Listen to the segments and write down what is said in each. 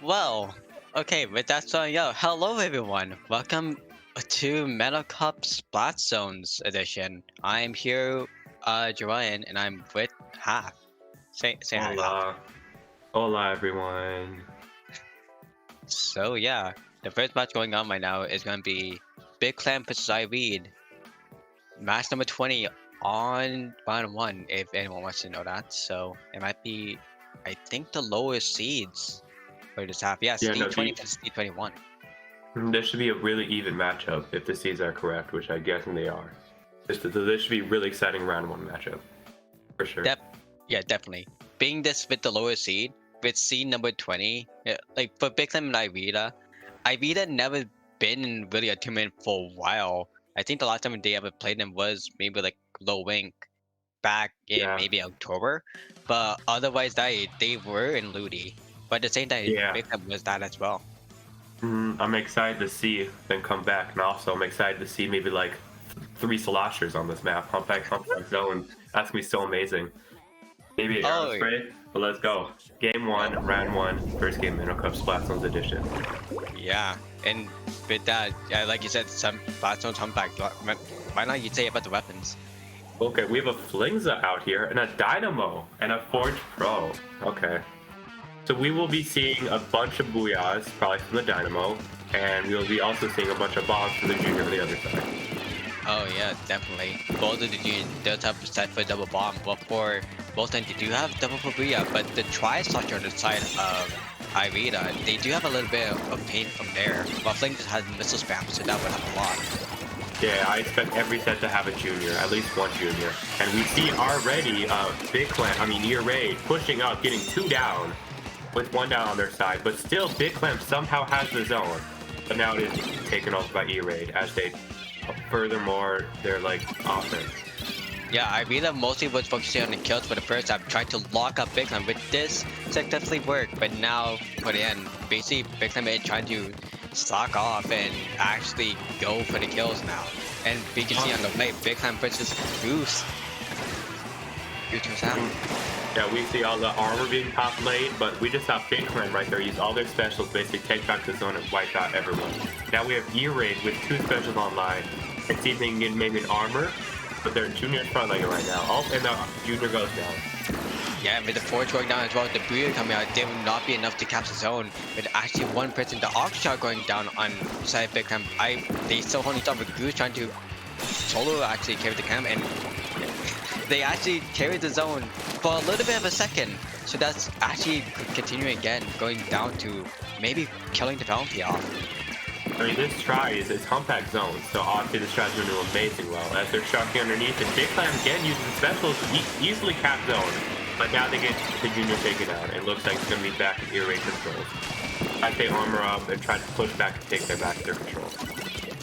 Well, okay, with that starting out, hello everyone. Welcome to Metal Cup Splat Zones edition. I'm here, Jorian, and I'm with Half. Say hi, Half. Hola, hola everyone. So yeah, the first match going on right now is going to be Big Clam vs. Ireed, match number 20 on round one. If anyone wants to know that, so it might be, I think, the lowest seeds for this half. Yeah, Yeah, seed no, 20 versus seed 21. this should be a really even matchup if the seeds are correct, which I'm guessing they are. This should be a really exciting round one matchup, for sure. Def- yeah, definitely. Being this with the lower seed, with seed number 20, like for Big Time and Ivita never been in really a tournament for a while. I think the last time they ever played them was maybe like Low Wink back in Yeah, maybe October. But otherwise, they were in Ludi. But at the same time, yeah. Big Time was that as well. I'm excited to see them come back, and also I'm excited to see maybe like three slashers on this map, humpback zone. That's gonna be so amazing. Maybe arrow Oh, spray, but let's go. Game one, well, round one, first game Minnow Cup Splat Zones edition. yeah. And with that, yeah, like you said, some Blackstone Humpback. Why not you say about the weapons? Okay, we have a Flingza out here, and a Dynamo, and a Forge Pro. Okay. So we will be seeing a bunch of Booyahs, probably from the Dynamo, and we will be also seeing a bunch of bombs from the Junior on the other side. Oh yeah, definitely. Both of the units does have set for double bomb, but for both ends they do have double Fabuya, but the tri-structure on the side of Irida, they do have a little bit of pain from there. But Fling just has missile spam, so that would help a lot. Yeah, I expect every set to have a Junior, at least one Junior. And we see already Big Clan, Ear Raid, pushing up, getting two down, with one down on their side, but still Big Clan somehow has the zone. But now it is taken over by E Raid as they furthermore their like offense. Yeah, Irida mostly was focusing on the kills for the first half, trying to lock up Big Time. With this, successfully worked, but now for the end, basically Big Time is trying to stock off and actually go for the kills now. And we can see on the way, Big Time versus Goose. Goose was out. Yeah, we see all the armor being popped late, but we just have Big Clan right there use all their specials, basically take back the zone and wipe out everyone. Now we have E-Raid with two specials online, and see if they can get maybe an armor, but their Junior's front leg right now. Oh, and the Junior goes down. Yeah, with the Forge going down as well, the Breeder coming out, there will not be enough to capture zone. With actually one person, the Arc Shot going down on side Big Time. They still holding on with Goose trying to solo actually carry the cam, and they actually carried the zone for a little bit of a second. So that's actually continuing again, going down to maybe killing the penalty off. I mean, this try is humpback zone, so obviously this try is going to do amazing well. As they're shucking underneath, and Big Clan again using specials to easily cap zone. But now they get the Junior taken out, and it looks like it's going to be back in ear raid controls. As they armor up and try to push back and take their control.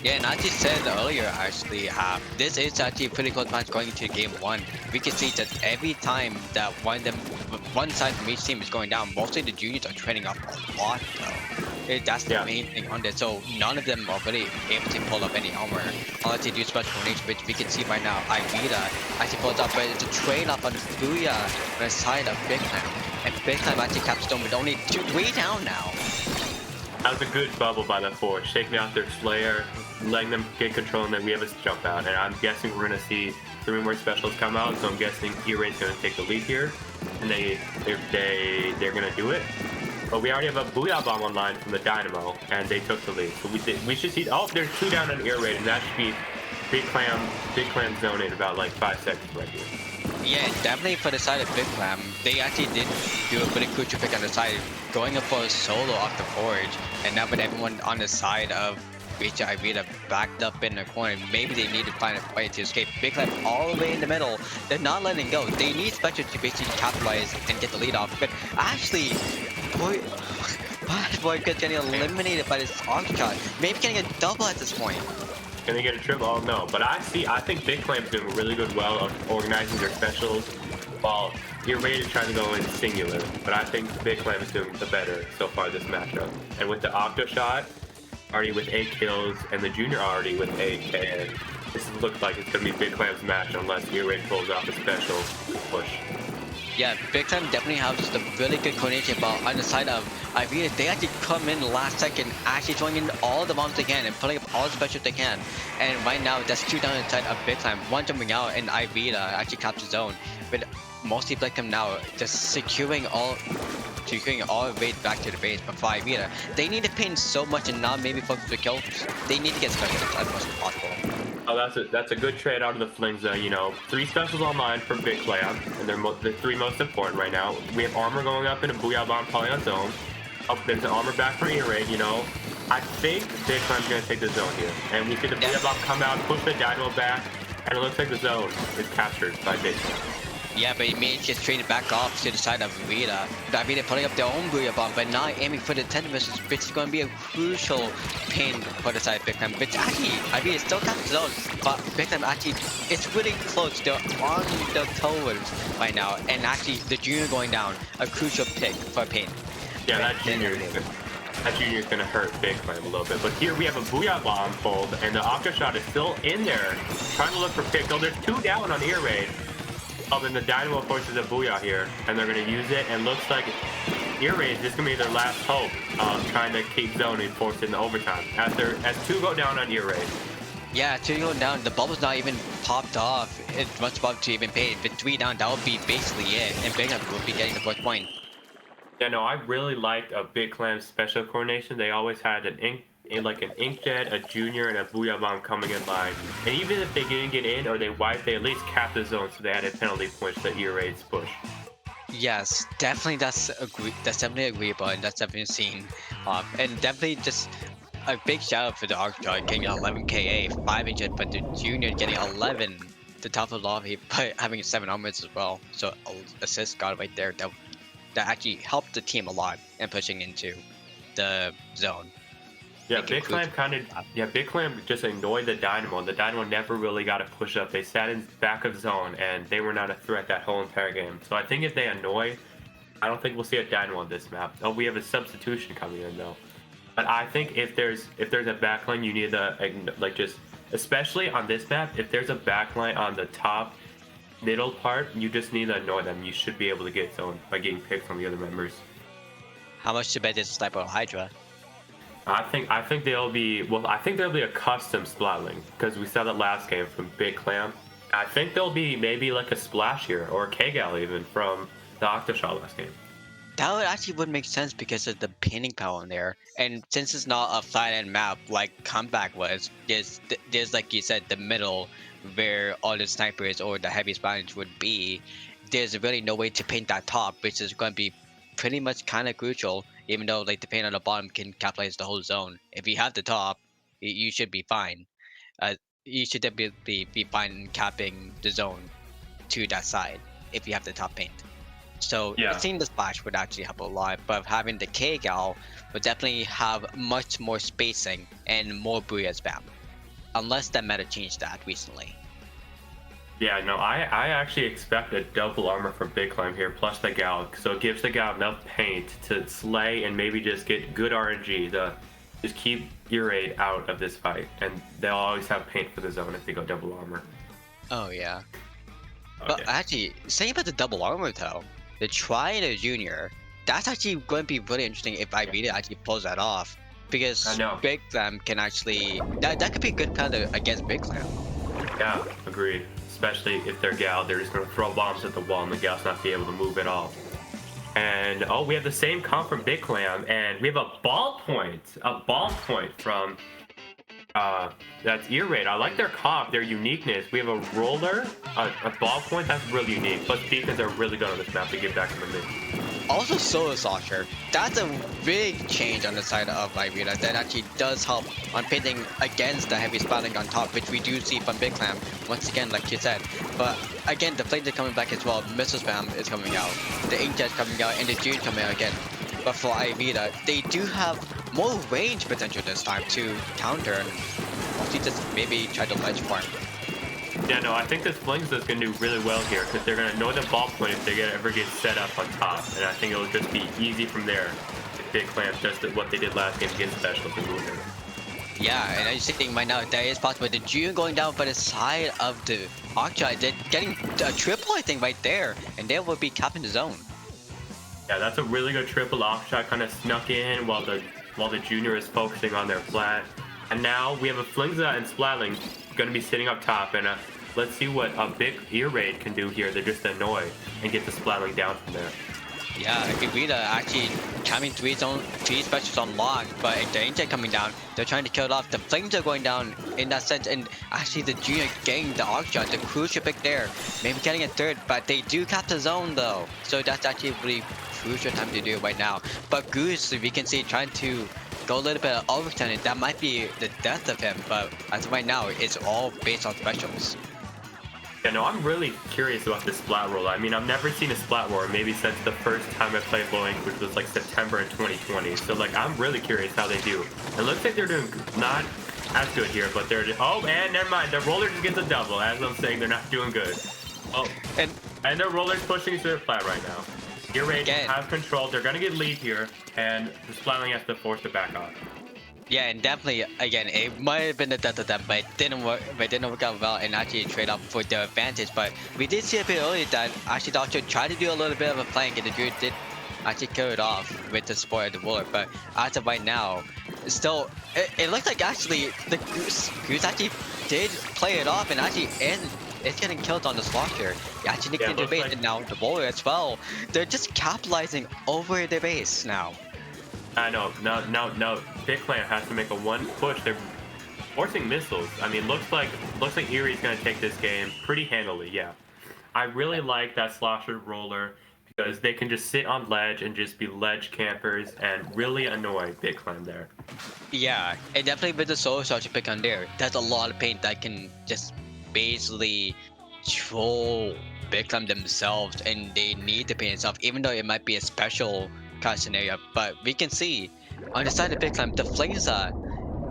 Yeah, and I just said earlier, actually, this is actually a pretty close match going into game one. We can see that every time that one side from each team is going down, mostly the juniors are training up a lot, though. That's the main thing on this. So none of them are really able to pull up any armor unless they do special coordination, which we can see right now. Ivita actually pulls up, but it's a trail up on the Booyah on the side of Big Time. And Big Time actually capstone with only 3 down now. That was a good bubble by the Forge, taking out their Slayer, letting them get control, and then we have a jump out. And I'm guessing we're going to see 3 more specials come out, so I'm guessing E-Raid's going to take the lead here, and they're going to do it. But we already have a Booyah Bomb online from the Dynamo, and they took the lead. So we should see, oh, there's 2 down on E-Raid, and that should be Big Clam zone in about like 5 seconds right here. Yeah, definitely for the side of Big Clam, they actually did do a pretty crucial pick on the side, going up for a solo off the Forge, and now with everyone on the side of Vita backed up in the corner, maybe they need to find a way to escape. Big Clam all the way in the middle, they're not letting go. They need Spectre to basically capitalize and get the lead off, but actually, boy gets getting eliminated by this arc shot, maybe getting a double at this point. Can they get a triple? Oh no, but I think Big Clam's doing really good well of organizing their specials while you're ready to try to go in singular. But I think Big Clam is doing the better so far this matchup. And with the Octo Shot, already with 8 kills, and the Junior already with 8, and this looks like it's going to be Big Clam's match unless Earaid pulls off a special push. Yeah, Big Time definitely have just a really good coordination, but on the side of Ivita, they actually come in last second, actually throwing in all the bombs they can and pulling up all the specials they can. And right now, that's 2 down inside of Big Time, 1 jumping out, and Ivita actually captures zone. But mostly Big Time now, just securing all the way back to the base. But for Ivita, they need to pin so much and not maybe focus the kills. They need to get specials as much as possible. Oh, that's a good trade out of the Fling Zone. You know, 3 specials online for Big Clam, and they're the 3 most important right now. We have armor going up in a Booyah Bomb probably on zone. Oh, there's an armor back for ear raid, you know. I think Big Clam's gonna take the zone here. And we see the Booyah Bomb come out, push the Dynamo back, and it looks like the zone is captured by Big Clam. Yeah, but it may just traded back off to the side of Vita. Vita putting up their own Booyah Bomb, but not aiming for the 10 missions, which is going to be a crucial pin for the side of Big Time. But actually, Vita still got the zone, but Big Time actually, it's really close. They're on the toes right now, and actually, the Junior going down, a crucial pick for pin. Yeah, that Junior is gonna hurt Big Clam a little bit. But here we have a Booyah Bomb fold, and the Octa Shot is still in there, trying to look for pick. Oh, there's 2 down on ear raid. Oh, then the Dynamo forces a Booyah here, and they're going to use it, and looks like Ear Raid is just going to be their last hope of trying to keep zone and force it in the overtime. As 2 go down on Ear Raid. Yeah, 2 going down, the bubble's not even popped off. It's much above to even pay. But 3 down, that would be basically it, and Big Time will be getting the 4th point. Yeah, no, I really liked a Big Clam's special coordination. They always had an Inkjet, a Junior, and a Booyah Bomb coming in line. And even if they didn't get in or they wiped, they at least capped the zone so they added penalty points to Ear Raid's push. Yes, definitely that's definitely agreeable, and that's definitely seen. And definitely just a big shout out for the Arctron getting 11 KA, 5 injured, but the Junior getting 11, the top of the lobby, but having 7 armors as well. So assist got right there that actually helped the team a lot and pushing into the zone. Yeah, Big Clam just annoyed the Dynamo. The Dynamo never really got a push up. They sat in back of zone, and they were not a threat that whole entire game. So I think if they annoy, I don't think we'll see a Dynamo on this map. Oh, we have a substitution coming in though. But I think if there's a backline, you need to especially on this map, if there's a backline on the top middle part, you just need to annoy them. You should be able to get zone by getting picked from the other members. How much to bet is Sniper or Hydra? I think there'll be a custom Splat link because we saw that last game from Big Clam. I think there'll be maybe like a Splash here or a K-Gal even from the Octoshot last game. That would make sense because of the pinning power in there, and since it's not a flat end map like Comeback was, there's like you said the middle where all the snipers or the heavy Spanish would be. There's really no way to paint that top, which is going to be pretty much kind of crucial. Even though like the paint on the bottom can capitalize the whole zone. If you have the top, you should be fine. You should definitely be fine in capping the zone to that side if you have the top paint. So yeah. Seeing the splash would actually help a lot, but having the K-Gal would definitely have much more spacing and more Booyah spam. Unless that meta changed that recently. Yeah, no, I actually expect a double armor from Big Clam here, plus the Gal, so it gives the Gal enough paint to slay and maybe just get good RNG to just keep Ear Raid out of this fight, and they'll always have paint for the zone if they go double armor. Oh yeah. Okay. But actually, saying about the double armor though, the Tri and the Junior, that's actually going to be really interesting if Ivita actually pulls that off, because Big Clam can actually that could be a good counter against Big Clam. Yeah, agreed. Especially if they're Gal, they're just going to throw bombs at the wall and the Gal's not be able to move at all. And we have the same comp from Big Clam, and we have a ball point from that's Ear Raid. I like their comp, their uniqueness. We have a roller, a ball point that's really unique. Plus defense are really good on this map to get back in the mid. Also Solo Slasher, that's a big change on the side of Ivita that actually does help on pitting against the heavy spotting on top, which we do see from Big Clam, once again like you said. But again, the flames are coming back as well, Missile Spam is coming out, the Inkjet coming out, and the June coming out again. But for Ivita, they do have more range potential this time to counter and mostly just maybe try to ledge farm. Yeah, no, I think this Flings is going to do really well here because they're going to know the ball point if they ever get set up on top. And I think it'll just be easy from there if Big Clam does what they did last game against specials and move it. Yeah, and I'm just thinking right now that is possible. The June going down by the side of the Arcshot, they're getting a triple, I think, right there, and they will be capping the zone. Yeah, that's a really good triple off shot, kind of snuck in while the junior is focusing on their flat. And now we have a Flingza and Splatling going to be sitting up top, and let's see what a big ear raid can do here. They're just annoy and get the Splatling down from there. Yeah, Irita actually coming three specials on lock, but the Danger coming down, they're trying to kill it off. The Flames are going down in that sense, and actually the Junior getting the arc shot, the crucial pick there, maybe getting a third, but they do cap the zone though, so that's actually a really crucial time to do it right now. But Goose, we can see trying to go a little bit of overtime, and that might be the death of him, but as of right now, it's all based on specials. Yeah, no, I'm really curious about this Splat roll. I mean, I've never seen a Splat roll, maybe since the first time I played Blowing, which was like September in 2020. So, like, I'm really curious how they do. It looks like they're doing not as good here, but they're just, oh, and never mind. The roller just gets a double. As I'm saying, they're not doing good. Oh, and their roller's pushing to their flat right now. Ear raid has control. They're gonna get lead here, and the Splatling has to force it back off. Yeah, and definitely, again, it might have been the death of them, but it didn't work out well and actually trade up for the advantage. But we did see a bit earlier that actually Doctor tried to do a little bit of a flank, and the Druid did actually kill it off with the support of the Ruler. But as of right now, still, it looked like actually the Goose actually did play it off, and actually it's getting killed on the Slosher. He actually nicked their base, and now the Ruler as well. They're just capitalizing over their base now. I know. No. Big Clan has to make a one push. They're forcing missiles. I mean, looks like Erie's gonna take this game pretty handily. Yeah, I really like that Slosher roller because they can just sit on ledge and just be ledge campers and really annoy Big Clan there. Yeah, and definitely with the solo Slosher pick on there, that's a lot of paint that can just basically troll Big Clan themselves, and they need to paint itself, even though it might be a special kind of scenario. But we can see on the side of Big Clan, the Flingza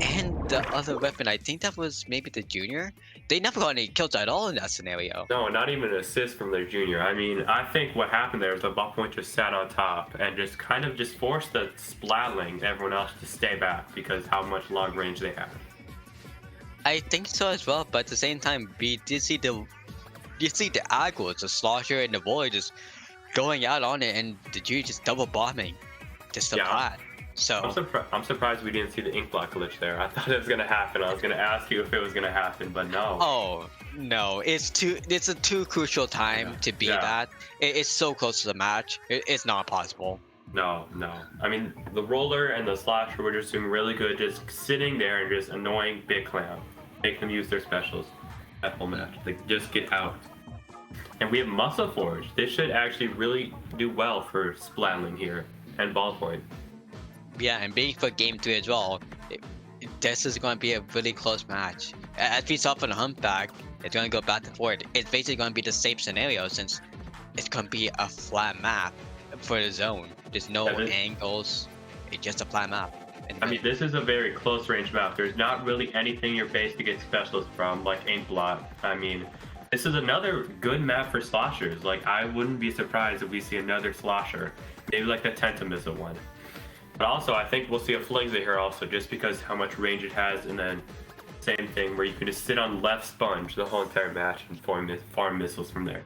and the other weapon, I think that was maybe the Junior, they never got any kills at all in that scenario. No, not even an assist from their Junior. I mean, I think what happened there is the buff point just sat on top and just kind of just forced the Splatling, everyone else, to stay back because how much long range they have. I think so as well, but at the same time, we did see the aggros, the Slosher and the Void just going out on it, and the Junior just double bombing just the Plat. So I'm surprised we didn't see the ink block glitch there. I thought it was gonna happen. I was gonna ask you if it was gonna happen, but no. Oh no, it's a too crucial time to be that. It's so close to the match. It's not possible. No. I mean, the roller and the Slosher were just doing really good, just sitting there and just annoying Big Clan, make them use their specials. That whole match, like just get out. And we have Muscle Forge. This should actually really do well for Splatling here and Ballpoint. Yeah, and being for game 3 as well, this is going to be a really close match. As we saw from the Humpback, it's going to go back and forth. It's basically going to be the same scenario since it's going to be a flat map for the zone. There's no angles. It's just a flat map. I mean, this is a very close range map. There's not really anything in your base to get specials from, like ink block. I mean, this is another good map for Sloshers. Like, I wouldn't be surprised if we see another Slosher. Maybe like the Tentamissile one. But also, I think we'll see a Flingza here also, just because how much range it has, and then same thing where you can just sit on left sponge the whole entire match and farm missiles from there.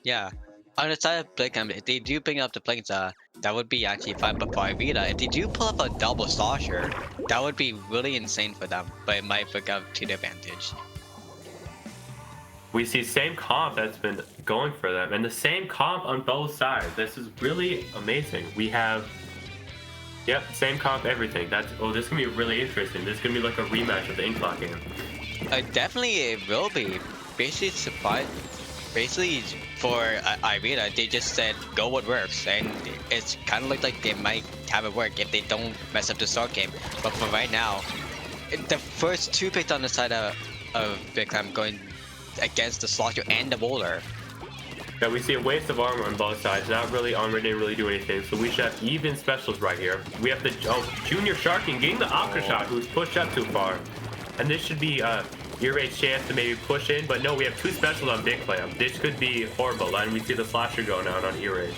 Yeah. On the side of Blackham, if they do bring up the Flingza, that would be actually fine. But for Irita, if they do pull up a double Slosher, that would be really insane for them, but it might work out to their advantage. We see same comp that's been going for them, and the same comp on both sides. This is really amazing. We have same comp, everything. This is gonna be really interesting. This is gonna be like a rematch of the Inklock game. Definitely it will be. Basically surprised. Basically for Irita, they just said go what works, and it's kind of looked like they might have it work if they don't mess up the start game. But for right now, the first two picked on the side of Big Clam going against the Slosher and the Bowler. Yeah, we see a waste of armor on both sides. Not really, armor didn't really do anything, so we should have even specials right here. We have the Junior Sharking getting the Aqua Shot, who's pushed up too far. And this should be Earaid's chance to maybe push in, but no, we have two specials on Big Clam. This could be horrible, and we see the Slosher going out on Earaid.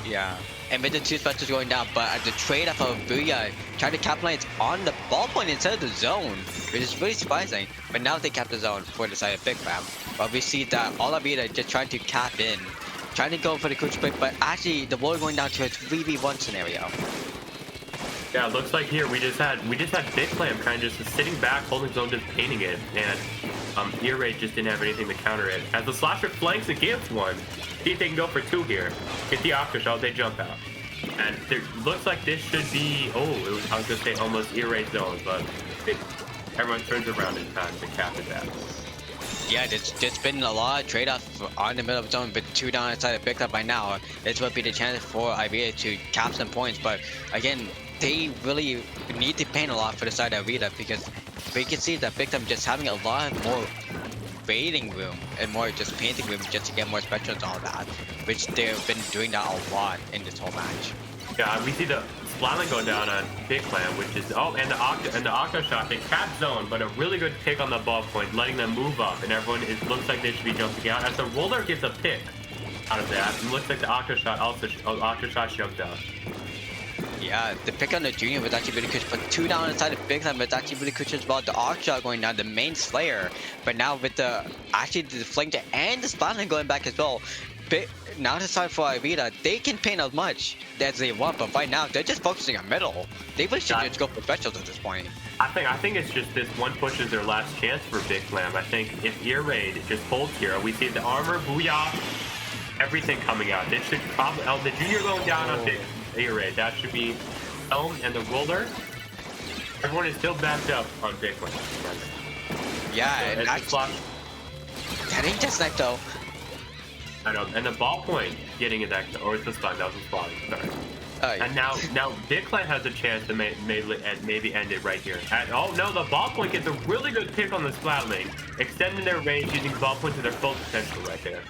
Yeah, and with the 2 specials going down, but at the trade-off of Booyah trying to capitalize on the ball point instead of the zone, which is really surprising. But now they cap the zone for the side of Big Clam. But we see that Olavida just trying to cap in, trying to go for the crucial pick, but actually the Warrior going down to a 3v1 scenario. Yeah, it looks like here we just had Big Clam kind of just sitting back, holding zone, just painting it, and Ear Raid just didn't have anything to counter it. As the Slasher flanks against one, see if they can go for 2 here. Get the Octoshot, they jump out. And it looks like this should be, I was gonna say almost Ear Raid zone, but everyone turns around in time to cap it back. Yeah, there's been a lot of trade-off on the middle of the zone, but 2 down inside of Big Clam by now. This would be the chance for Ivita to cap some points, but again, they really need to paint a lot for the side of Ivita because we can see that Big Clam just having a lot more waiting room and more just painting room just to get more specials and all that, which they've been doing that a lot in this whole match. Yeah, we see the Splat go down on Big Clam, which is and the Octo shot. They cap zone, but a really good pick on the ball point, letting them move up, and everyone looks like they should be jumping out. As the roller gets a pick out of that, and looks like the Octo shot jumped out. Yeah, the pick on the Junior was actually really crucial, but 2 down inside of Big Clam was actually really crucial as well. The Arc Shot going down, the main Slayer, but now with the Flanker and the Splatling going back as well, now the side for Ivita, they can paint as much as they want, but right now they're just focusing on middle. They really should just go for specials at this point. I think it's just this one push is their last chance for Big Clam. I think if Ear Raid just holds here, we see the armor, Booyah, everything coming out. This should probably the Junior going down on Big Ear Raid. That should be Elm and the roller. Everyone is still backed up on Big Clam. Yeah, so and that ain't just like though. I know, and the ball point getting it back, or it's the stun, that was the spot, sorry. And now Big Clam has a chance to maybe end it right here. Oh no, the ball point gets a really good pick on the Splatling, extending their range using the ball point to their full potential right there.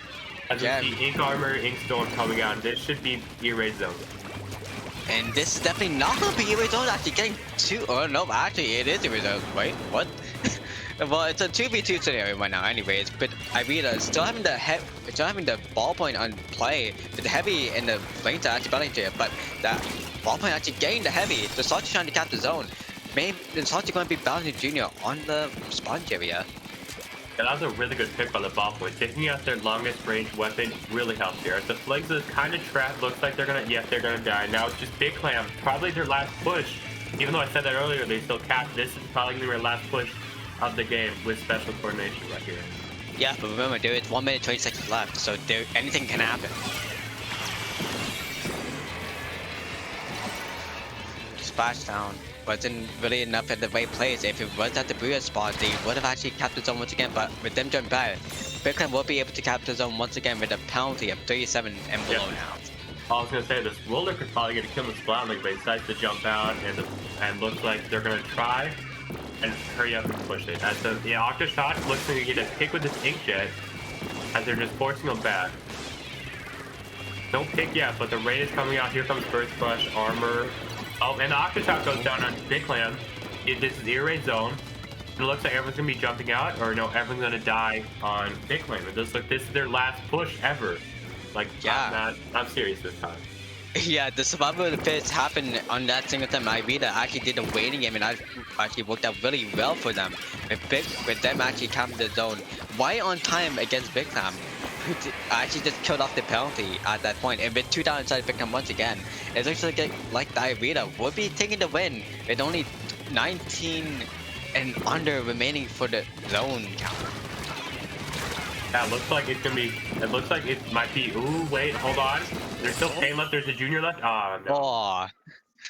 As we see Ink Armor, Ink Storm coming out, this should be Ear Raid zone. And this is definitely not going to be Ear Raid zone, actually getting 2, oh no, actually it is Ear Raid zone. Wait, what? Well, it's a 2v2 scenario right now anyways, but Ivita still having the ball point on play, with the heavy and the flames are actually battling to it, but that ball point actually getting the heavy. The Salty trying to cap the zone. Maybe the Salty going to be battling Junior on the sponge area. Yeah, that was a really good pick by the ball point. Taking out their longest range weapon really helps here. The Flags is kind of trapped, looks like they're gonna die. Now it's just Big Clam, probably their last push. Even though I said that earlier, they still capped. This is probably gonna be their last push of the game with special coordination right here. Yeah, but remember, there is 1 minute 20 seconds left, so anything can happen. Splashdown wasn't really enough at the right place. If it was at the Booyah spot, they would have actually capped the zone once again, but with them jumping back, Big Clam will be able to cap the zone once again with a penalty of 37 and below now. I was gonna say this roller could probably get a kill in the Splatling, but he decides to jump out and looks like they're gonna try and hurry up and push it. As the Octoshot looks like he get a pick with this Inkjet as they're just forcing him back. No pick yet, but the rain is coming out. Here comes Burst Crush, Armor. Oh, and the Octoshot goes down on Big Clam. This is Ear Raid zone. And it looks like everyone's gonna be jumping out, or no, everyone's gonna die on Big Clam. It looks like this is their last push ever. Like, yeah. I'm serious this time. Yeah, the survival of the fittest happened on that single time. Ivita actually did a waiting game, and that actually worked out really well for them. With them actually capping the zone right on time against Big Clam, who actually just killed off the penalty at that point. And with 2 down inside Big Clam once again, it looks like the Ivita would be taking the win with only 19 and under remaining for the zone counter. Yeah, it looks like it's gonna be. It looks like it might be. Ooh, wait, hold on. There's still pain left. There's a Junior left. Ah, no. Oh.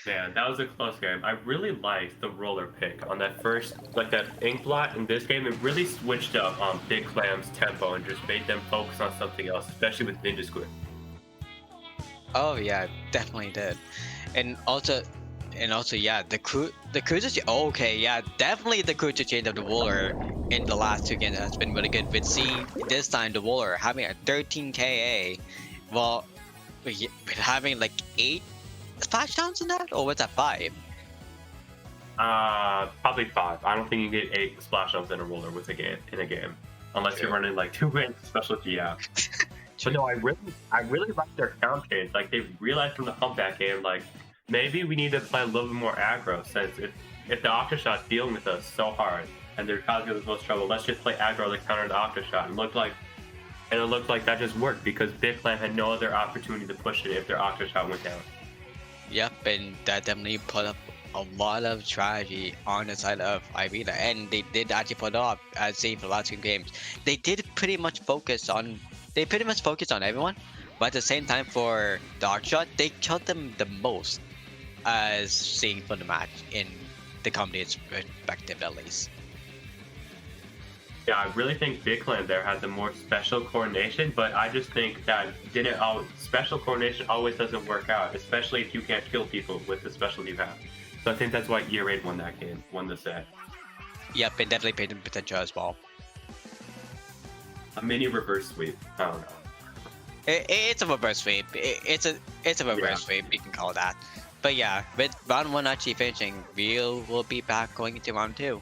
Man, that was a close game. I really liked the roller pick on that first, like that ink blot in this game. It really switched up on Big Clam's tempo and just made them focus on something else, especially with Ninja Squid. Oh yeah, definitely did. And also, yeah, the cruiser. Okay, yeah, definitely the cruiser change of the roller in the last 2 games has been really good. With this time the roller having a 13 KA, well, with having like 8 splashdowns in that, or was that 5? Probably 5. I don't think you get 8 splashdowns in a roller with a game unless you're running like 2 rank specialty. Yeah. But no, I really like their count change. Like they realized from the humpback game, like maybe we need to play a little bit more aggro since if the Octoshot's dealing with us so hard and they're causing us the most trouble, let's just play aggro to counter the Octoshot. And it looked like that just worked because Big Clan had no other opportunity to push it if their Octoshot went down. Yep, and that definitely put up a lot of strategy on the side of Irina, and they did actually put up, as seen for the last two games. They pretty much focus on everyone, but at the same time for the shot, they killed them the most, as seen for the match in the company's perspective at least. Yeah, I really think Big Clan there had the more special coordination, but I just think that special coordination always doesn't work out, especially if you can't kill people with the specials you have. So I think that's why E-Raid won that game, won the set. Yep, and definitely paid in potential as well. A mini reverse sweep. I don't know. It's a reverse sweep. It's a reverse sweep. You can call it that. But yeah, with round 1 actually finishing, we'll be back going into round 2.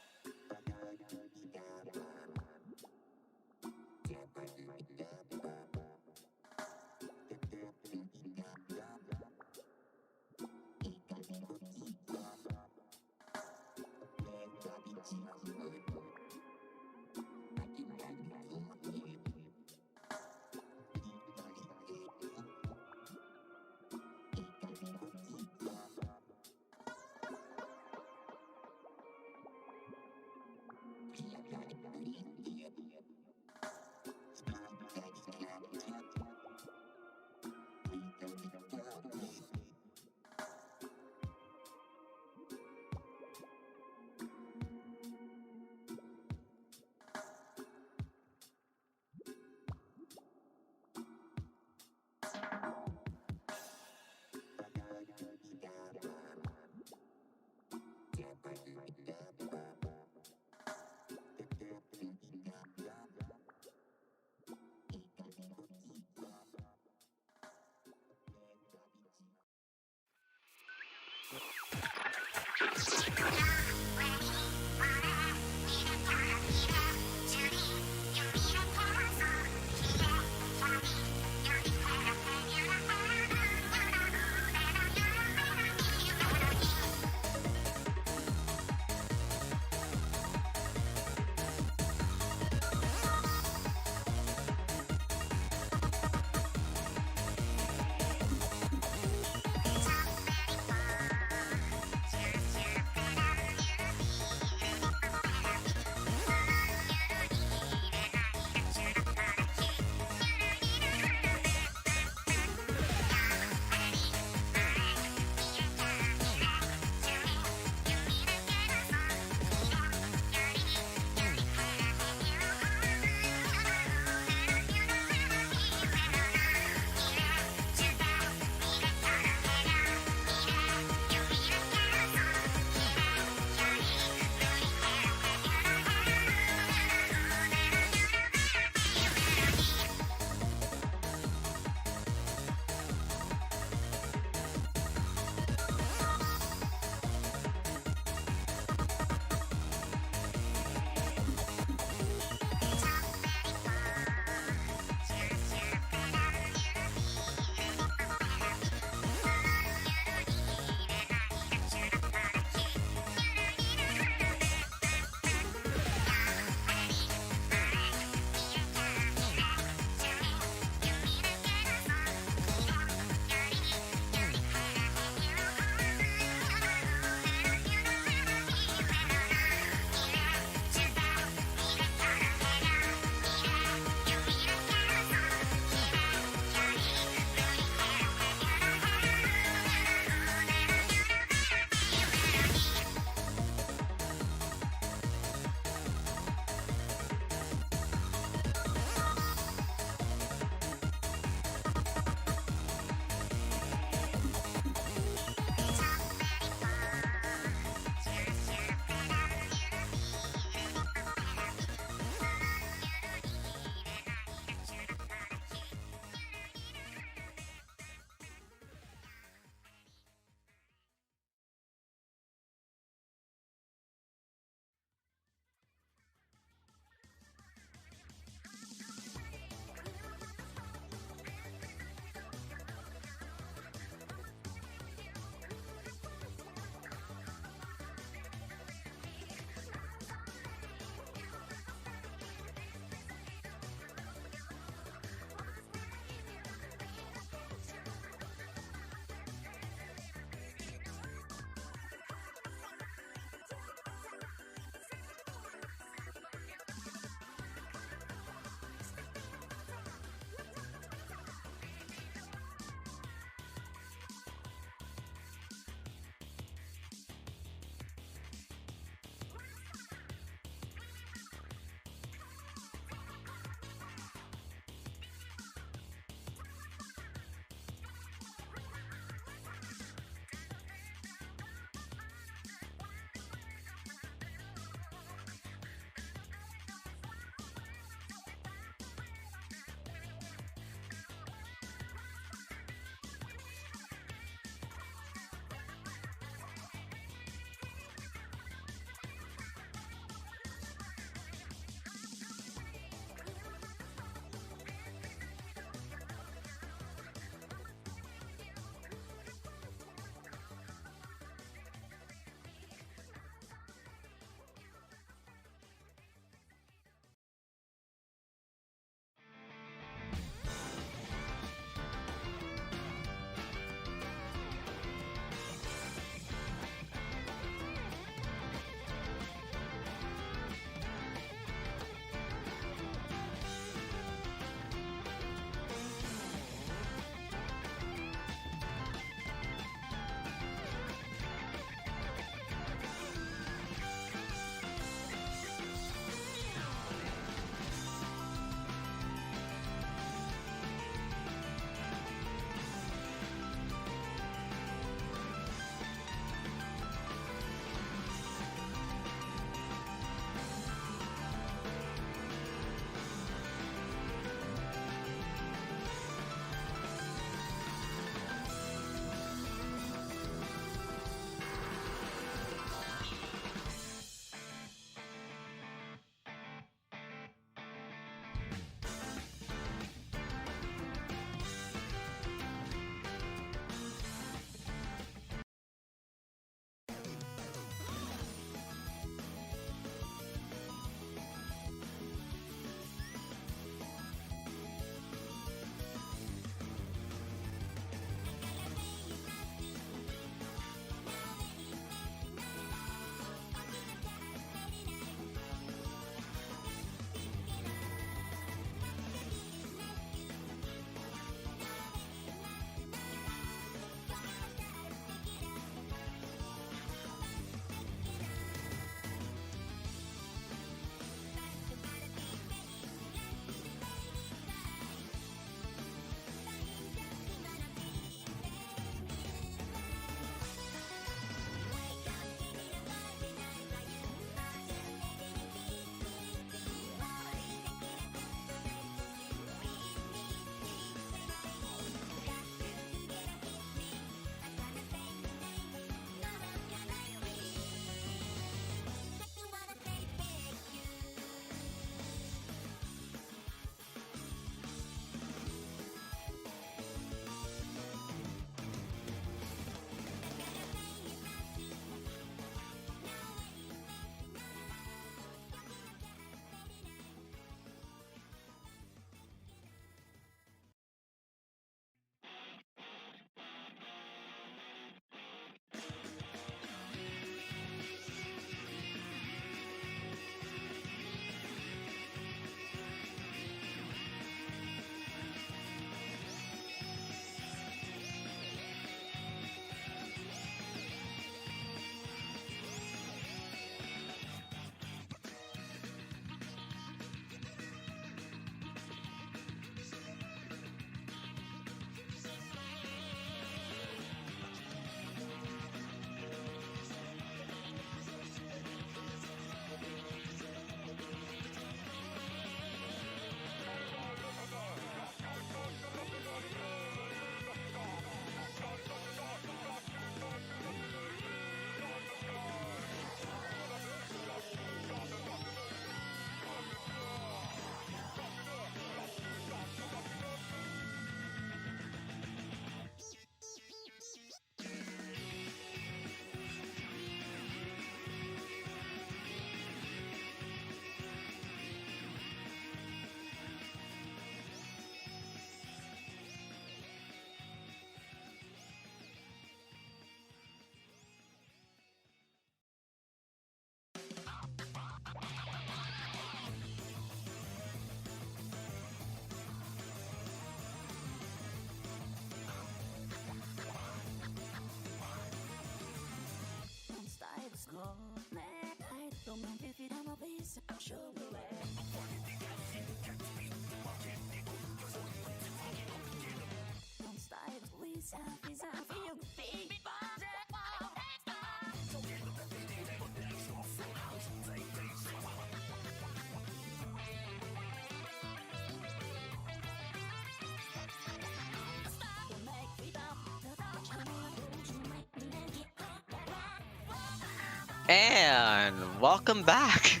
And welcome back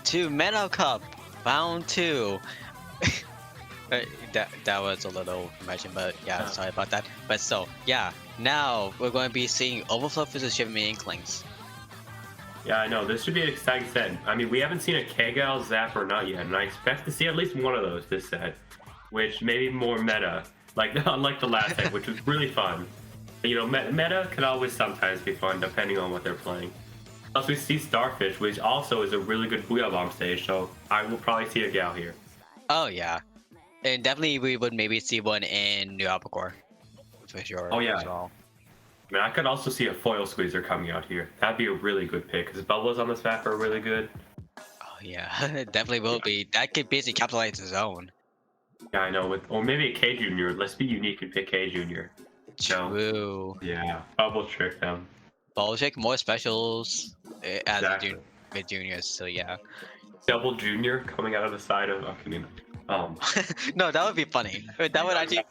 to Minnow Cup Round 2. that was a little mention, but yeah, sorry about that. But so, yeah, now we're going to be seeing Overflow versus Shivering Inklings. Yeah, I know. This should be an exciting set. I mean, we haven't seen a Kegel, Zap, or not yet, and I expect to see at least one of those this set, which may be more meta, like unlike the last set, which was really fun. You know, meta can always sometimes be fun depending on what they're playing. Plus, we see Starfish, which also is a really good Booyah Bomb stage, so I will probably see a Gal here. Oh yeah, and definitely we would maybe see one in New Albacore, for sure. Oh yeah. As well. I mean, I could also see a Foil Squeezer coming out here. That'd be a really good pick, because bubbles on this map are really good. Oh yeah, it definitely will be. That could basically capitalize the zone. Yeah, I know. Or maybe a K Junior. Let's be unique and pick K Junior. True. Yeah, bubble trick them. Bubble trick, more specials as Exactly. with juniors. So yeah. Double Junior coming out of the side of No, that would be funny. That would actually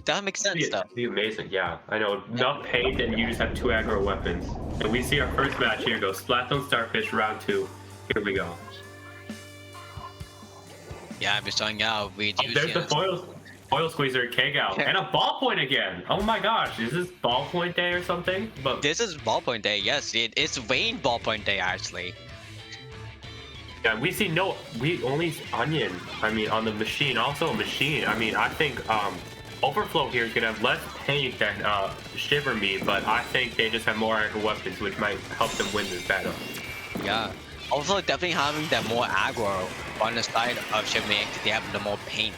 that would make sense though. It'd be amazing. Yeah, I know. Enough paint, and you just have 2 aggro weapons. And we see our first match here go. Splat on Starfish, round 2. Here we go. Yeah, I'm just showing out. We do. There's the foil squeezer, Kegel, and a ballpoint again. Oh my gosh, is this ballpoint day or something? But this is ballpoint day. Yes, it's Wayne ballpoint day actually. yeah, we see we only onion. I mean, on the machine, also a machine. I mean, I think Overflow here is gonna have less paint than Shiver Me, but I think they just have more aggro weapons, which might help them win this battle. Yeah. Also, definitely having that more aggro on the side of Shiver Me, they have the more paint.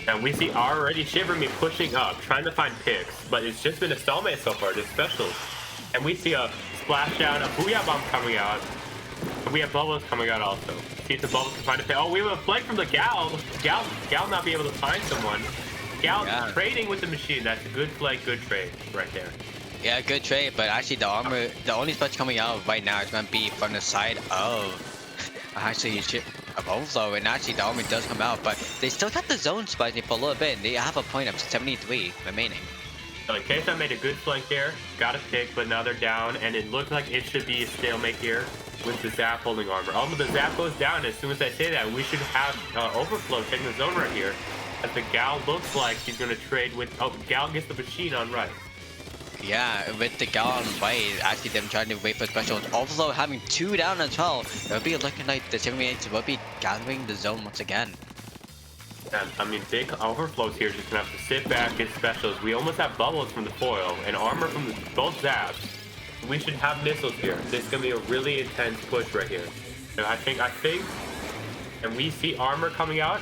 And we see already Shiver Me pushing up, trying to find picks, but it's just been a stalemate so far, just specials. And we see a splash down, a Booyah Bomb coming out. And we have bubbles coming out also. See if the bubbles can find a pick. Oh, we have a flank from the Gal. Gal not be able to find someone. Gal trading with the machine. That's a good flank, good trade right there. Yeah, good trade, but actually the armor, the only splash coming out right now is going to be from the side of actually of Overflow, and actually the armor does come out, but they still got the zone spicy for a little bit, and they have a point of 73 remaining. So Kesa made a good flank there, got a pick, but now they're down, and it looks like it should be a stalemate here with the Zap holding armor. Oh, but the Zap goes down. As soon as I say that, we should have Overflow taking the zone right here, as the Gal looks like he's going to trade with... Oh, Gal gets the machine on right. Yeah, with the Gal on right, actually them trying to wait for specials. Overflow having 2 down as well. It would be looking like the teammates will be gathering the zone once again. And, I mean, big Overflows here just gonna have to sit back, get specials. We almost have bubbles from the foil and armor from both Zaps. We should have missiles here. This is gonna be a really intense push right here. And I think, and we see armor coming out.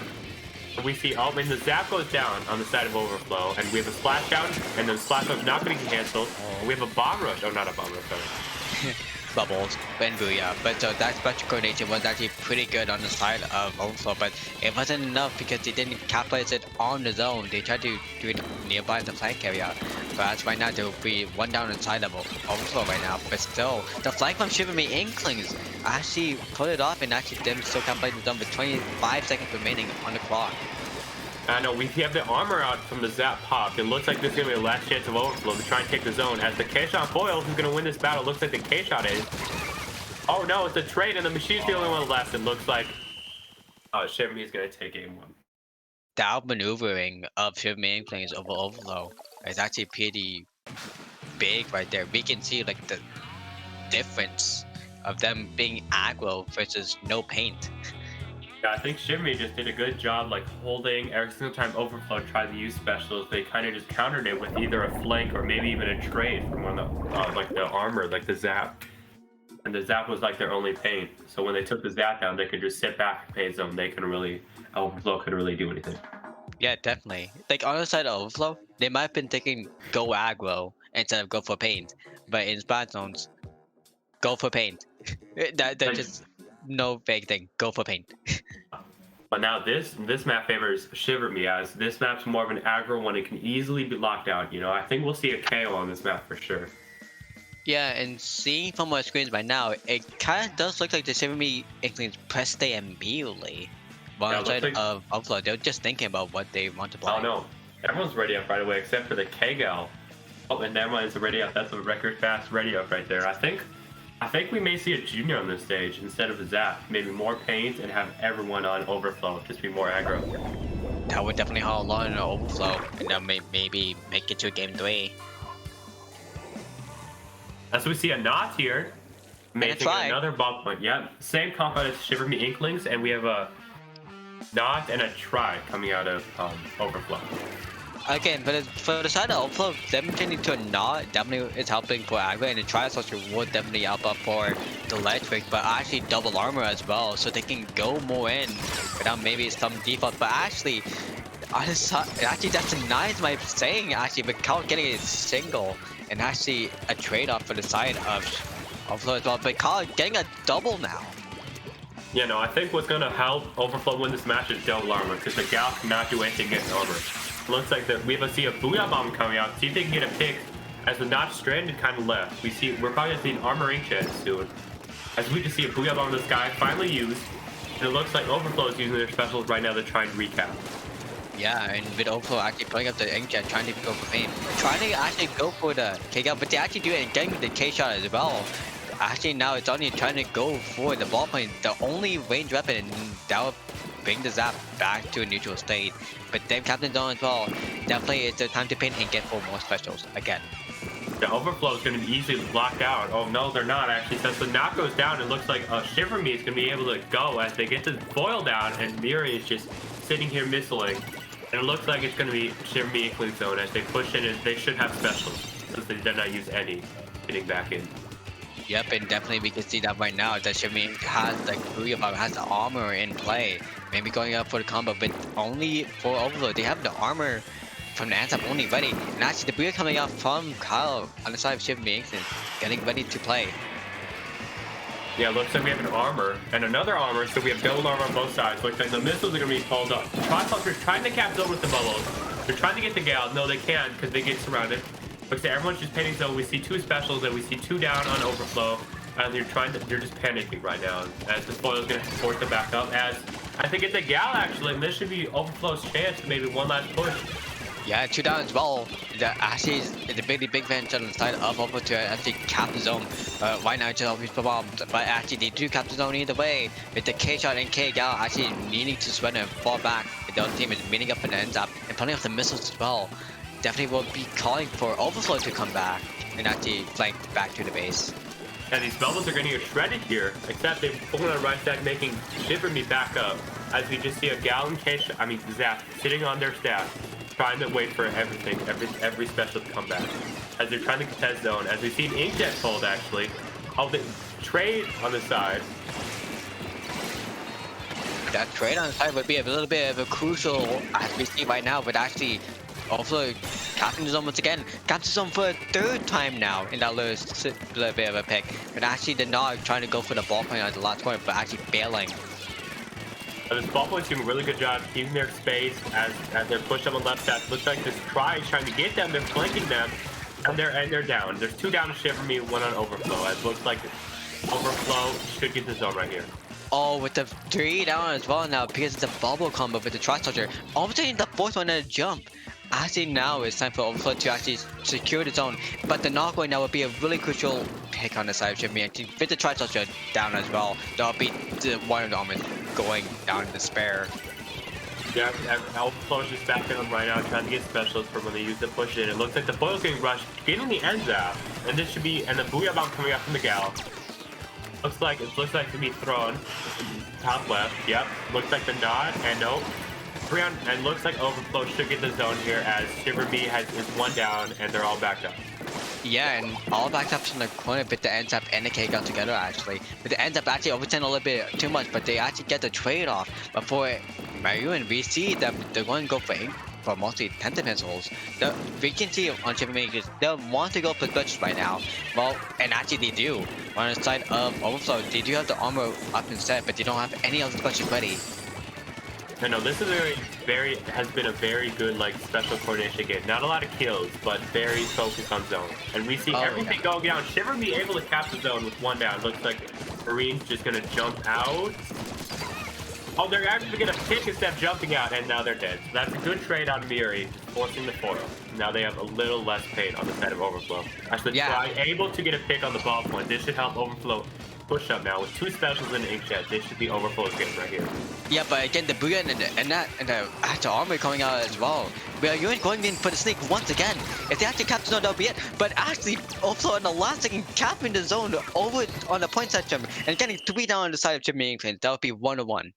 And we see, oh, and the Zap goes down on the side of Overflow, and we have a splash down, and then splash is not going to get canceled. And we have a bomb rush. Oh, not a bomb rush, sorry. Bubbles and Booyah. But so that special coordination was actually pretty good on the side of Overflow, but it wasn't enough because they didn't capitalize it on the zone. They tried to do it nearby the flank area. But as right now, there will be 1 down inside of Overflow right now. But still, the flank from Shiver Me Inklings actually put it off, and actually them still capitalizing the zone with 25 seconds remaining on the clock. I know, we have the armor out from the Zap pop. It looks like this is going to be the last chance of Overflow to try and take the zone. As the K-Shot foil, who's going to win this battle, looks like the K-Shot is. Oh no, it's a trade, and the machine's the only one left. It looks like Shiver Me is going to take game 1. The outmaneuvering of Shiver Me Inklings over Overflow is actually pretty big right there. We can see like the difference of them being aggro versus no paint. Yeah, I think Shiver Me just did a good job like holding every single time Overflow tried to use specials. They kind of just countered it with either a flank or maybe even a trade from one of the, like the armor, like the Zap. And the Zap was like their only paint. So when they took the Zap down, they could just sit back and paint zone. They couldn't really, Overflow couldn't really do anything. Yeah, definitely. Like on the side of Overflow, they might have been thinking go aggro instead of go for paint. But in Splat zones, go for paint. That's Like, just no big thing. Go for paint. but now this map favors Shiver Me, as this map's more of an aggro one. It can easily be locked out. You know, I think we'll see a KO on this map for sure. Yeah, and seeing from our screens right now, it kind of does look like the Shiver Inklings press stay immediately. While Yeah, it looks inside like, of Buffalo, they're just thinking about what they want to play. oh no, everyone's ready up right away except for the K-Gal. Oh, and everyone's ready up. That's a record fast ready up right there. I think we may see a junior on this stage instead of a Zap. Maybe more paint and have everyone on overflow. Just be more aggro. That would definitely hold a lot in the overflow, and then maybe make it to game 3. As we see a Knot here, may a take try. another ball point. Yep, same compound as Shiver Me Inklings, and we have a Knot and a Try coming out of overflow. Again, but for the side of overflow, them changing to a knot definitely is helping for aggro, and the tri-structure would definitely help up for the electric, but actually double armor as well, so they can go more in without maybe some default. But actually, actually that's a nice way of saying actually, without getting a single, and actually a trade-off for the side of overflow as well. But Kyle getting a double now. Yeah, no, I think what's gonna help overflow win this match is double armor, because the Gal cannot do anything against armor. Looks like that we see a Booyah Bomb coming out. See if they can get a pick as the Not Stranded kind of left. We're probably gonna see an Armor Inkjet soon. As we just see a Booyah Bomb in the sky finally used. And it looks like Overflow is using their specials right now to try and recap. Yeah, and with Overflow actually pulling up the Inkjet, trying to go for fame. Trying to actually go for the K-Out, but they actually do it and getting the K-Shot as well. Actually now it's only trying to go for the ball point. The only range weapon that would bring the Zap back to a neutral state. But then Captain Zone as well, definitely it's the time to paint and get for more specials again. The Overflow is going to be easily blocked out. Oh no, they're not actually. Since the knock goes down, it looks like Shiver Me is going to be able to go as they get the foil down, and Miri is just sitting here missiling. And it looks like it's going to be Shiver Me Inkling Zone as they push in, and they should have specials since they did not use any getting back in. Yep, and definitely we can see that right now that Shimmy has like Booyah Bomb, has the armor in play. Maybe going up for the combo, but only for Overload. They have the armor from the Ansap only ready. And actually the Booyah coming out from Kyle on the side of Shimmy Inkston, getting ready to play. Yeah, looks like we have an armor and another armor, so we have double armor on both sides. Looks like the missiles are going to be pulled up. Tri-Fuckers trying to cap zone with the bubbles. They're trying to get the Gal. No, they can't because they get surrounded. Looks like everyone's just panicking zone. We see 2 specials and we see 2 down on Overflow. And they're just panicking right now as the foil is going to force them back up. As I think it's a Gal actually, and this should be Overflow's chance to maybe one last push. Yeah, 2 down as well. That actually is a really big advantage on the side of Overflow to actually cap the zone. Right now, just always bombed, but actually they do cap the zone either way. With the K-Shot and K-Gal actually needing to surrender and fall back. The other team is meeting up in the ends up and pulling off the missiles as well. Definitely will be calling for Overflow to come back and actually flank back to the base. And these bubbles are going to get shredded here, except they're pulling on right stack, making Shiver Me back up. As we just see a Gal and Zap sitting on their staff, trying to wait for everything, every special to come back. As they're trying to contest zone, as we see an Inkjet pulled actually. Oh, the trade on the side. That trade on the side would be a little bit of a crucial as we see right now, but actually Overflow capturing the zone once again. Capturing the zone for a 3rd time now in that little bit of a pick. But actually the Nog trying to go for the ball point at the last point, but actually failing. This ball point's doing a really good job keeping their space as they're pushed up on left side. Looks like this try is trying to get them, they're flanking them, and they're down. There's 2 down to Shiver Me, 1 on Overflow. It looks like Overflow should get the zone right here. Oh, with the 3 down as well now because it's a bubble combo with the tri-structure. Almost getting the 4th one at a jump. Actually now it's time for Overflow to actually secure the zone, but the knock right now would be a really crucial pick on the side of Shiver Me and to fit the tri-structure down as well. That'll be one of the armors going down in despair. Yeah, Overflow is just backing them right now, trying to get specials for when they use the push in. It looks like the foil's getting rushed, getting the ends out, and this should be, and the Booyah Bomb coming out from the Gal. It looks like to be thrown. Top left, yep. Looks like the nod, and nope. And looks like Overflow should get the zone here as Shiver Me is 1 down and they're all backed up. Yeah, and all backed up in the corner, but the ends up and the K got together actually. But the ends up actually overextend a little bit too much, but they actually get the trade off. But for Mario and we see that they're going to go for for mostly Tenta missiles. We can see on Shiver Makers, they want to go for glitches right now. Well, and actually they do. On the side of Overflow, they do have the armor up instead, but they don't have any of the glitches ready. No, this is has been a very good like special coordination game. Not a lot of kills, but very focused on zone. And we see everything going down. Shiver be able to cap the zone with 1 down. Looks like Marine's just gonna jump out. Oh, they're actually gonna pick instead of jumping out, and now they're dead. So that's a good trade on Miri, forcing the foil. Now they have a little less pain on the side of Overflow. Actually, able to get a pick on the ball point. This should help Overflow push up now with 2 specials in the inkjet. This should be Overflow's game right here. Yeah, but again, the Booyah and the actual armor coming out as well. We are going in for the sneak once again. If they actually capture the zone, that'll be it. But actually, Overflow in the last second capping the zone over on the point section and getting 3 down on the side of Chip England. That would be 1-1.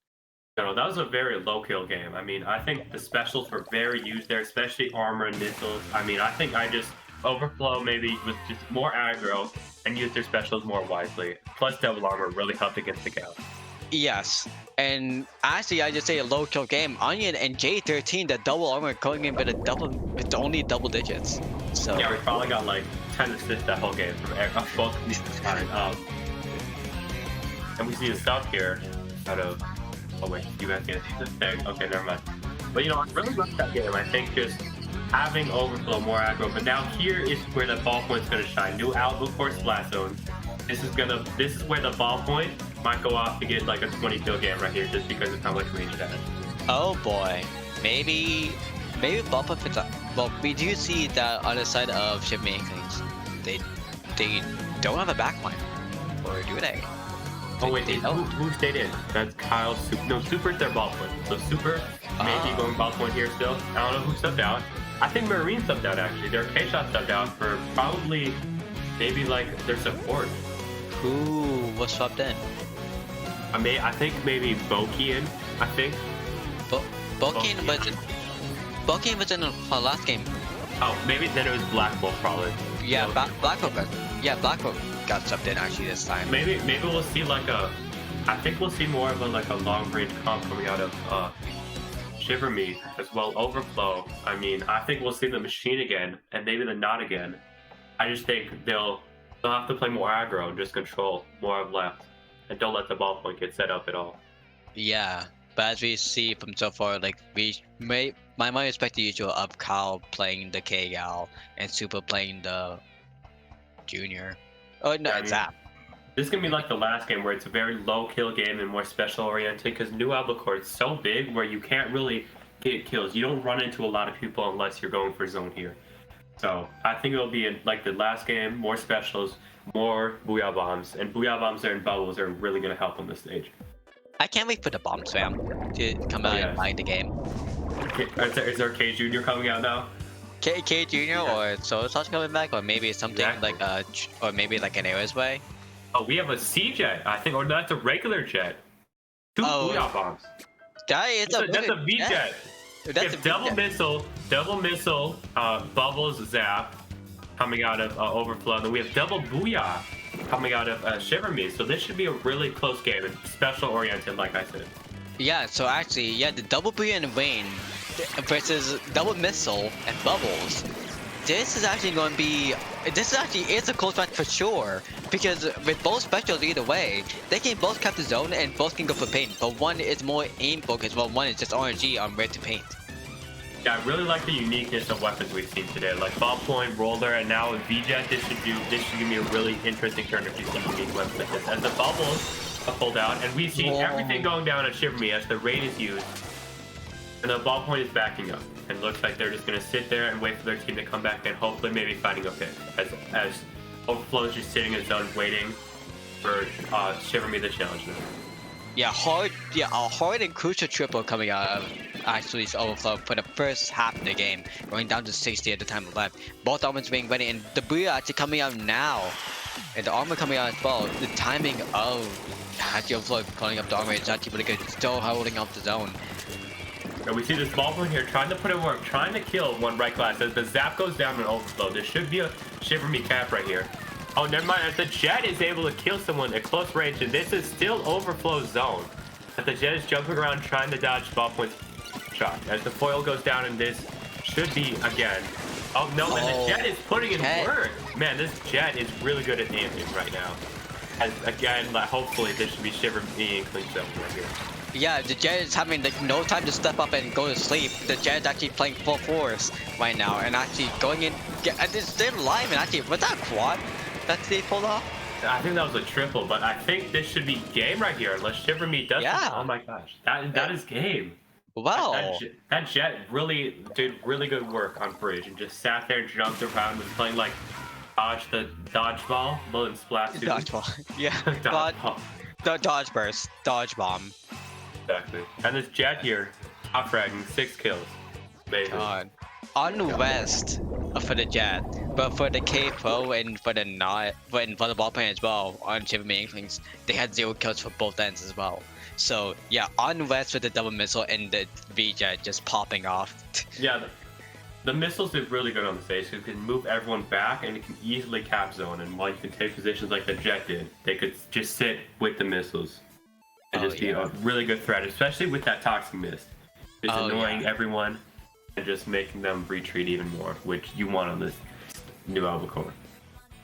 No, that was a very low kill game. I mean, I think the specials were very used there, especially armor and missiles. I mean, I think I just Overflow maybe with just more aggro and use their specials more wisely. Plus double armor really helped against the cow. Yes, and actually I just say a low kill game. Onion and J13, the double armor going in with only double digits. So yeah, we probably got like 10 assists that whole game from both of these. And we see the stuff here out of. Oh wait, you guys can't see this thing. Okay, never mind. But you know, I really love that game. I think just having Overflow more aggro. But now here is where the ball point's gonna shine. New outlook for Splat zones. This is where the ball point might go off to get like a 20 kill game right here, just because of how much range it has. Oh boy, maybe ball point fits up. Well, we do see that on the side of Shiver Makers, they don't have a backline, or do they? Oh wait, who stayed in? That's Kyle. No, Super's their ball point. So Super may be going ball point here still. I don't know who subbed out. I think Marine subbed out actually. Their K-Shot subbed out for probably maybe like their support. Who was subbed in? I think maybe Bokian. I think. Bokian was in the last game. Oh, maybe then it was Black Bolt probably. Yeah, Black Bolt got subbed in actually this time. Maybe we'll see like I think we'll see more of a long range comp coming out of Shiver Me as well. Overflow. I mean, I think we'll see the machine again and maybe the not again. I just think they'll have to play more aggro and just control more of left and don't let the ball point get set up at all. Yeah, but as we see from so far, like we might expect the usual of Kyle playing the K-Gal and Super playing the Junior. Oh no, yeah, Zap. This is gonna be like the last game where it's a very low kill game and more special oriented because New Albacore is so big where you can't really get kills. You don't run into a lot of people unless you're going for zone here. So I think it'll be in like the last game, more specials, more Booyah Bombs, and Booyah Bombs and bubbles are really gonna help on this stage. I can't wait for the bomb spam to come out and mind the game. Is there K Junior coming out now? K Junior or Soul Sauce coming back, or maybe something like or maybe like an Airways way. Oh, we have a C jet, I think, or that's a regular jet. 2 Booyah Bombs. That's a V jet. It's double missile, bubbles zap coming out of Overflow. Then we have double Booyah coming out of Shiver Me. So this should be a really close game and special oriented, like I said. Yeah, so actually, the double Booyah and Wayne versus double missile and bubbles. This is actually going to be. This is a close match for sure because with both specials either way, they can both cap the zone and both can go for paint. But one is more aim focused, while one is just RNG on where to paint. Yeah, I really like the uniqueness of weapons we've seen today, like ballpoint, roller, and now with V-Jet. This should give me a really interesting turn if you see unique weapons like this. As the bubbles are pulled out, and we see everything going down at Shiver Me as the raid is used, and the ballpoint is backing up. And it looks like they're just gonna sit there and wait for their team to come back and hopefully maybe finding a pick. As Overflow is just sitting in zone waiting for Shiver Me the challenge now. Yeah, a hard and crucial triple coming out of actually Overflow for the first half of the game, going down to 60 at the time of left. Both armors being ready, and the Booyah actually coming out now, and the armor coming out as well. The timing of actually Overflow pulling up the armor is actually really good, still holding up the zone. And we see this ballpoint here trying to put in work, trying to kill one right class. As the zap goes down and Overflow, there should be a Shiver Me cap right here. Oh, never mind. As the jet is able to kill someone at close range, and this is still Overflow zone. As the jet is jumping around trying to dodge ballpoint's shot. As the foil goes down in this should be again. Oh no, man, the Jet is putting in work. Man, this Jet is really good at aiming right now. As again, like, hopefully this should be Shiver Me Inkling zone right here. Yeah, the Jet is having like no time to step up and go to sleep. The Jet is actually playing full force right now and actually going in. And it's still alive and actually, was that a quad that they pulled off? I think that was a triple, but I think this should be game right here unless Shiver Me does. Yeah. Oh my gosh, that is game. Well, That Jet really did really good work on bridge and just sat there and jumped around, was playing like dodgeball, but in Splat 2. dodgeball. Yeah, Dodgeball. dodge burst, dodge bomb. Exactly. And this Jet here, top fragging, 6 kills. Amazing. God. On the West for the Jet, but for the K Pro and for the not, for the ball player as well on Shiver Me Inklings, they had 0 kills for both ends as well. So yeah, on West with the double missile and the V Jet just popping off. Yeah, the missiles did really good on the stage. It can move everyone back and it can easily cap zone. And while you can take positions like the Jet did, they could just sit with the missiles and just be a really good threat, especially with that toxic mist. Just annoying everyone and just making them retreat even more, which you want on this new albacore.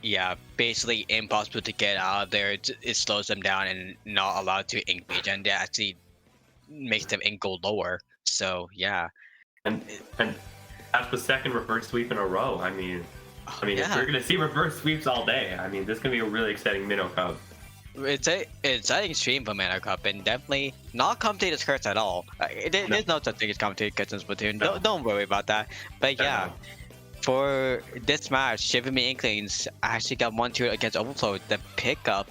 Yeah, basically impossible to get out of there. It slows them down and not allowed to ink regen, and that actually makes them ink go lower. So yeah. And that's the second reverse sweep in a row. I mean, if we're gonna see reverse sweeps all day, I mean, this can be a really exciting Minnow Cup. It's an exciting stream for Minnow Cup, and definitely not commentator's curse at all. There's no such thing as commentator's curse in Splatoon. No. Don't worry about that. But yeah. For this match, Shiver Me Inklings actually got 1-2 against Overflow. The pickup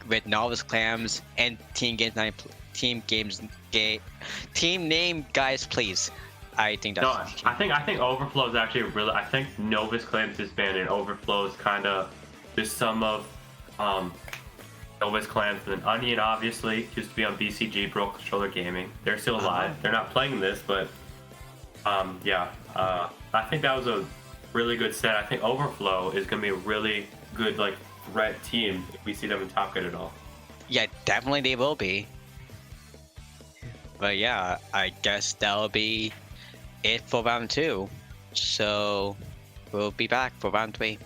with Novice Clams and Team name, guys, please. I think that's. No, I think Overflow is actually really. I think Novice Claims disbanded and Overflow is kind of the sum of Novice Clams and then Onion. Obviously, used to be on BCG, Broke Controller Gaming. They're still alive. They're not playing this, but I think that was a really good set. I think Overflow is going to be a really good like threat team if we see them in Top Gun at all. Yeah, definitely they will be. But yeah, I guess that'll be it for round 2. So we'll be back for round 3.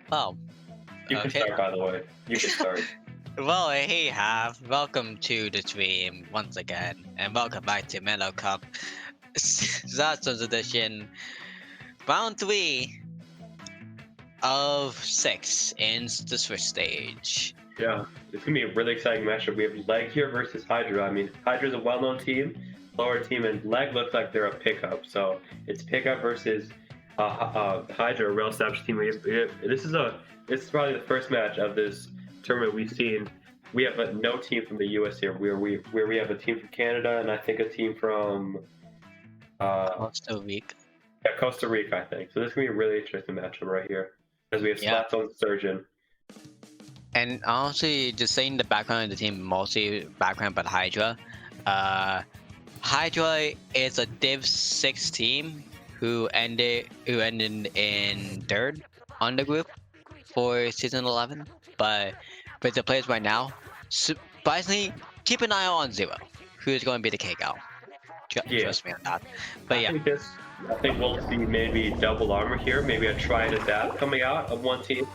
Well, You can okay. start, by the way. You can start. Well, hey, Hav. Welcome to the stream once again, and welcome back to Minnow Cup. Zastos Edition, round 3 of 6 in the Swiss stage. Yeah, it's gonna be a really exciting matchup. We have Leg here versus Hydra. I mean, Hydra's a well-known team, lower team, and Leg looks like they're a pickup. So it's pickup versus Hydra, a well-established team. This is probably the first match of this tournament we've seen. We have no team from the U.S. here. Where we have a team from Canada and I think a team from Costa Rica. Yeah, Costa Rica, I think. So this is gonna be a really interesting matchup right here, as we have Splat's own Surgeon. And honestly, just saying the background of the team, mostly background about Hydra. Hydra is a Div 6 team who ended in 3rd on the group for season 11. But with the players right now, surprisingly, keep an eye on Zero, who's going to be the KO. Trust me on that. But yeah. I think we'll see maybe double armor here, maybe a try and adapt coming out of one team.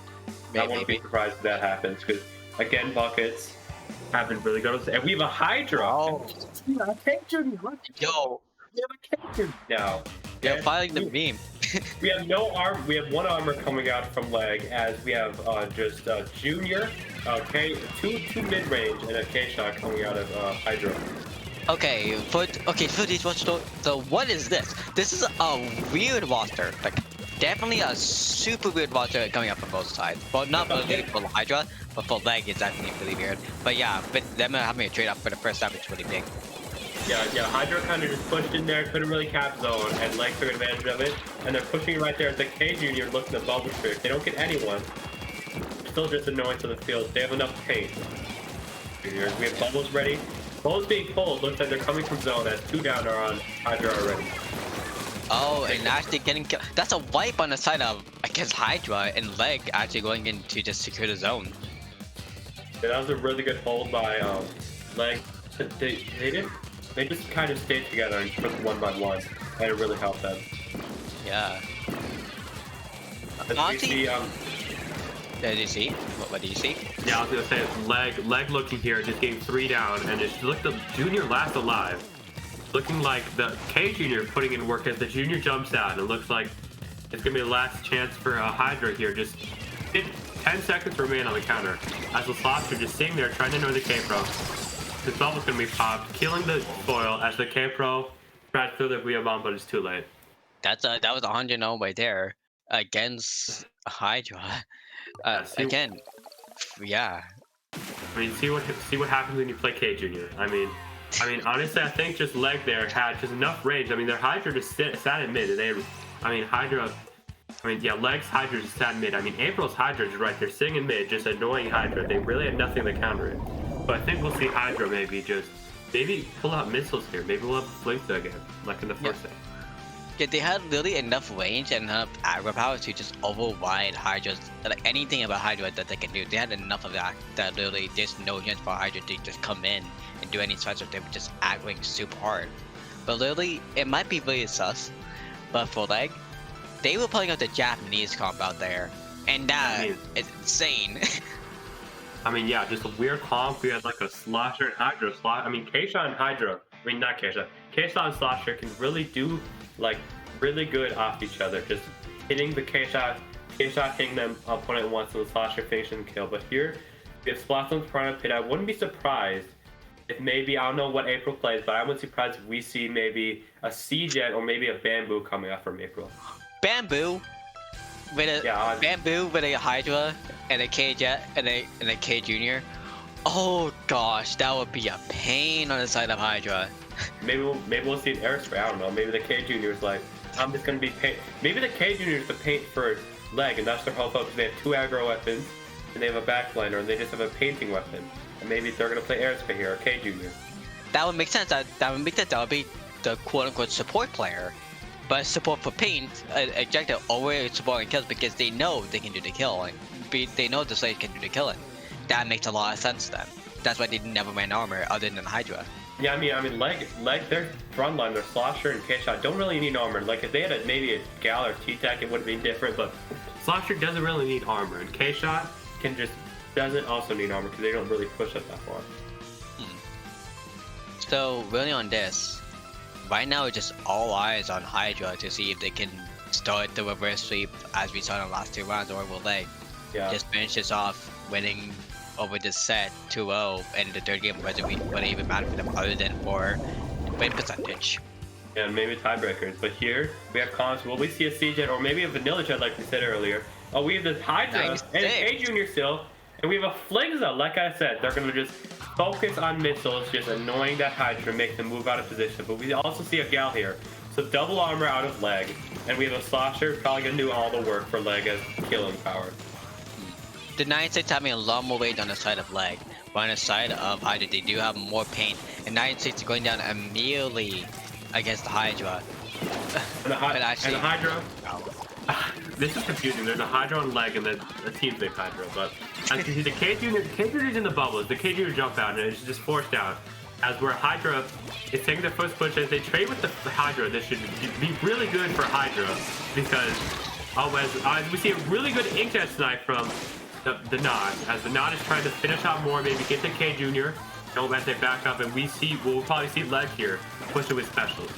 I won't be surprised if that happens, because again, buckets haven't really gone. And we have a Hydra. Oh. Yo, we have a Cajun now. They're fighting the beam. We have no arm. We have one armor coming out from Leg, as we have just Junior, two mid range, and a K shot coming out of Hydra. Okay, for these so what is this? This is a weird roster. Like, definitely a super weird roster coming up from both sides. Well, not really for Hydra, but for Leg it's definitely really weird. But yeah, but them having a trade up for the first half is really big. Yeah, Hydra kind of just pushed in there, couldn't really cap zone, and Leg took advantage of it. And they're pushing right there as the K Junior looking at bubble trick. They don't get anyone. Still just annoying to the field. They have enough paint. We have bubbles ready. Bull's being pulled. Looks like they're coming from zone as 2 down are on Hydra already. Oh, and actually getting killed. That's a wipe on the side of, I guess, Hydra and Leg actually going in to just secure the zone. Yeah, that was a really good hold by Leg. They just kind of stayed together and took 1 by 1, and it really helped them. Yeah. As we see, Did you see? What do you see? yeah, I was gonna say Leg looking here, just getting 3 down, and it looked the Junior last alive. Looking like the K Junior putting in work as the Junior jumps out. It looks like it's gonna be the last chance for Hydra here. Just 10 seconds remain on the counter. As the slots are just sitting there trying to know the K-Pro. This bubble's gonna be popped, killing the foil as the K-Pro tries to throw the Via Bomb, but it's too late. That was 100-0 right there against Hydra. Again, yeah. I mean, see what happens when you play K Junior. I mean, honestly, I think just Leg there had just enough range. I mean, their Hydra just sat in mid, and Leg's Hydra just sat in mid. I mean, April's Hydra is right there, sitting in mid, just annoying Hydra. They really had nothing to counter it. But I think we'll see Hydra maybe pull out missiles here. Maybe we'll have Flinka again, like in the first set. Yeah, they had really enough range and enough aggro power to just override Hydra's, like anything about Hydra that they can do. They had enough of that literally there's no chance for Hydra to just come in and do any such of them just aggroing super hard. But literally, it might be really sus, but for Leg, they were pulling out the Japanese comp out there, and that is insane. I mean, yeah, just a weird comp. We had like a Slosher and Hydra slot. I mean, Keisha and Hydra. I mean, not Keisha. Keisha and Slosher can really do like really good off each other. Just hitting the K-shot hitting them opponent once, and the Slosher finishing the kill. But here, we have Splat on front of pit. I wouldn't be surprised if maybe, I don't know what April plays, but I wouldn't be surprised if we see maybe a C-Jet or maybe a Bamboo coming up from April. Bamboo with a Hydra and a K-Jet and a K Junior. Oh gosh, that would be a pain on the side of Hydra. Maybe we'll see an airspray. I don't know. Maybe the K Junior is like, I'm just gonna be paint. Maybe the K Junior is the paint for Leg, and that's their whole focus. They have 2 aggro weapons, and they have a backliner, and they just have a painting weapon. And maybe they're gonna play airspray here, or K Junior. That would make sense. That would make sense. That would be the quote-unquote support player. But support for paint, objective always supporting kills because they know they can do the kill. They know the Slade can do the killing. That makes a lot of sense then. That's why they never ran armor other than Hydra. Yeah, I mean, Leg, their front line, their Slosher and K-Shot don't really need armor. Like, if they had maybe a Gal or T-Tac, it would have been different, but Slosher doesn't really need armor, and K-Shot doesn't also need armor because they don't really push up that far. So, really on this, right now it's just all eyes on Hydra to see if they can start the reverse sweep as we saw in the last 2 rounds, or will they just finish this off winning over this set 2-0, and the third game wouldn't even matter for them other than for win percentage. Yeah, and maybe tiebreakers. But here we have comps. Will we see a C-Jet or maybe a Vanilla Jet like we said earlier? Oh, we have this Hydra and an A Junior still, and we have a Flingza. Like I said, they're gonna just focus on missiles, just annoying that Hydra, make them move out of position. But we also see a Gal here, so double armor out of Leg, and we have a Slosher probably gonna do all the work for Leg as killing power. The 9-6 having a lot more weight on the side of Leg, but on the side of Hydra they do have more paint, and 9-6 is going down immediately against the Hydra. And the Hydra. This is confusing. There's a Hydra on Leg and then a team pick Hydra, but as you can see, the K Junior's in the bubbles. The K Junior jump out and it's just forced out. As where Hydra is taking their first push, as they trade with the Hydra, this should be really good for Hydra because as we see a really good inkjet snipe from the Nod, as the Nod is trying to finish out more, maybe get the K Junior. Don't let they back up, and we'll probably see Leg here push it with specials.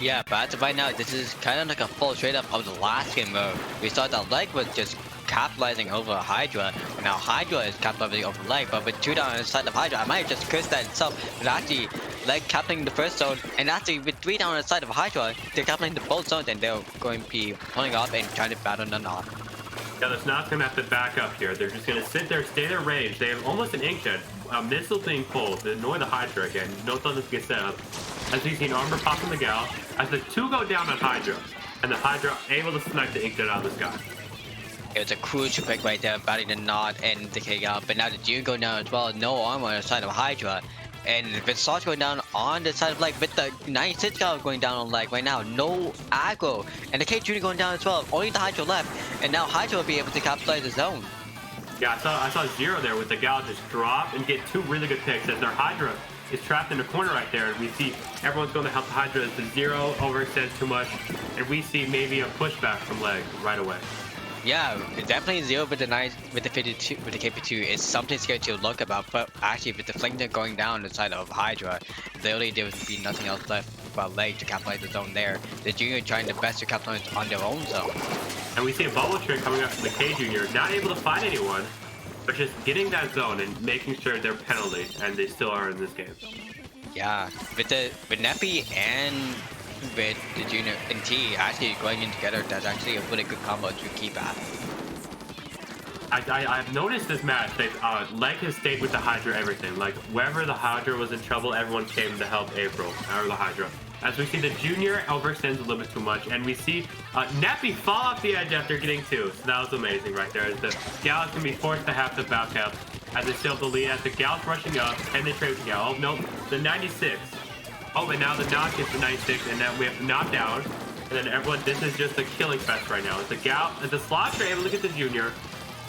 Yeah, but as of right now, this is kind of like a full trade up of the last game where we saw that Leg was just capitalizing over Hydra, and now Hydra is capitalizing over Leg, but with 2 down on the side of Hydra, I might have just cursed that itself, but actually Leg capturing the first zone, and actually with 3 down on the side of Hydra, they're capturing the both zones, and they're going to be pulling off and trying to battle the Nod. Yeah, the Snot's gonna have to back up here. They're just gonna sit there, stay their range. They have almost an inkjet. Missile being pulled to annoy the Hydra again. No time to get set up. As you see an armor pop from the Gal. As the 2 go down on Hydra. And the Hydra able to snipe the inkjet out of the sky. It was a crucial pick right there, batting the Nod and the K-Gal, but now the June go down as well. No armor on the side of Hydra. And with Slot going down on the side of leg, with the 96 gal going down on leg right now, no aggro. And the K Junior going down as well, only the Hydra left. And now Hydra will be able to capitalize the zone. Yeah, I saw Zero there with the gal just drop and get 2 really good picks as their Hydra is trapped in the corner right there. And we see everyone's going to help the Hydra as the Zero overextends too much. And we see maybe a pushback from leg right away. Yeah, definitely Zero with the 52 with the KP2 is something scary to look about, but actually with the Flinger going down the side of Hydra, literally there would be nothing else left but leg to capitalize the zone there. The Junior trying the best to capitalize on their own zone. And we see a bubble trick coming up from the K Junior, not able to find anyone, but just getting that zone and making sure they're penalty, and they still are in this game. Yeah, with Neppy and with the Junior and T actually going in together, that's actually a really good combo to keep at. I've noticed this match that Leg has stayed with the Hydra everything. Like, wherever the Hydra was in trouble, everyone came to help April, or the Hydra. As we see the Junior overextends a little bit too much, and we see Neppy fall off the edge after getting 2. So that was amazing right there. As the Gal's gonna be forced to have to back up as they still have the lead. As the Gal's rushing up, penetrate with the Gal. Oh, nope, the 96. Oh, and now the knock gets the 96, and now we have the knockdown. And then everyone, this is just a killing fest right now. As the Gal, as the Slots are able to get the Junior,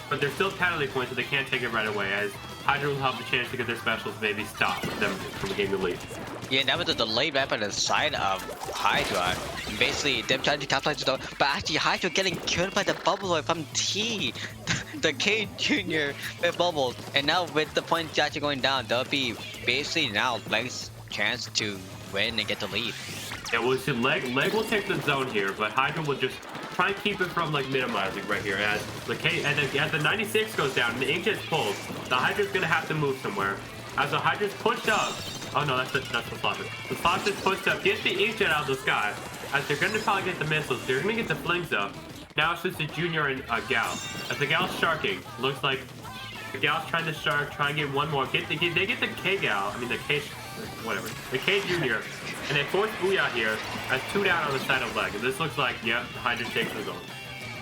but they're still penalty points, so they can't take it right away. As Hydra will have the chance to get their specials, maybe stop them from getting the lead. Yeah, that was a delayed weapon on the side of Hydra. Basically, them trying to capitalize the zone, but actually Hydra getting killed by the bubble from T. The K Junior with bubbles, and now with the points actually going down, there'll be basically now Leg's chance to win and get the lead. Yeah, we'll see Leg will take the zone here, but Hydra will just try and keep it from like minimizing right here. As the K and as the 96 goes down and the Inkjet's pulled, the Hydra's gonna have to move somewhere. As the Hydra's pushed up, oh no, that's the Slosher. The Slosher's pushed up, get the Inkjet out of the sky. As they're gonna probably get the missiles, they're gonna get the flings up. Now it's just the Junior and Gal. As the Gal's sharking, looks like the Gal's trying to shark, try and get one more. They get the K Gal, I mean the K, whatever, the K Junior. And they force Booyah here as 2 down on the side of Leg. And this looks like, yep, the Hydra takes the zone.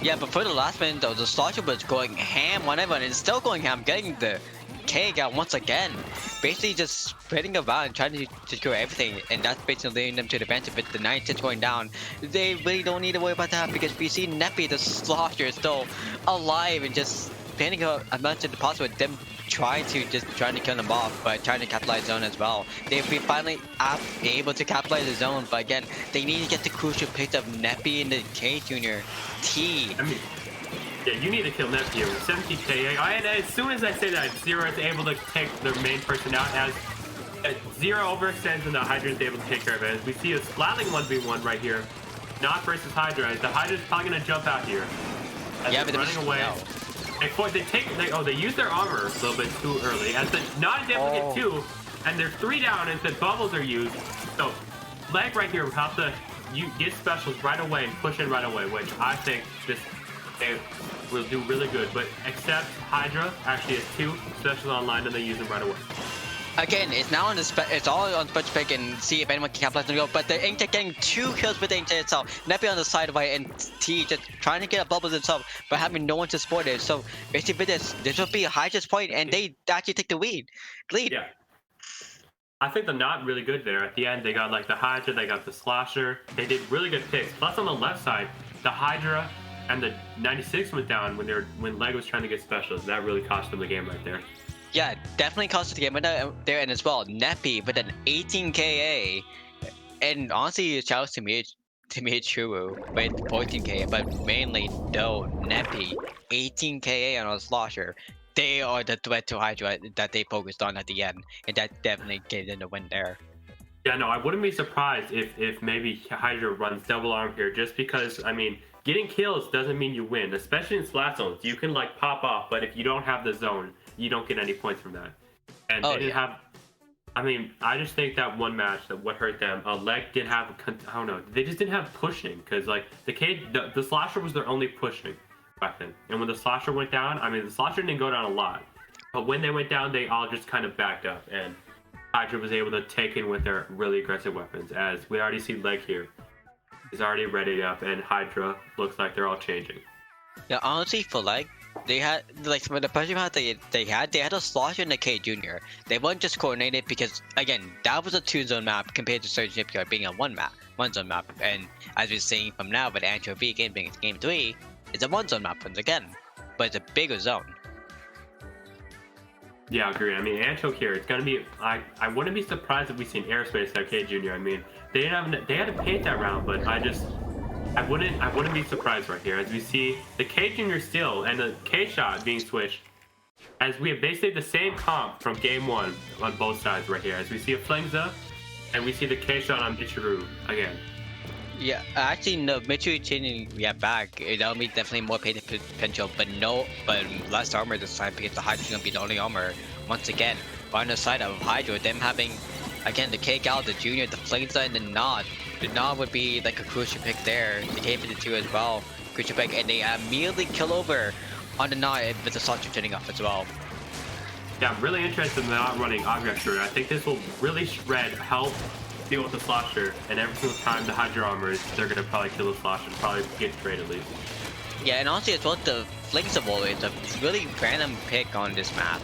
Yeah, but for the last minute though, the Slosher was going ham whenever, and it's still going ham, getting the K out once again. Basically just spreading around, trying to secure everything, and that's basically leading them to the bench. With the 96 going down, they really don't need to worry about that because we see Neppy, the Slosher, still alive and just spinning as much as possible. Them trying to kill them off, but trying to capitalize zone as well. They've been finally able to capitalize the zone, but again, they need to get the crucial picks of Neppy and the K Junior T. I mean, yeah, you need to kill Neppy here with 17 KA. And as soon as I say that, Zero is able to take their main person out as Zero overextends and the Hydra is able to take care of it. As we see a Splatling 1v1 right here, not versus Hydra. As the Hydra's probably gonna jump out here. As yeah, but running away. No. They use their armor a little bit too early. As the not able to get 2, and they're 3 down as the bubbles are used. So Leg right here will have to get specials right away and push in right away, which I think they will do really good. But except Hydra actually has 2 specials online and they use them right away. Again, it's now on the it's all on special pick and see if anyone can capitalize on the go. But the Inkjet getting 2 kills with the Inkjet itself. Neppy on the side right, and T just trying to get a bubbles himself, but having no one to support it. So basically with this will be a Hydra's point, and they actually take the lead. Yeah. I think they're not really good there. At the end, they got like the Hydra, they got the Slosher. They did really good picks. Plus on the left side, the Hydra and the 96 went down when Leg was trying to get specials. That really cost them the game right there. Yeah, definitely cost the game there, and as well, Neppy with an 18 KA, and honestly, shout out to Churu with 14 KA, but mainly though Neppy 18 KA on a Slosher. They are the threat to Hydra that they focused on at the end, and that definitely gave them the win there. Yeah, no, I wouldn't be surprised if maybe Hydra runs double arm here, just because, I mean, getting kills doesn't mean you win, especially in Splat zones. You can like pop off, but if you don't have the zone, you don't get any points from that. And they didn't have, I mean, I just think that one match, that what hurt them, Leg did have, I don't know, they just didn't have pushing, because like the Slosher was their only pushing weapon. And when the Slosher went down, I mean, the Slosher didn't go down a lot, but when they went down, they all just kind of backed up, and Hydra was able to take in with their really aggressive weapons. As we already see Leg here is already ready up, and Hydra looks like they're all changing. Yeah, honestly, for Leg, They had like some of the pressure path they had a Slosher and a K Junior. They weren't just coordinated because again that was a 2-zone map compared to Surge Shipyard being a one zone map. And as we're seeing from now with Antro V game being game 3, it's a 1-zone map once again, but it's a bigger zone. Yeah, I agree. I mean, Ancho here, it's gonna be. I wouldn't be surprised if we seen airspace at K Junior. I mean, they had to paint that round, but I wouldn't be surprised right here as we see the K Junior still and the K shot being switched. As we have basically the same comp from game 1 on both sides right here. As we see a Flingza, and we see the K shot on Michiru again. Yeah, actually, no. Mitchell changing back. It'll be definitely more paint potential, but less armor this time because the Hydra's gonna be the only armor once again. But on the side of Hydra, them having again the K Gal, the Junior, the Flingza, and the Nod. The Nod would be like a crucial pick there. The K for the 2 as well, crucial pick, and they immediately kill over on the Nod with the Slosher turning off as well. Yeah, I'm really interested in not running Aggressor. I think this will really help deal with the Slosher, and every single time the Hydra armors, they're gonna probably kill the Slosher and probably get trade at least. Yeah, and honestly, as well, the Flingza Wall is a really random pick on this map.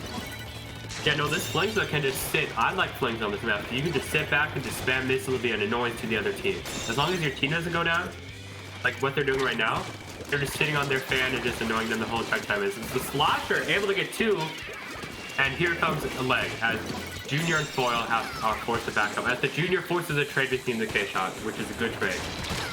Yeah, no, this Flingza can just sit. I like Flingza on this map. You can just sit back and just spam missiles and be an annoyance to the other team. As long as your team doesn't go down, like what they're doing right now, they're just sitting on their fan and just annoying them the whole entire time. It's the Slosher able to get 2, and here comes a leg as Junior and Foil are forced to back up. As the Junior forces a trade between the K-Shot, which is a good trade.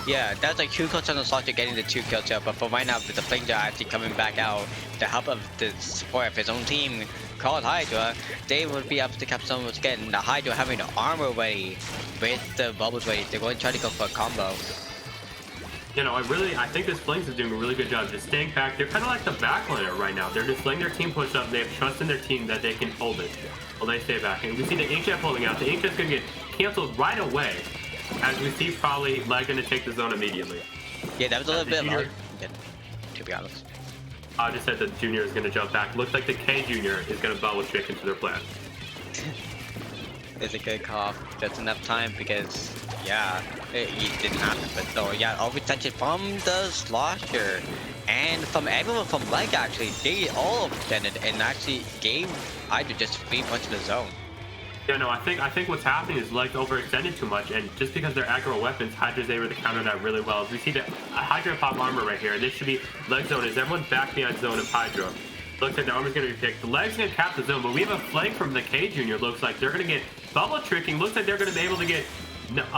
Yeah, that's like 2 kills on the Slosher getting the 2 kills here, but for right now, with the Flingza actually coming back out to help of the support of his own team called Hydra, they would be able to capture someone once again. The Hydra having the armor ready with the bubbles ready. They're going to try to go for a combo. You know, I think this Flings is doing a really good job just staying back. They're kind of like the backliner right now. They're just letting their team push up. They have trust in their team that they can hold it while they stay back. And we see the HF holding out. The HF's going to get canceled right away. As we see probably Leg going to take the zone immediately. Yeah, that was a little bit long, to be honest. I just said the Junior is going to jump back. Looks like the K Junior is going to bubble trick into their plan. It's a good call. Just enough time because, yeah, it didn't happen. But so, yeah, overtension from the Slosher and from everyone from Leg actually. They all overtended and actually gave Hydra just 3 points in the zone. Yeah, no, I think what's happening is Leg overextended too much, and just because they're aggro weapons, Hydra's able to counter that really well. As we see the Hydra pop armor right here. This should be Leg zone. Is everyone's back behind zone of Hydra? Looks like the armor's gonna be picked. The Leg's gonna cap the zone, but we have a flank from the K Junior. Looks like they're gonna get bubble tricking. Looks like they're gonna be able to get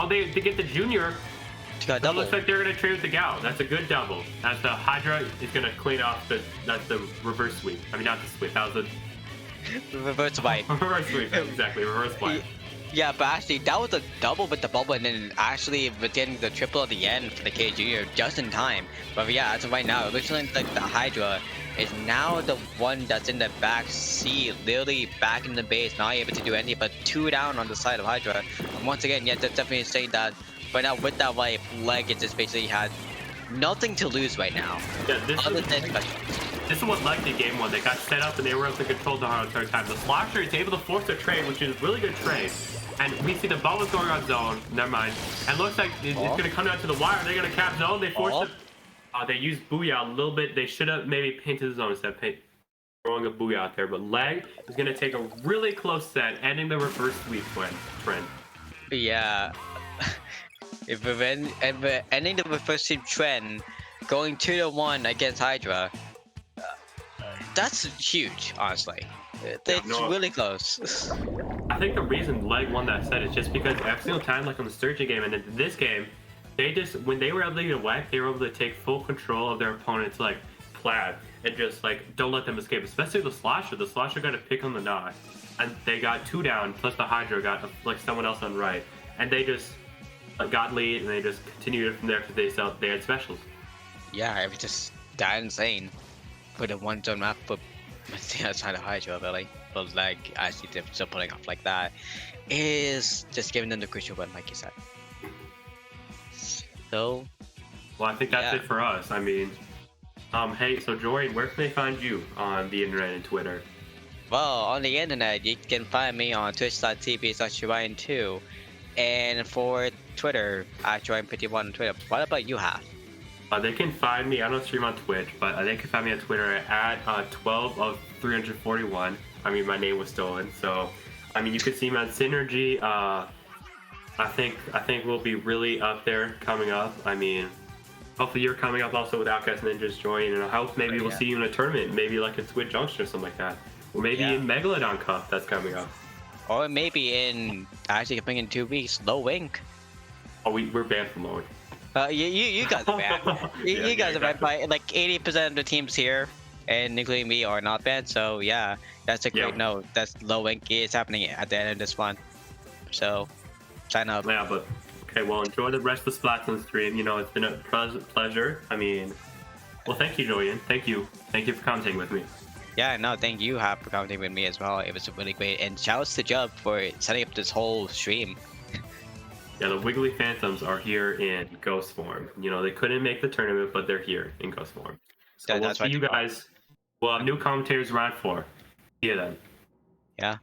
they get the Junior. That looks like they're gonna trade with the Gal. That's a good double. As the Hydra is gonna clean off that's the reverse sweep. I mean, not the sweep. That was the reverse swipe. Reverse sweep, exactly. Reverse swipe. Yeah, but actually, that was a double with the bubble, and then actually getting the triple at the end for the K Junior just in time. But yeah, as of right now, it looks like the Hydra is now the one that's in the back seat, literally back in the base, not able to do anything but 2 down on the side of Hydra. And once again, yeah, that's definitely saying that right now with that wipe, Leg, it just basically had nothing to lose right now. Yeah, this is what Leg did game 1. They got set up and they were able to control the entire time. The Slosher is able to force a trade, which is a really good trade. And we see the bubbles going on zone. Never mind. And looks like it's going to come down to the wire. They're going to cap zone. They forced it. They used Booyah a little bit. They should have maybe painted the zone instead of throwing a Booyah out there. But Leg is going to take a really close set, ending the reverse sweep trend. Yeah. If we're ending the reverse sweep trend, going 2-1 against Hydra, that's huge, honestly. It's really close. I think the reason Leg won that set is just because every single time, like on the Sturgeon game and in this game, they just, when they were able to get whacked, they were able to take full control of their opponent's like Plat and just like don't let them escape. Especially the Slosher. The Slosher got a pick on the knot, and they got 2 down. Plus the Hydra got like someone else on right, and they just got lead and they just continued it from there because they had specials. Yeah, it was just that insane. Put a 1-zone map for the outside of Hydra, really. But Leg actually still pulling off like that is just giving them the crucial win, like you said. So, well, I think that's it for us. I mean, hey, so Jordan, where can they find you on the internet and Twitter? Well, on the internet, you can find me on twitch.tv/Ryan2, and for Twitter, @Ryan51 on Twitter. What about you, Half? They can find me. I don't stream on Twitch, but they can find me on Twitter at 12 of 341. I mean, my name was stolen, so I mean, you can see me on Synergy. I think we'll be really up there coming up. I mean, hopefully you're coming up also with Outcast Ninjas joining, and I hope maybe we'll see you in a tournament, maybe like a Twitch Junction or something like that, or maybe in Megalodon Cup that's coming up, or maybe in actually coming in 2 weeks, Low Wink. Oh, we're banned from Low Wink. You guys are banned. You guys are banned by like 80% of the teams here, and including me, are not banned. So yeah, that's a great note. That's Low Wink is happening at the end of this month. So sign up. Yeah, but okay, well, enjoy the rest of Splat's stream. You know, it's been a pleasure. I mean, well, thank you, Julian. Thank you for commentating with me. Yeah, no, thank you, Hap, for commenting with me as well. It was really great, and shoutouts to Jub for setting up this whole stream. Yeah, the Wiggly Phantoms are here in ghost form. You know, they couldn't make the tournament, but they're here in ghost form. So we'll see you guys. We'll have new commentators round 4. See you then. Yeah.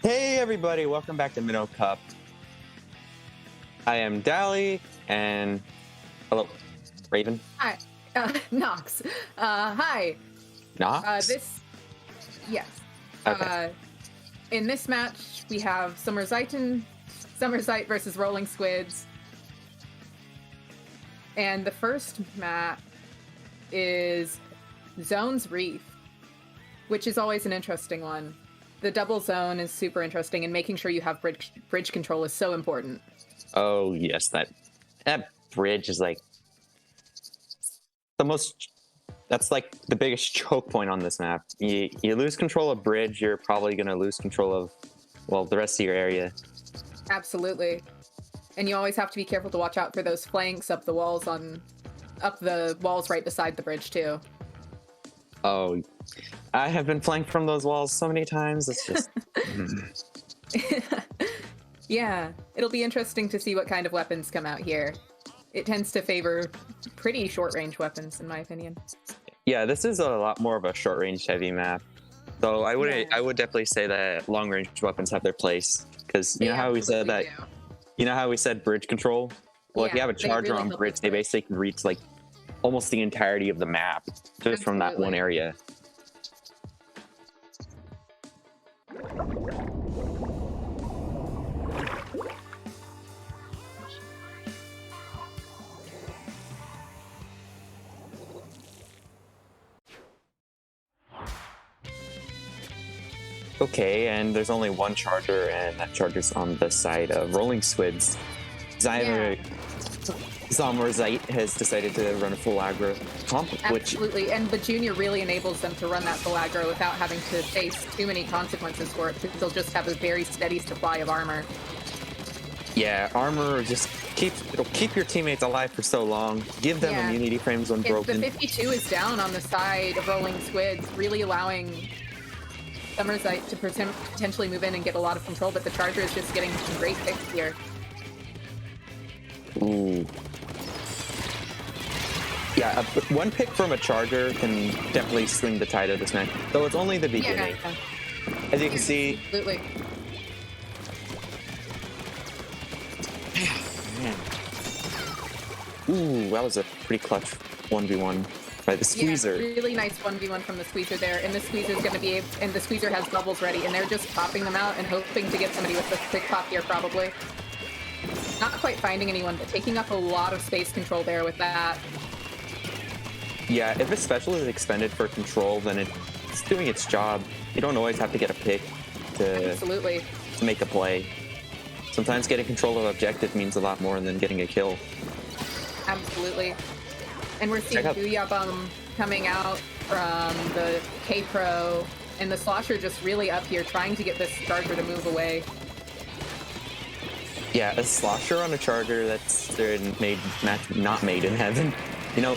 Hey everybody, welcome back to Minnow Cup. I am Dally, and hello, Raven. Hi, Nox. Hi. Nox? Yes. Okay. In this match, we have Summerzite versus Rolling Squids. And the first map is Zone's Reef, which is always an interesting one. The double zone is super interesting, and making sure you have bridge control is so important. Oh yes, that bridge is like that's like the biggest choke point on this map. You lose control of bridge, you're probably going to lose control of, well, the rest of your area. Absolutely. And you always have to be careful to watch out for those flanks up the walls right beside the bridge too. Oh, I have been flanked from those walls so many times. It's just Yeah, it'll be interesting to see what kind of weapons come out here. It tends to favor pretty short-range weapons, in my opinion. Yeah, this is a lot more of a short-range heavy map. Though I would definitely say that long-range weapons have their place, because you know how we said that. Do. You know how we said bridge control? Well, if you have a charger really on help bridge, with they bridge. basically can reach like almost the entirety of the map just from that one Absolutely. area. Okay, and there's only one charger, and that charger's on the side of Rolling Squids. Summerzite has decided to run a full aggro comp, which Absolutely, and the junior really enables them to run that full aggro without having to face too many consequences for it, because they'll just have a very steady supply of armor. yeah, armor just it'll keep your teammates alive for so long. Give them Yeah. immunity frames when If broken. the 52 is down on the side of Rolling Squids, really allowing Summerzite to potentially move in and get a lot of control, but the Charger is just getting some great picks here. Ooh. Yeah, one pick from a charger can definitely swing the tide of this match, though it's only the beginning. Yeah, As you can see, absolutely. man. Ooh, that was a pretty clutch 1v1 by the Squeezer. Yeah, really nice 1v1 from the Squeezer there, and the Squeezer's going to be and the Squeezer has bubbles ready, and they're just popping them out and hoping to get somebody with the quick pop here, probably. Not quite finding anyone, but taking up a lot of space control there with that. Yeah, if a special is expended for control, then it's doing its job. You don't always have to get a pick to Absolutely. make a play. Sometimes getting control of objective means a lot more than getting a kill. Absolutely. And we're seeing Check out- Booyah coming out from the K-Pro, and the Slosher just really up here trying to get this Charger to move away. Yeah, a slosher on a charger, that's not made in heaven. You know,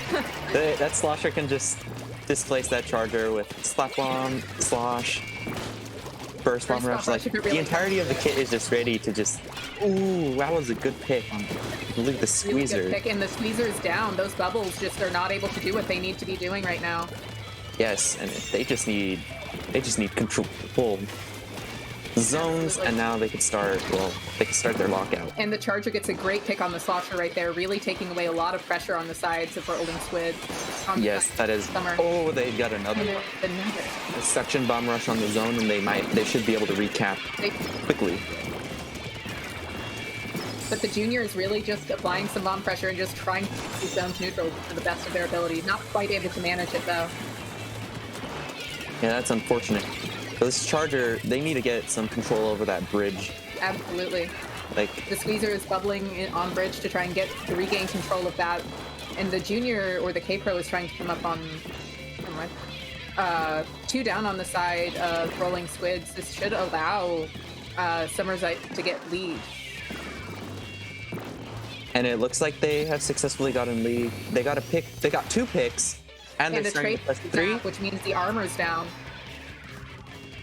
that slosher can just displace that charger with Splat Bomb, Slosh, Burst Bomb Rush. Like, the entirety of the kit is just ready to just... Ooh, that was a good pick on, I believe, the Really Squeezer. good pick, and the Squeezer's down. Those bubbles just are not able to do what they need to be doing right now. Yes, and they just need control zones, Absolutely. and now they can start their lockout. And the Charger gets a great pick on the Slosher right there, really taking away a lot of pressure on the sides of Rolling Squid. Yes, that is... Summer. Oh, they got another And one. another. A suction bomb rush on the zone, and they should be able to recap quickly. But the junior is really just applying some bomb pressure and just trying to keep zones neutral to the best of their ability. Not quite able to manage it though. Yeah, that's unfortunate. So this charger, they need to get some control over that bridge. Absolutely. Like, The Squeezer is bubbling on bridge to try and regain control of that. And the junior or the K-Pro is trying to come up on... Never mind. 2 down on the side of Rolling Squids. This should allow Summerzite to get lead. and it looks like they have successfully gotten lead. They got 2 picks, and they're the starting trait to plus 3. back, which means the armor's down.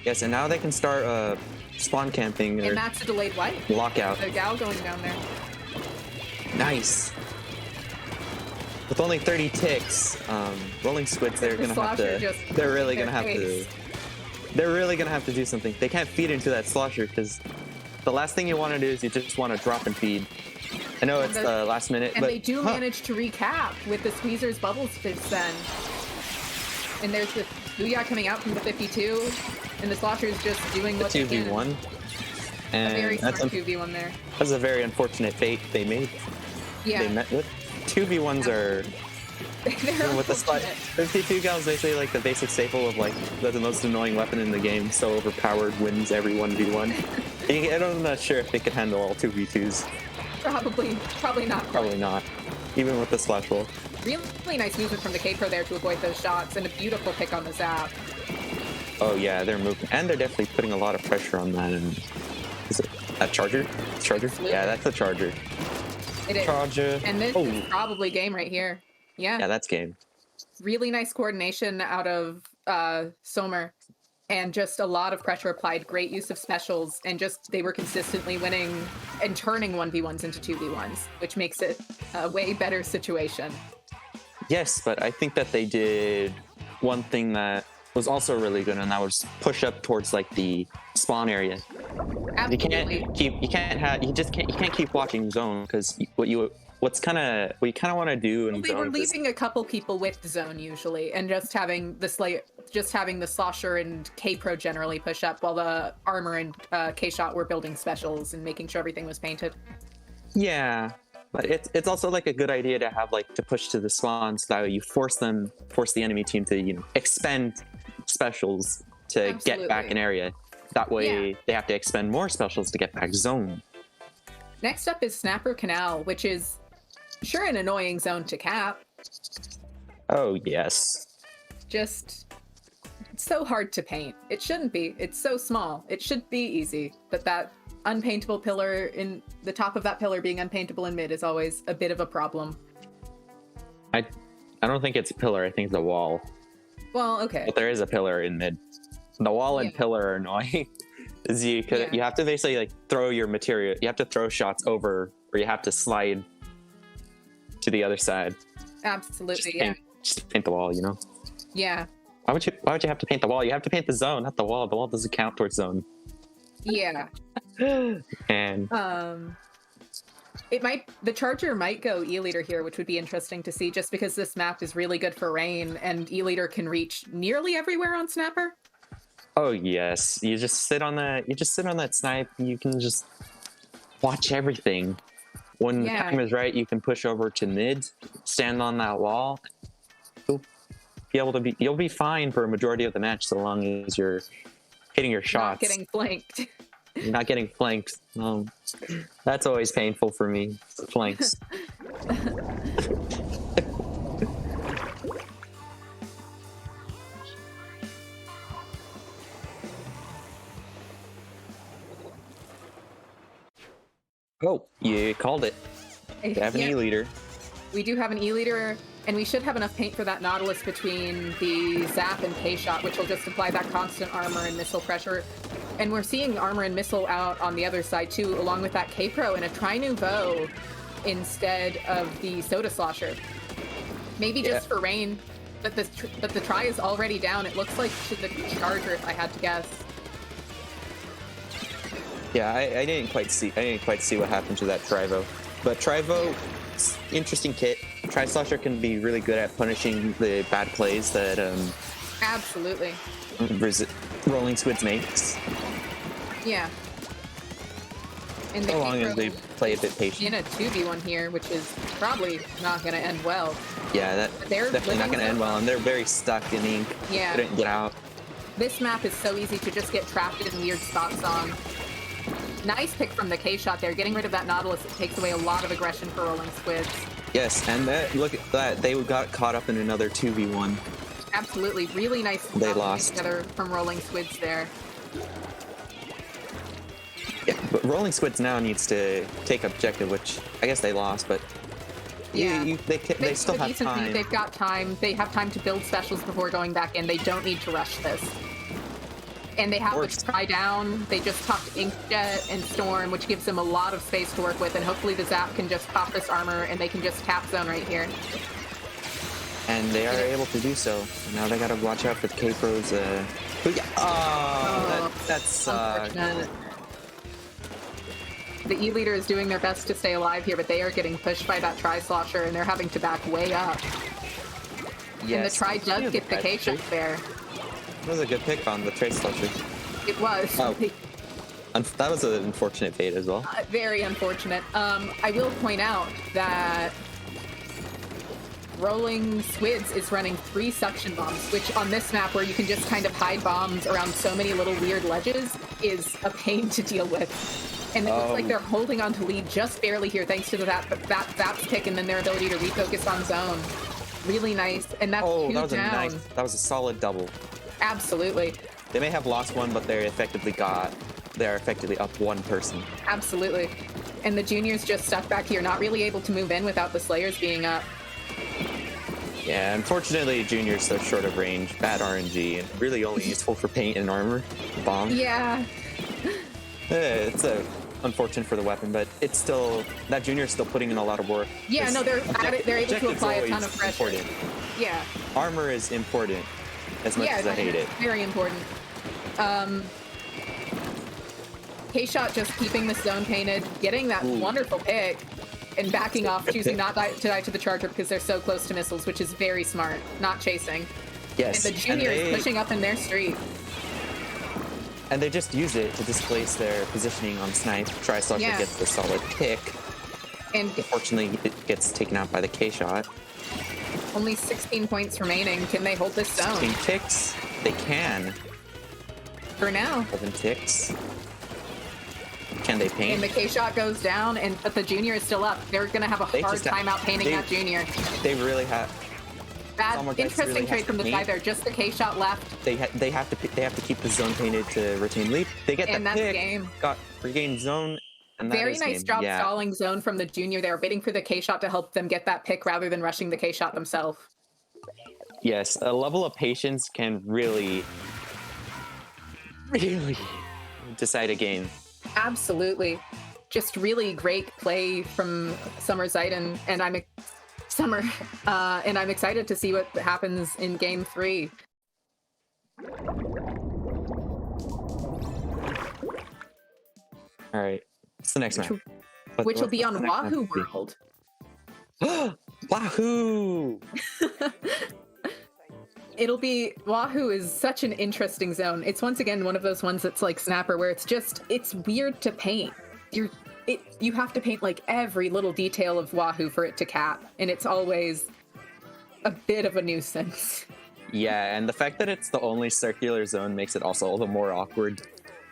Yes, and now they can start spawn camping or And that's a delayed wipe. lockout. The gal going down there. Nice. With only 30 ticks, Rolling Squids, they're The gonna have Slosher to. just They're really their gonna have to. face. they're really gonna have to do something. They can't feed into that slosher because the last thing you want to do is you just want to drop and feed. I know it's the last minute, and but they do manage to recap with the Squeezer's bubble stitch then. And there's the Booyah coming out from the 52, and the Slosher's just doing what they can. 2v1. And A very smart 2v1 there. That's a very unfortunate fate they made. Yeah. They met with 2v1s are They're with the Splat. unfortunate. 52 gal is basically like the basic staple of like the most annoying weapon in the game. So overpowered, wins every 1v1. I'm not sure if they could handle all 2v2s. Probably not. Probably not. Even with the Splash Roll. Really nice movement from the K-Pro there to avoid those shots, and a beautiful pick on the Zap. Oh yeah, they're moving, and they're definitely putting a lot of pressure on that. And is it a charger? Charger? Absolutely. Yeah, that's a charger. It is. Charger. And this is probably game right here. Yeah. Yeah, that's game. Really nice coordination out of Sommer, and just a lot of pressure applied. Great use of specials, and just they were consistently winning and turning 1v1s into 2v1s, which makes it a way better situation. Yes, but I think that they did one thing that was also really good, and that was push up towards like the spawn area. Absolutely. You can't keep watching zone because what you kind of want to do in They zone were is- leaving a couple people with zone usually, and just having the Slosher and K-Pro generally push up, while the Armor and K-Shot were building specials and making sure everything was painted. Yeah, but it's also like a good idea to have like to push to the spawn so that you force the enemy team to expend specials to get back an area. That way they have to expend more specials to get back zone. Next up is Snapper Canal, which is sure an annoying zone to cap. Oh yes. Just it's so hard to paint. It shouldn't be. It's so small. It should be easy. But that unpaintable pillar in the top of that pillar being unpaintable in mid is always a bit of a problem. I don't think it's a pillar. I think it's a wall. Well, okay. But there is a pillar in mid. The wall and pillar are annoying. You have to basically like throw your material. You have to throw shots over, or you have to slide to the other side. Absolutely, Just paint the wall, you know. Yeah. Why would you have to paint the wall? You have to paint the zone, not the wall. The wall doesn't count towards zone. Yeah. And the Charger might go E-Leader here, which would be interesting to see, just because this map is really good for rain, and E-Leader can reach nearly everywhere on Snapper. oh yes, you just sit on that snipe. You can just watch everything. When the time is right, you can push over to mid, stand on that wall. You'll be fine for a majority of the match, so long as you're hitting your shots. Not getting flanked. You're not getting flanked. That's always painful for me. Flanks. Oh, you called it. You have an E-Leader. We do have an E-Leader, and we should have enough paint for that Nautilus between the Zap and K-Shot, which will just apply that constant armor and missile pressure. And we're seeing armor and missile out on the other side too, along with that K-Pro and a Tri-Nouveau instead of the Soda Slosher. Maybe just for rain, but the Tri is already down. It looks like to the Charger, if I had to guess. Yeah, I didn't quite see what happened to that Trivo. But Trivo, interesting kit. Tri-Slosher can be really good at punishing the bad plays that Absolutely. Rolling Squids makes. Yeah. And the So long as K-Pro they play a bit patient. in a 2v1 here, which is probably not going to end well. Yeah, They're definitely not living going to end well, and they're very stuck in ink. Yeah. Couldn't get out. This map is so easy to just get trapped in weird spots on. Nice pick from the K-Shot there. Getting rid of that Nautilus, it takes away a lot of aggression for Rolling Squids. Yes, and look at that. They got caught up in another 2v1. Absolutely. Really nice They lost together from Rolling Squids there. Yeah, but Rolling Squids now needs to take objective, which I guess they lost, but Yeah. they still have decent lead. time. They've got time. They have time to build specials before going back in. They don't need to rush this. And they have the Try down. They just popped Inkjet and Storm, which gives them a lot of space to work with. And hopefully the Zap can just pop this armor and they can just tap zone right here. And they are able to do so. Now they gotta watch out for the K-Pros Yeah. Oh, that's unfortunate. The E-leader is doing their best to stay alive here, but they are getting pushed by that Tri-Slosher, and they're having to back way up. yes. And the Tri does get the K-shot there. That was a good pick on the Trace Slusher. It was. Oh. That was an unfortunate fate as well. Very unfortunate. I will point out that Rolling Squids is running 3 suction bombs, which on this map where you can just kind of hide bombs around so many little weird ledges is a pain to deal with. And it looks like they're holding on to lead just barely here thanks to that Zap's pick and then their ability to refocus on zone. Really nice. And that's 2 that was down. that was a solid double. Absolutely. They may have lost one, but they're effectively up 1 person. Absolutely. And the juniors just stuck back here, not really able to move in without the Slayers being up. Yeah, unfortunately, Junior's so short of range, bad RNG, and really only useful for paint and armor. Bomb. Yeah. It's unfortunate for the weapon, but it's still that Junior's still putting in a lot of work. Yeah, no, they're able to apply a ton of pressure. Important. Yeah. Armor is important, as much as I hate it. Very important. K-Shot just keeping the zone painted, getting that wonderful pick, and backing off, choosing not to die to the charger because they're so close to missiles, which is very smart. Not chasing. Yes. And the junior is pushing up in their street. And they just use it to displace their positioning on snipe. Tri-Slosher gets the solid pick. And unfortunately, it gets taken out by the K-Shot. Only 16 points remaining. Can they hold this zone? 16 ticks. They can. For now. 7 ticks. Can they paint? And the K-Shot goes down, but the junior is still up. They're going to have a hard time out painting that junior. They really have. Bad, interesting really trade from the side there. Just the K-Shot left. They have to keep the zone painted to retain lead. They get that pick. Game. Got regained zone. And very nice job stalling zone from the junior there, waiting for the K-Shot to help them get that pick rather than rushing the K-Shot themselves. Yes, a level of patience can really decide a game. Absolutely. Just really great play from Summer Zayden, and I'm excited to see what happens in game 3. All right. What's the next match? Which will be on Wahoo World. Wahoo! It'll be Wahoo is such an interesting zone. It's once again one of those ones that's like Snapper, where it's weird to paint. You have to paint like every little detail of Wahoo for it to cap, and it's always a bit of a nuisance. Yeah, and the fact that it's the only circular zone makes it also all the more awkward.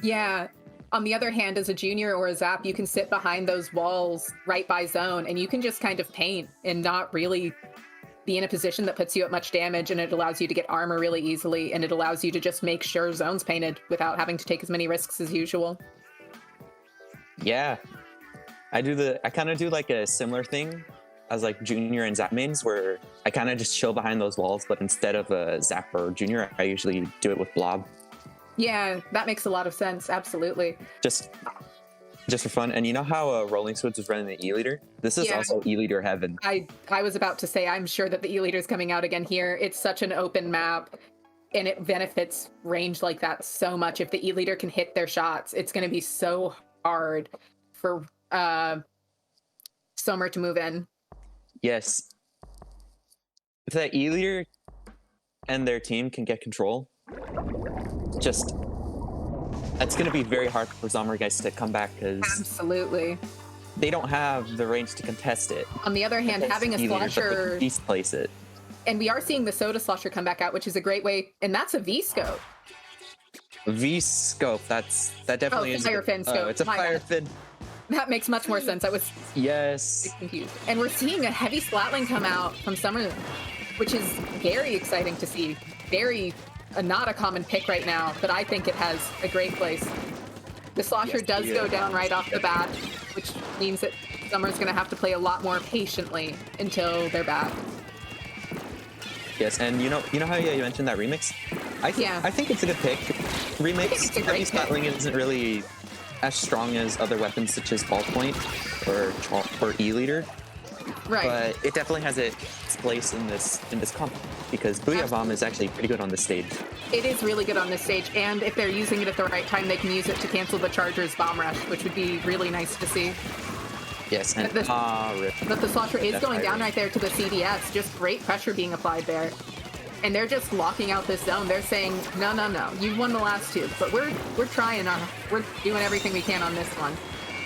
Yeah. On the other hand, as a junior or a Zap, you can sit behind those walls right by zone, and you can just kind of paint and not really be in a position that puts you at much damage, and it allows you to get armor really easily, and it allows you to just make sure zone's painted without having to take as many risks as usual. Yeah. I kind of do like a similar thing as like junior and Zap mains, where I kind of just chill behind those walls, but instead of a Zap or junior, I usually do it with Blob. Yeah, that makes a lot of sense. Absolutely. Just for fun. And you know how Rolling Swords was running the E-Leader? This is also E-Leader heaven. I was about to say, I'm sure that the E-Leader is coming out again here. It's such an open map, and it benefits range like that so much. If the E-Leader can hit their shots, it's going to be so hard for Summer to move in. Yes. If that E-Leader and their team can get control, that's going to be very hard for Zomer guys to come back, because absolutely they don't have the range to contest it. On the other hand, having a Slosher displace it, and we are seeing the Soda Slosher come back out, which is a great way, and that's a V-scope. V-scope, that definitely is fire fin scope. It's a fire fin. That makes much more sense. I was confused. And we're seeing a heavy Splatling come out from Summer, which is very exciting to see. Not a common pick right now, but I think it has a great place. The Slosher does go down right off the bat, which means that Summer's going to have to play a lot more patiently until they're back. Yes, and you know how you mentioned that remix? I think it's a good pick. Remix, Heavy Splatling isn't really as strong as other weapons such as Ballpoint or E-Leader, Right. But it definitely has its place in this comp because Booyah Bomb is actually pretty good on this stage. It is really good on this stage, and if they're using it at the right time, they can use it to cancel the Charger's bomb rush, which would be really nice to see. Yes, and rip. But the Slosher is That's going down irate. right there to the CDS. Just great pressure being applied there. And they're just locking out this zone. They're saying, no, no, no, you won the last two, but we're trying, we're doing everything we can on this one.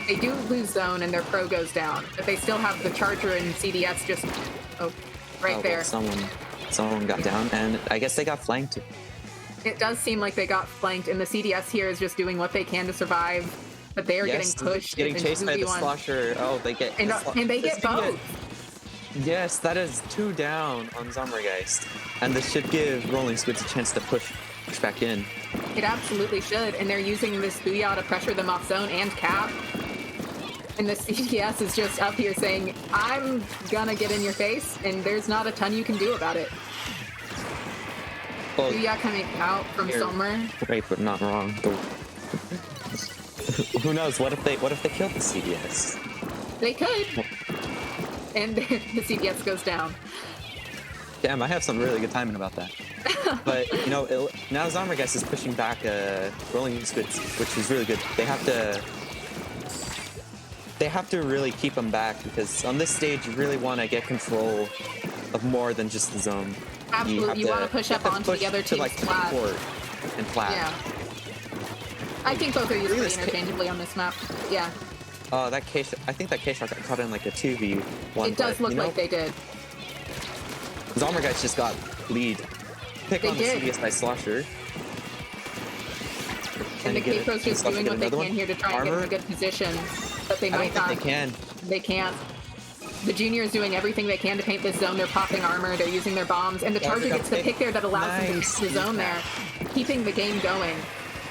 They do lose zone and their pro goes down, but they still have the Charger and CDS just, right there. Well, someone got down, and I guess they got flanked. It does seem like they got flanked, and the CDS here is just doing what they can to survive, but they are Yes, getting pushed. getting and chased by the 2v1. Slosher. Oh, they get And they get both. Yes, that is 2 down on Zombregeist, and this should give Rolling Squids a chance to push back in. It absolutely should, and they're using this Booyah to pressure them off zone and cap. And the CDS is just up here saying, I'm gonna get in your face, and there's not a ton you can do about it. Well, Booyah coming out from here. somewhere. right, but not wrong. Who knows? What if they killed the CDS? They could. And the CDS goes down. Damn, I have some really good timing about that. But you know, now Zombregeist is pushing back Rolling Squids, which is really good. They have to really keep them back because on this stage you really want to get control of more than just the zone. Absolutely, you want to push up onto the other team's like flat. court and flat. Yeah. I think both are used Look at pretty this interchangeably on this map. Yeah. That K-Shot, I think that K-Shot got caught in like a 2v1. It does look like they did. Zombregeist just got lead. Pick They on did. the CDS by Slosher. And the K-Pro's just doing what they can here to try and get in a good position. But they I don't might think not. they can. They can't. The Junior is doing everything they can to paint this zone. They're popping armor, they're using their bombs, and the Yeah, Charger they got gets the pick. pick there that allows them to Nice. paint the zone there, keeping the game going.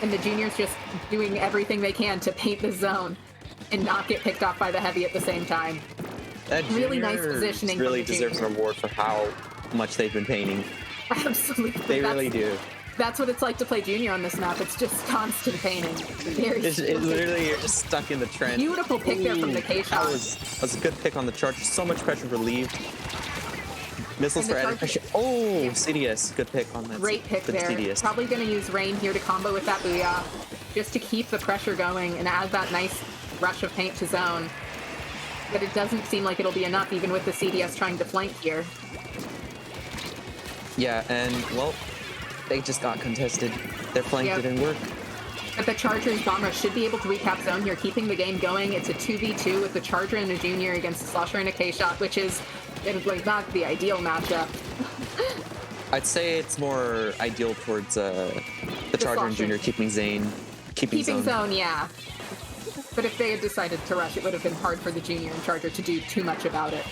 And the Junior's just doing everything they can to paint the zone and not get picked off by the Heavy at the same time. That Really nice Junior positioning really from the deserves an Junior. award for how much they've been painting. Absolutely. They really do. That's what it's like to play Junior on this map. It's just constant painting. Very It literally, you're just stuck in the trend. beautiful pick there from the Ooh, K-Shot. that was a good pick on the Charger. So much pressure relieved. Missiles And the for added Charger- pressure. Oh, Yeah. CDS. Good pick on that. Great pick for the there. CDS. Probably going to use Rain here to combo with that Booyah, just to keep the pressure going and add that nice rush of paint to zone. But it doesn't seem like it'll be enough, even with the CDS trying to flank here. Yeah, and well, they just got contested. Their flank Yep. didn't work. But the Charger's bomb rush should be able to recap zone here, keeping the game going. It's a 2v2 with the Charger and the Junior against the Slosher and a K-Shot, which is like not the ideal matchup. I'd say it's more ideal towards the Charger and Slosher. Junior keeping Keeping zone. zone, yeah. But if they had decided to rush, it would have been hard for the Junior and Charger to do too much about it.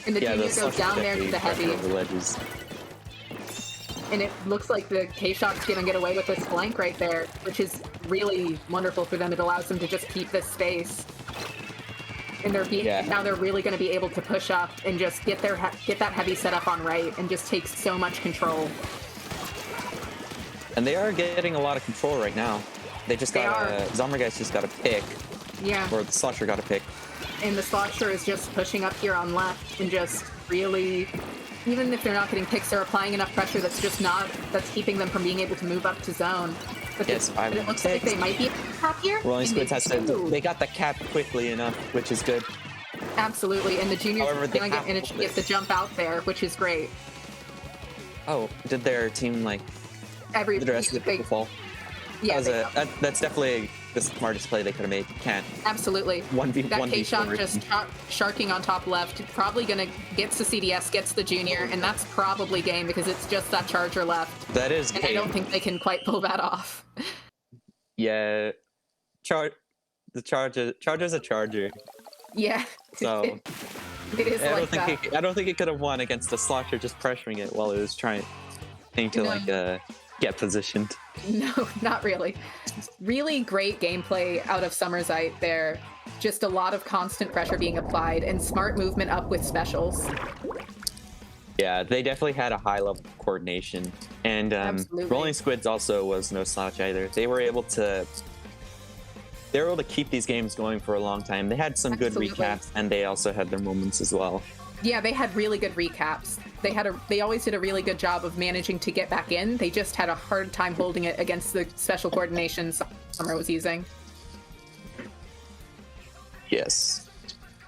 And the Yeah, Junior the goes Slosher down there to definitely the pressure Heavy. over the ledges. And it looks like the K-Shot's gonna get away with this flank right there, which is really wonderful for them. It allows them to just keep this space. And now they're really gonna be able to push up and just get that Heavy set up on right and just take so much control. And they are getting a lot of control right now. They just They got are. Zombregeist just got a pick, Yeah. or the Slosher got a pick. And the Slosher is just pushing up here on left and just really, even if they're not getting picks, they're applying enough pressure that's keeping them from being able to move up to zone. But Yes, but it looks like they might be top here. Rolling and they Squids has to. do. They got the cap quickly enough, which is good. Absolutely, and the Junior's However, they feeling it, and it have- gets the jump out there, which is great. Oh, did their team like Every the rest of the people fall? yeah, That's definitely the smartest play they could have made. Can't. absolutely. 1v1 That K-Shot before. just sharking on top left, probably gonna gets the CDS, gets the Junior, and that's probably game because it's just that Charger left, That is and I game. don't think they can quite pull that off. Yeah, Charger's a Charger. Yeah, So it is I like don't that. think I don't think it could have won against the Slosher just pressuring it while it was trying to No. like get positioned. No, not really. Really great gameplay out of Summerzite there. Just a lot of constant pressure being applied and smart movement up with specials. Yeah, they definitely had a high level of coordination, and Absolutely. Rolling Squids also was no slouch either. They were able to they were able to keep these games going for a long time. They had some good Absolutely. recaps, and they also had their moments as well. Yeah, they had really good recaps. They always did a really good job of managing to get back in. They just had a hard time holding it against the special coordination Summer was using. Yes,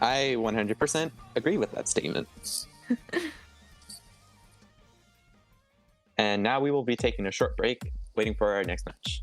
I 100% agree with that statement. And now we will be taking a short break, waiting for our next match.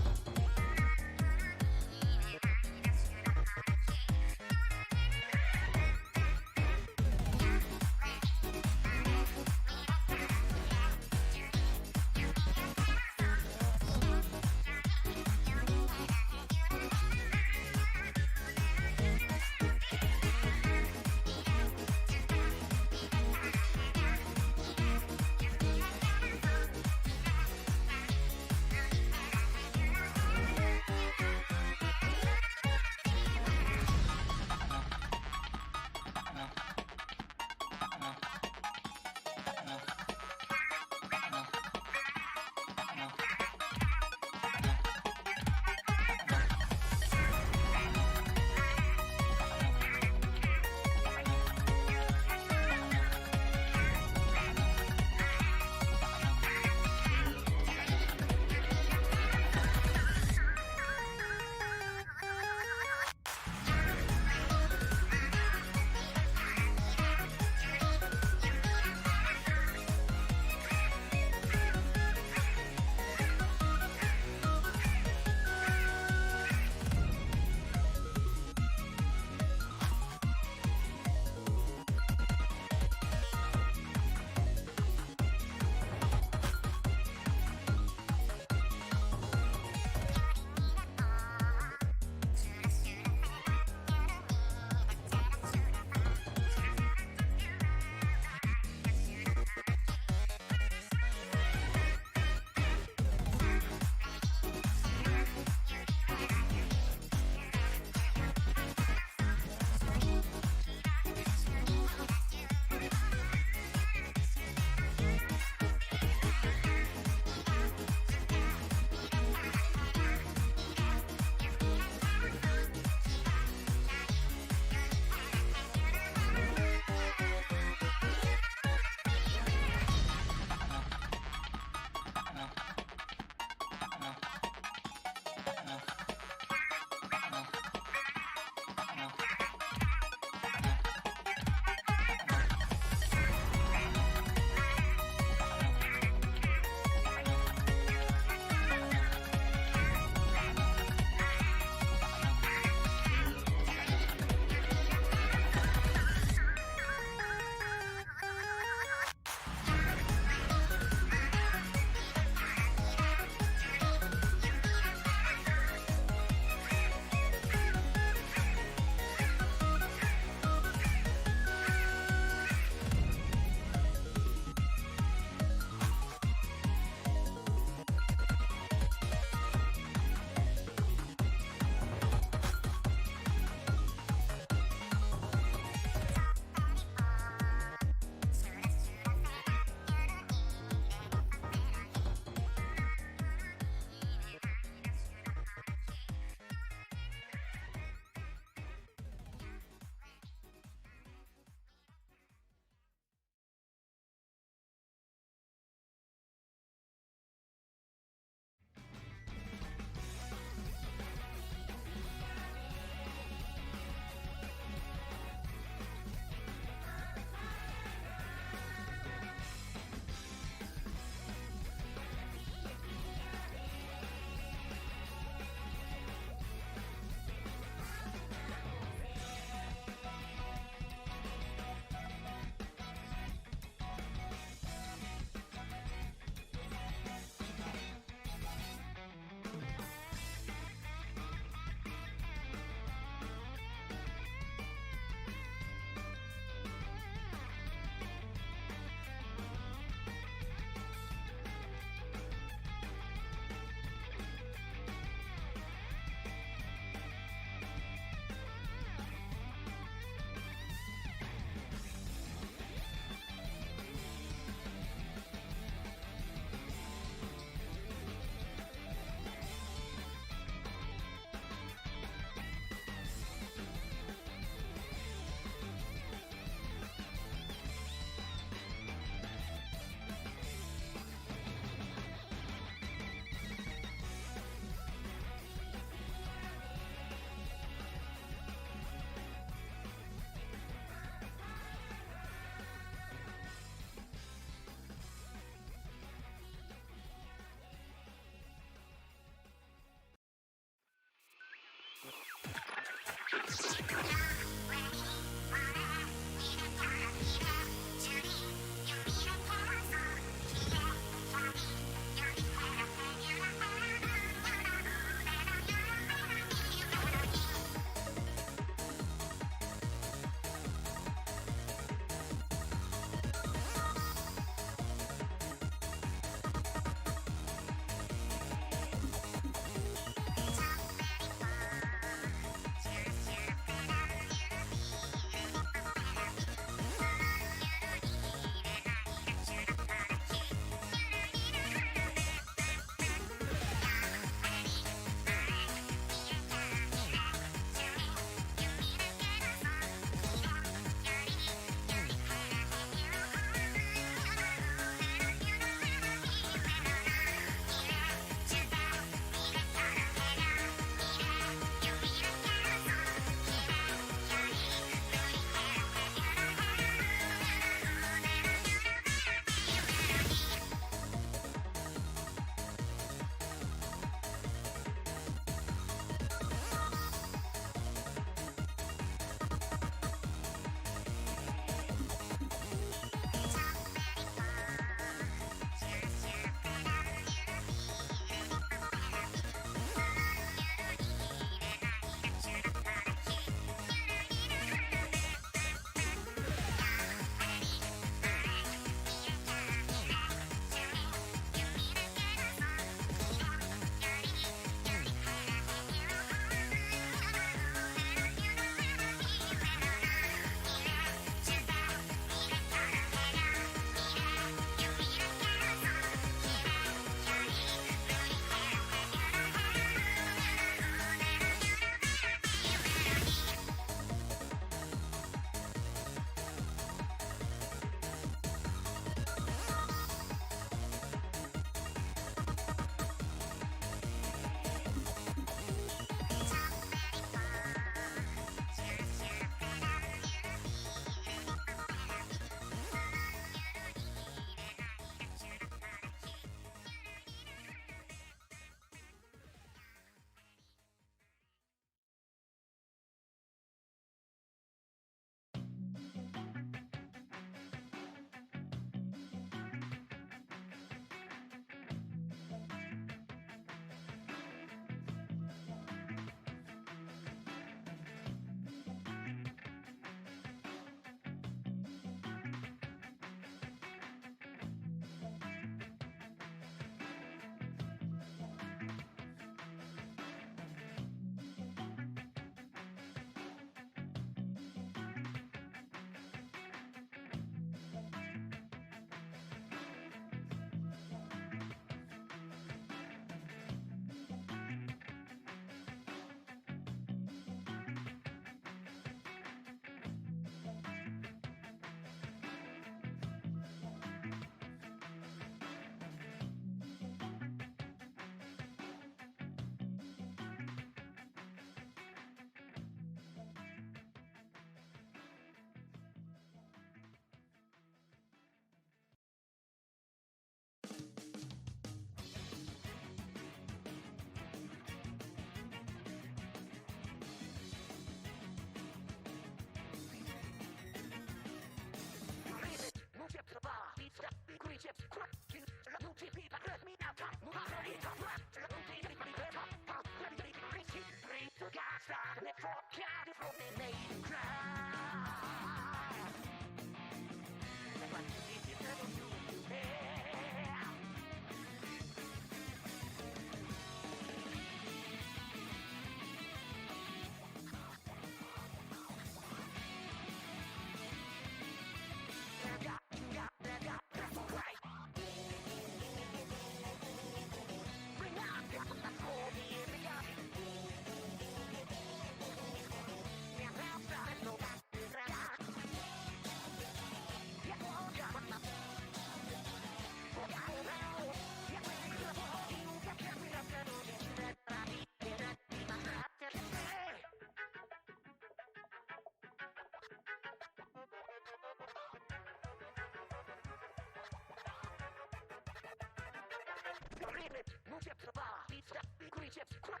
Limit, move your bar, beat step, green chips, crack,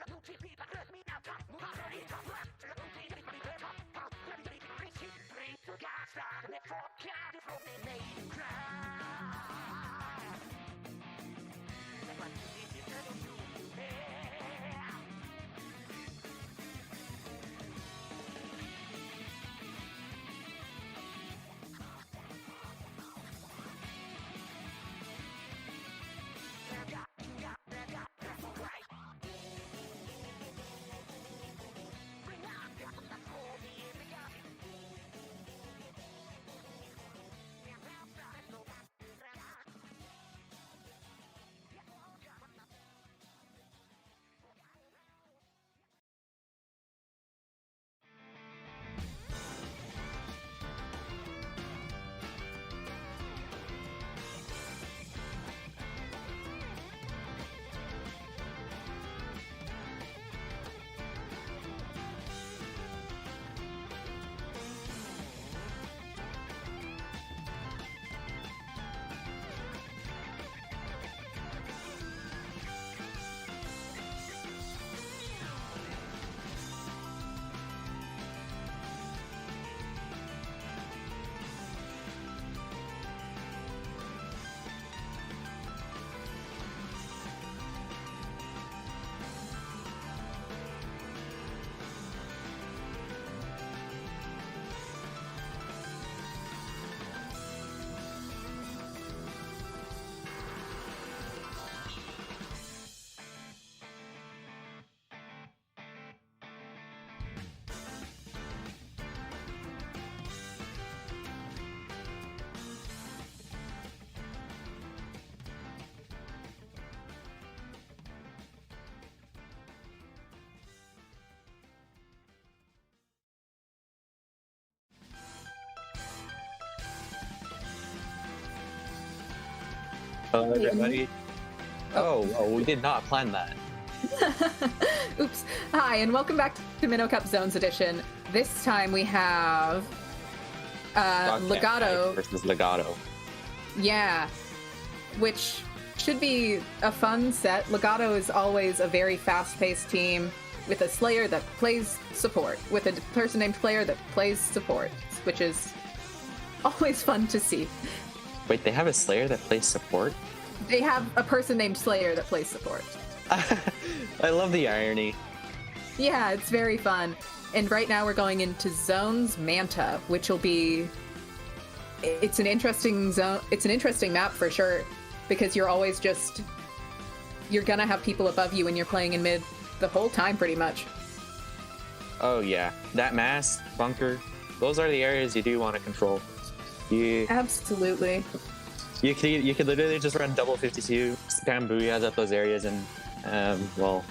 multi-beat, let me now. Hello, everybody. Oh, well, we did not plan that. Oops. Hi, and welcome back to Minnow Cup Zones Edition. This time we have Legato versus Legato. Yeah, which should be a fun set. Legato is always a very fast-paced team with a Slayer that plays support, with a person named Player that plays support, which is always fun to see. Wait, they have a Slayer that plays support? They have a person named Slayer that plays support. I love the irony. Yeah, it's very fun. And right now we're going into Zones Manta, which will be... It's an interesting zone. It's an interesting map for sure, because you're always just... You're gonna have people above you when you're playing in mid the whole time, pretty much. Oh yeah, that mass, bunker, those are the areas you do want to control. Absolutely. You could literally just run double 52, spam booyahs at those areas, and well,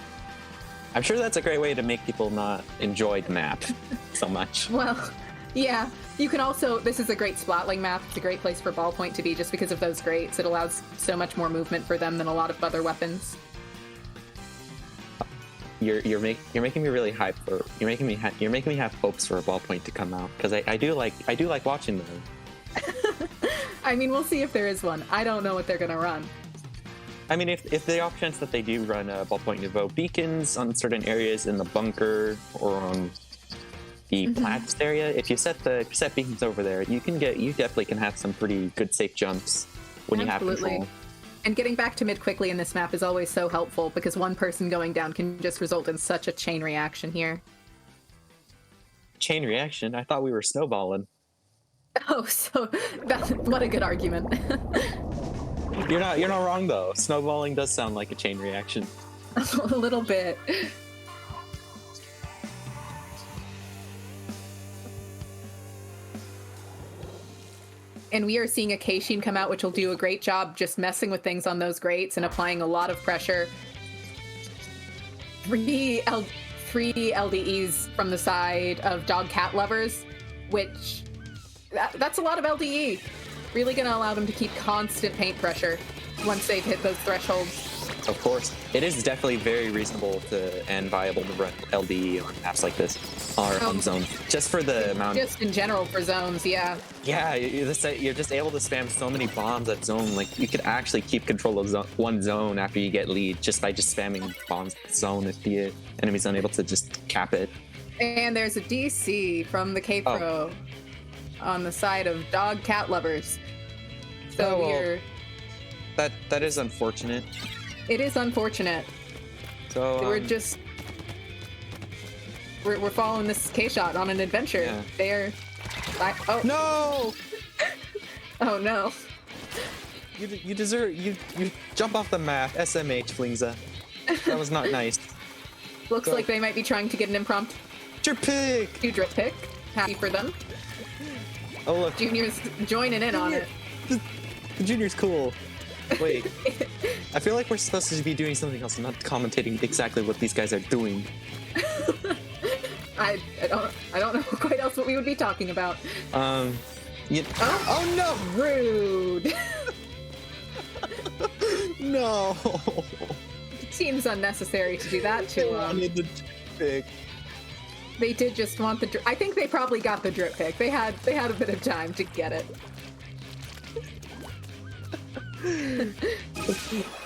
I'm sure that's a great way to make people not enjoy the map so much. Well, yeah. You can also, this is a great splatling map. It's a great place for ballpoint to be just because of those grates. It allows so much more movement for them than a lot of other weapons. You're making me really hyped for. You're making me have hopes for a ballpoint to come out, because I do like watching them. I mean, we'll see if there is one. I don't know what they're gonna run. I mean, if the options that they do run ballpoint Nouveau beacons on certain areas in the bunker or on the Platts area, if you set beacons over there, you definitely can have some pretty good safe jumps when you have control. And getting back to mid quickly in this map is always so helpful, because one person going down can just result in such a chain reaction here. Chain reaction? I thought we were snowballing. Oh, so what a good argument. You're not wrong though. Snowballing does sound like a chain reaction. A little bit. And we are seeing a Keishin come out, which will do a great job just messing with things on those grates and applying a lot of pressure. Three LDEs from the side of Dog Cat Lovers, which that's a lot of LDE. Really going to allow them to keep constant paint pressure once they've hit those thresholds. Of course, it is definitely very reasonable and viable to run LD on maps like this, or on zone, just for the amount. Just in general for zones, yeah. Yeah, you're just able to spam so many bombs at zone. Like you could actually keep control of one zone after you get lead just by just spamming bombs at zone if the enemy's unable to just cap it. And there's a DC from the K-Pro on the side of dog cat lovers. So we're... That is unfortunate. It is unfortunate. So we're following this K-Shot on an adventure. Yeah. They're... Oh. No! Oh no. You deserve... You jump off the map, SMH, Flingza. That was not nice. Looks like they might be trying to get an impromptu Drip pick! drip pick. Happy for them. Oh look, Junior's joining in on it. the Junior's cool. Wait, I feel like we're supposed to be doing something else, not commentating exactly what these guys are doing. I don't know quite else what we would be talking about. Oh no! Rude. No! Seems unnecessary to do that to wanted the pick. They did just want the I think they probably got the drip pick. They had a bit of time to get it.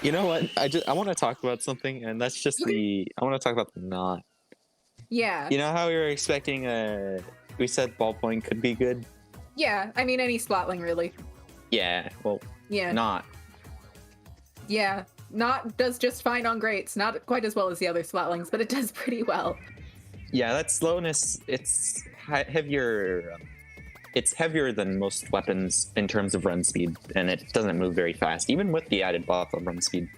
You know what? I want to talk about something, and that's just I want to talk about the knot. Yeah. You know how we were expecting we said ballpoint could be good? Yeah, I mean any Splatling really. Yeah, well, Yeah. not. Yeah. Not does just fine on greats. Not quite as well as the other Splatlings, but it does pretty well. Yeah, that slowness, it's heavier. It's heavier than most weapons in terms of run speed, and it doesn't move very fast, even with the added buff of run speed.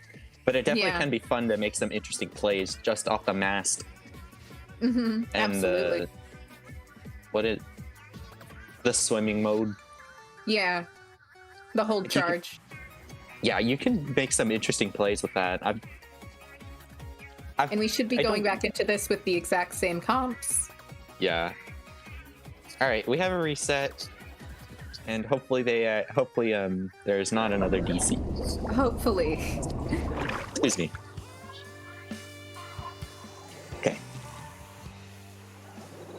But it definitely can be fun to make some interesting plays just off the mast. Mm-hmm. And Absolutely. the swimming mode. Yeah. The hold charge. Yeah, you can make some interesting plays with that. And we should be going back into this with the exact same comps. Yeah. All right, we have a reset, and hopefully there's not another DC. Hopefully. Excuse me. Okay.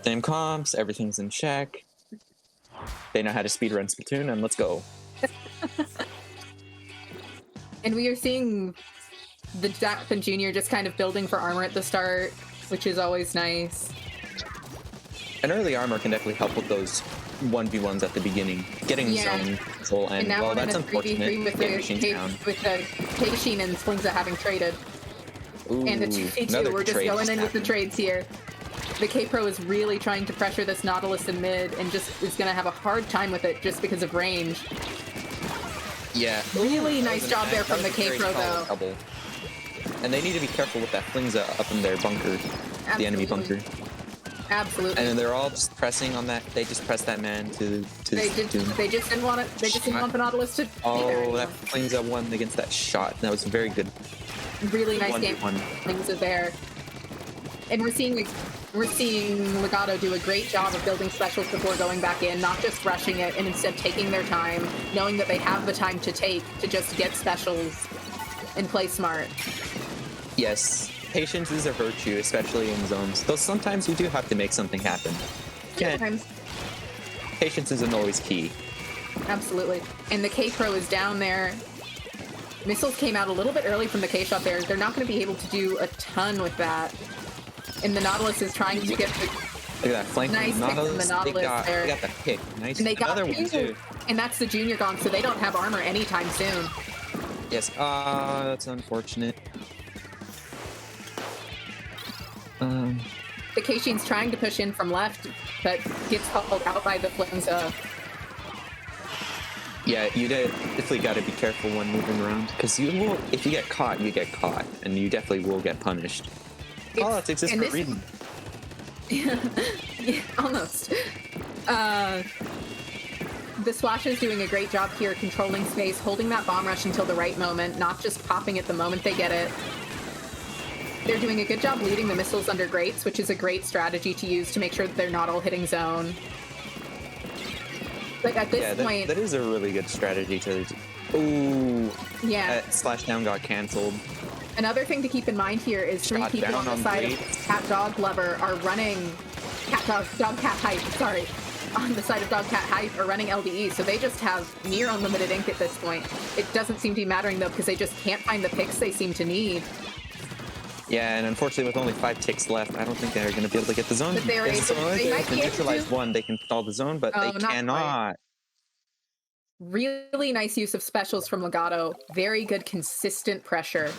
Same comps, everything's in check. They know how to speedrun Splatoon, and let's go. And we are seeing the Jack and Junior just kind of building for armor at the start, which is always nice. And early armor can definitely help with those 1v1s at the beginning. Getting zone full, and now well, we're that's in a 3v3 unfortunate. with the K-Sheen and Slingza having traded. Ooh, And the 2v2, another we're just trade going in with the happened. trades here. The K-Pro is really trying to pressure this Nautilus in mid and just is going to have a hard time with it just because of range. Yeah. Really nice job there from the K-Pro, though. Double. And they need to be careful with that Flingza up in their bunker, the enemy bunker. Absolutely. And then they're all just pressing on that. They just press that man to They doom. just didn't want it. They just didn't want the Nautilus to be there Oh, anymore. that Flingza won against that shot. That was very good. Really nice game. 1v1. Things are there, and we're seeing Legato do a great job of building specials before going back in, not just rushing it, and instead taking their time, knowing that they have the time to take to just get specials and play smart. Yes, patience is a virtue, especially in zones. Though sometimes you do have to make something happen. Sometimes. Patience isn't always key. Absolutely. And the K-Pro is down there. Missiles came out a little bit early from the K-Shot there. They're not going to be able to do a ton with that. And the Nautilus is trying to get the Look at that flank. nice pick from the Nautilus they there. got the pick. Nice. And they got another one two. too. And that's the Junior gone, so they don't have armor anytime soon. Yes. That's unfortunate. The K-Sheen's trying to push in from left, but gets called out by the Flingza. Yeah, you definitely got to be careful when moving around, because you will. If you get caught, you get caught, and you definitely will get punished. Politics exists for a reason. Yeah, almost. The Splash is doing a great job here controlling space, holding that bomb rush until the right moment, not just popping it the moment they get it. They're doing a good job leading the missiles under grates, which is a great strategy to use to make sure that they're not all hitting zone. But at this point... that is a really good strategy to... Ooh. Yeah. That slash down got canceled. Another thing to keep in mind here is three Shot people down on the on side Blade. of Cat Dog Lover are running Dog Cat Hype, sorry. On the side of Dog Cat Hype are running LDE, so they just have near unlimited ink at this point. It doesn't seem to be mattering though because they just can't find the picks they seem to need. Yeah, and unfortunately, with only 5 ticks left, I don't think they're going to be able to get the zone. But they are Yes, able- they might can be able neutralize to. one. They can stall the zone, but Oh, they not cannot. Really nice use of specials from Legato. Very good consistent pressure.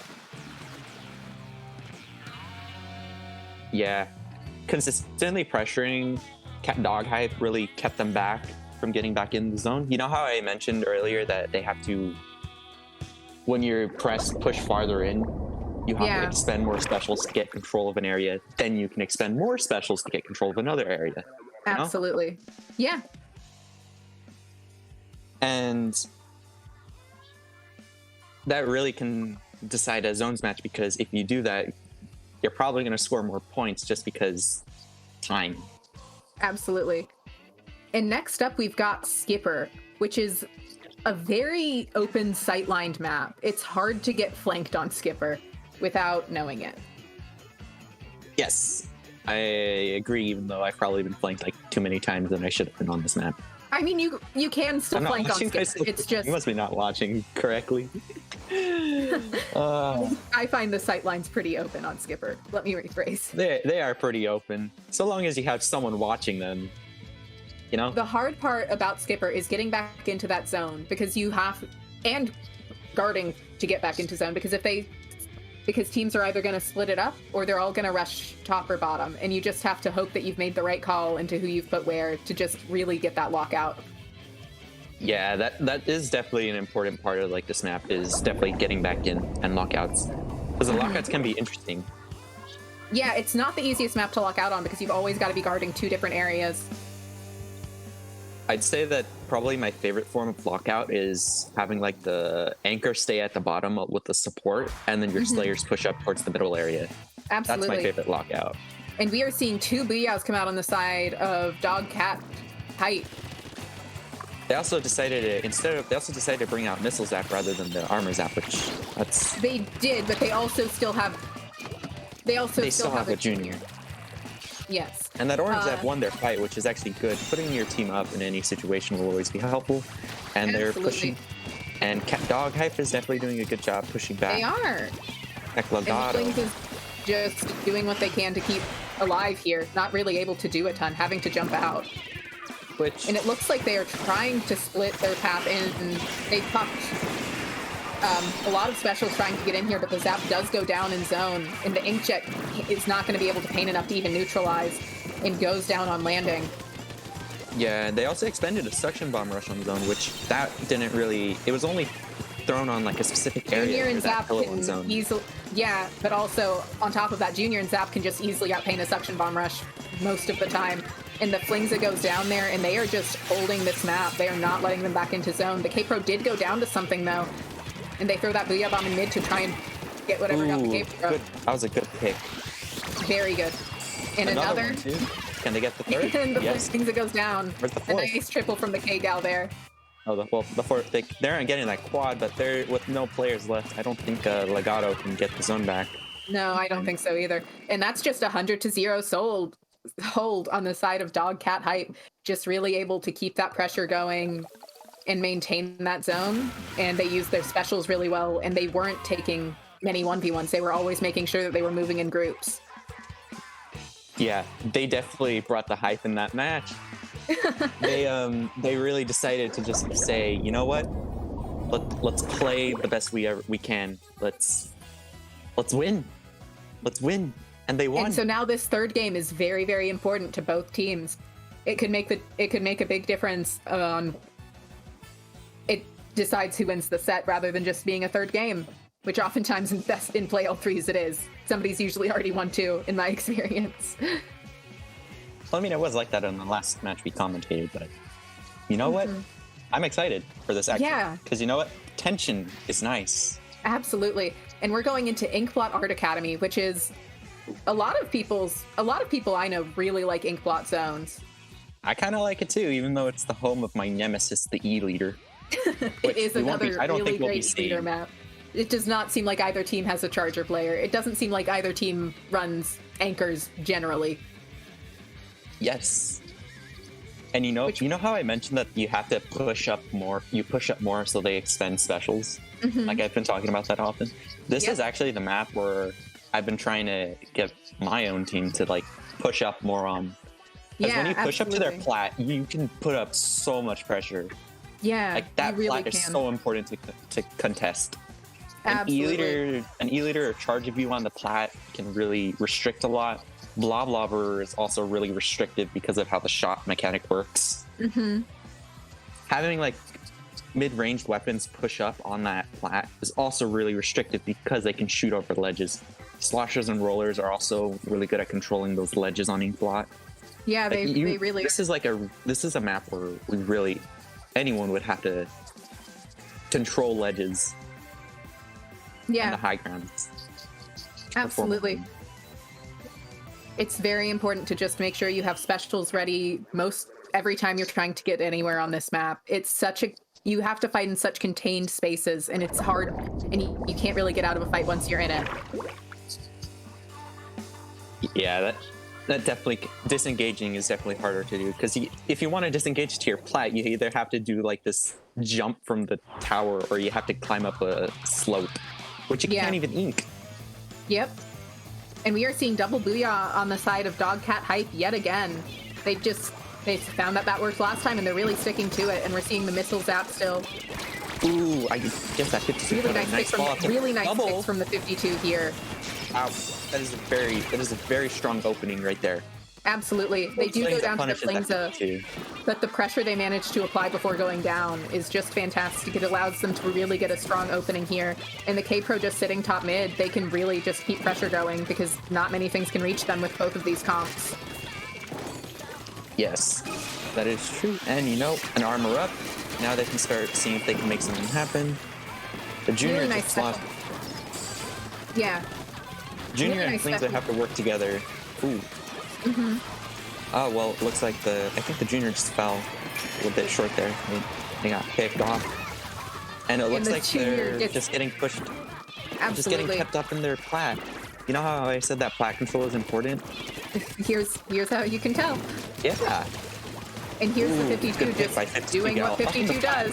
Yeah, consistently pressuring Cat Dog Hype really kept them back from getting back in the zone. You know how I mentioned earlier that they have to, when you're push farther in, you have Yeah. to expend more specials to get control of an area. Then you can expend more specials to get control of another area. You know? Absolutely. Yeah. And that really can decide a zones match, because if you do that, you're probably going to score more points just because time. Absolutely. And next up, we've got Skipper, which is a very open sight-lined map. It's hard to get flanked on Skipper without knowing it. Yes, I agree, even though I've probably been flanked like too many times than I should have been on this map. I mean, you can still I'm not flank on watching Skipper. myself. It's just You must be not watching correctly. I find the sight lines pretty open on Skipper. Let me rephrase. They are pretty open, so long as you have someone watching them. You know? The hard part about Skipper is getting back into that zone because you have, and guarding to get back into zone because teams are either going to split it up or they're all going to rush top or bottom, and you just have to hope that you've made the right call into who you've put where to just really get that lockout. Yeah, that is definitely an important part of like this map, is definitely getting back in and lockouts, because the lockouts can be interesting. Yeah, it's not the easiest map to lock out on because you've always got to be guarding two different areas. I'd say that probably my favorite form of lockout is having like the anchor stay at the bottom with the support, and then your slayers push up towards the middle area. Absolutely. That's my favorite lockout. And we are seeing two Booyahs come out on the side of Dog Cat Hype. They also decided to bring out missile zap rather than the armor zap, which They did, but they also still have. They still have a junior. Yes. And that orange zap won their fight, which is actually good. Putting your team up in any situation will always be helpful. And they're Absolutely. pushing. And Cat Dog Hype is definitely doing a good job pushing back. They are. Heck, And Legato. Flings is just doing what they can to keep alive here, not really able to do a ton, having to jump out. Which And it looks like they are trying to split their path in. They popped a lot of specials trying to get in here, but the zap does go down in zone, and the inkjet is not going to be able to paint enough to even neutralize, and goes down on landing. Yeah, they also expended a suction bomb rush on zone, which that didn't really. It was only thrown on like a specific area. Junior and for that Zap pillow can in zone. easily, yeah, but also on top of that, Junior and Zap can just easily outpaint a suction bomb rush most of the time. And the Flings that goes down there, and they are just holding this map. They are not letting them back into zone. The K-Pro did go down to something though, and they throw that Booyah Bomb in mid to try and get whatever got the Ooh, K-Pro. good. That was a good pick. Very good. And another one, too. Can they get the third? and the Yes. Flings that goes down. Where's the A fourth? nice triple from the K-Gal there. Oh, the fourth. They aren't getting that quad, but they're with no players left. I don't think Legato can get the zone back. No, I don't think so either. And that's just 100-0 hold on the side of Dog Cat Hype. Just really able to keep that pressure going and maintain that zone. And they used their specials really well, and they weren't taking many 1v1s. They were always making sure that they were moving in groups. Yeah, they definitely brought the hype in that match. They really decided to just say, you know what? Let's play the best we can. Let's win. Let's win. And they won. And so now this third game is very, very important to both teams. It could make a big difference on. It decides who wins the set rather than just being a third game, which oftentimes in play all threes it is. Somebody's usually already won two, in my experience. Well, I mean, it was like that in the last match we commentated, but you know what? I'm excited for this action. Yeah. Because you know what? Tension is nice. Absolutely. And we're going into Inkblot Art Academy, which is a lot of people I know really like Inkblot zones. I kind of like it too, even though it's the home of my nemesis, the E leader. It is we won't be- another I don't really think we'll be great leader seeing. map. It does not seem like either team has a charger player. It doesn't seem like either team runs anchors generally. Yes. And you know how I mentioned that you have to push up more? You push up more so they expend specials? Like I've been talking about that often. This is actually the map where I've been trying to get my own team to like push up more on. Because when you push up to their plat, you can put up so much pressure. Yeah, like that really plat is so important to contest. Absolutely. An E-liter or charge of you on the plat can really restrict a lot. Blob Lobber is also really restrictive because of how the shot mechanic works. Having like mid-ranged weapons push up on that plat is also really restrictive because they can shoot over ledges. Sloshers and rollers are also really good at controlling those ledges on each plot. Yeah, Like, they really. This is a map where anyone would have to control ledges. On the high grounds. Absolutely. It's very important to just make sure you have specials ready every time you're trying to get anywhere on this map. You have to fight in such contained spaces, and it's hard, and you can't really get out of a fight once you're in it. Yeah, that definitely, disengaging is definitely harder to do, because if you want to disengage to your plat, you either have to do like this jump from the tower, or you have to climb up a slope, which you can't even ink. Yep. And we are seeing double booyah on the side of Dog Cat Hype yet again. They found that worked last time, and they're really sticking to it, and we're seeing the missile zap still. Ooh, I guess that 52 really nice picks from the 52 here. Wow, that is a very strong opening right there. Absolutely. They do go down to the Flingza, but the pressure they manage to apply before going down is just fantastic. It allows them to really get a strong opening here. And the K-Pro just sitting top mid, they can really just keep pressure going because not many things can reach them with both of these comps. Yes, that is true. And an armor up. Now they can start seeing if they can make something happen. The Junior really nice Yeah. Junior and Flingza have to work together. Ooh. Oh, well, it looks like I think the Junior just fell a little bit short there. They got picked off. And it looks like they're just getting pushed. Absolutely. Just getting kept up in their plat. You know how I said that plat control is important? Here's how you can tell. Yeah. And here's the 52 just doing what 52 does.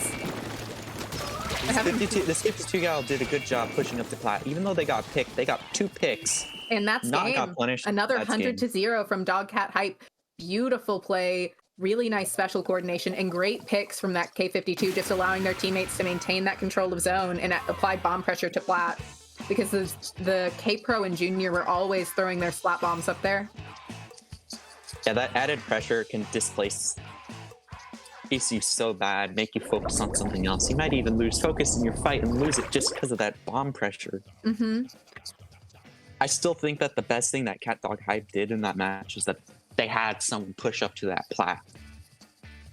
This 52 gal did a good job pushing up the plat. Even though they got picked, they got 2 picks. And that's not game. Got punished. Another that's 100-0 from Dog Cat Hype. Beautiful play, really nice special coordination, and great picks from that K52, just allowing their teammates to maintain that control of zone and apply bomb pressure to plat. Because the K-Pro and Junior were always throwing their splat bombs up there. Yeah, that added pressure can displace you so bad, make you focus on something else. You might even lose focus in your fight and lose it just because of that bomb pressure. I still think that the best thing that Cat Dog Hype did in that match is that they had someone push up to that plat.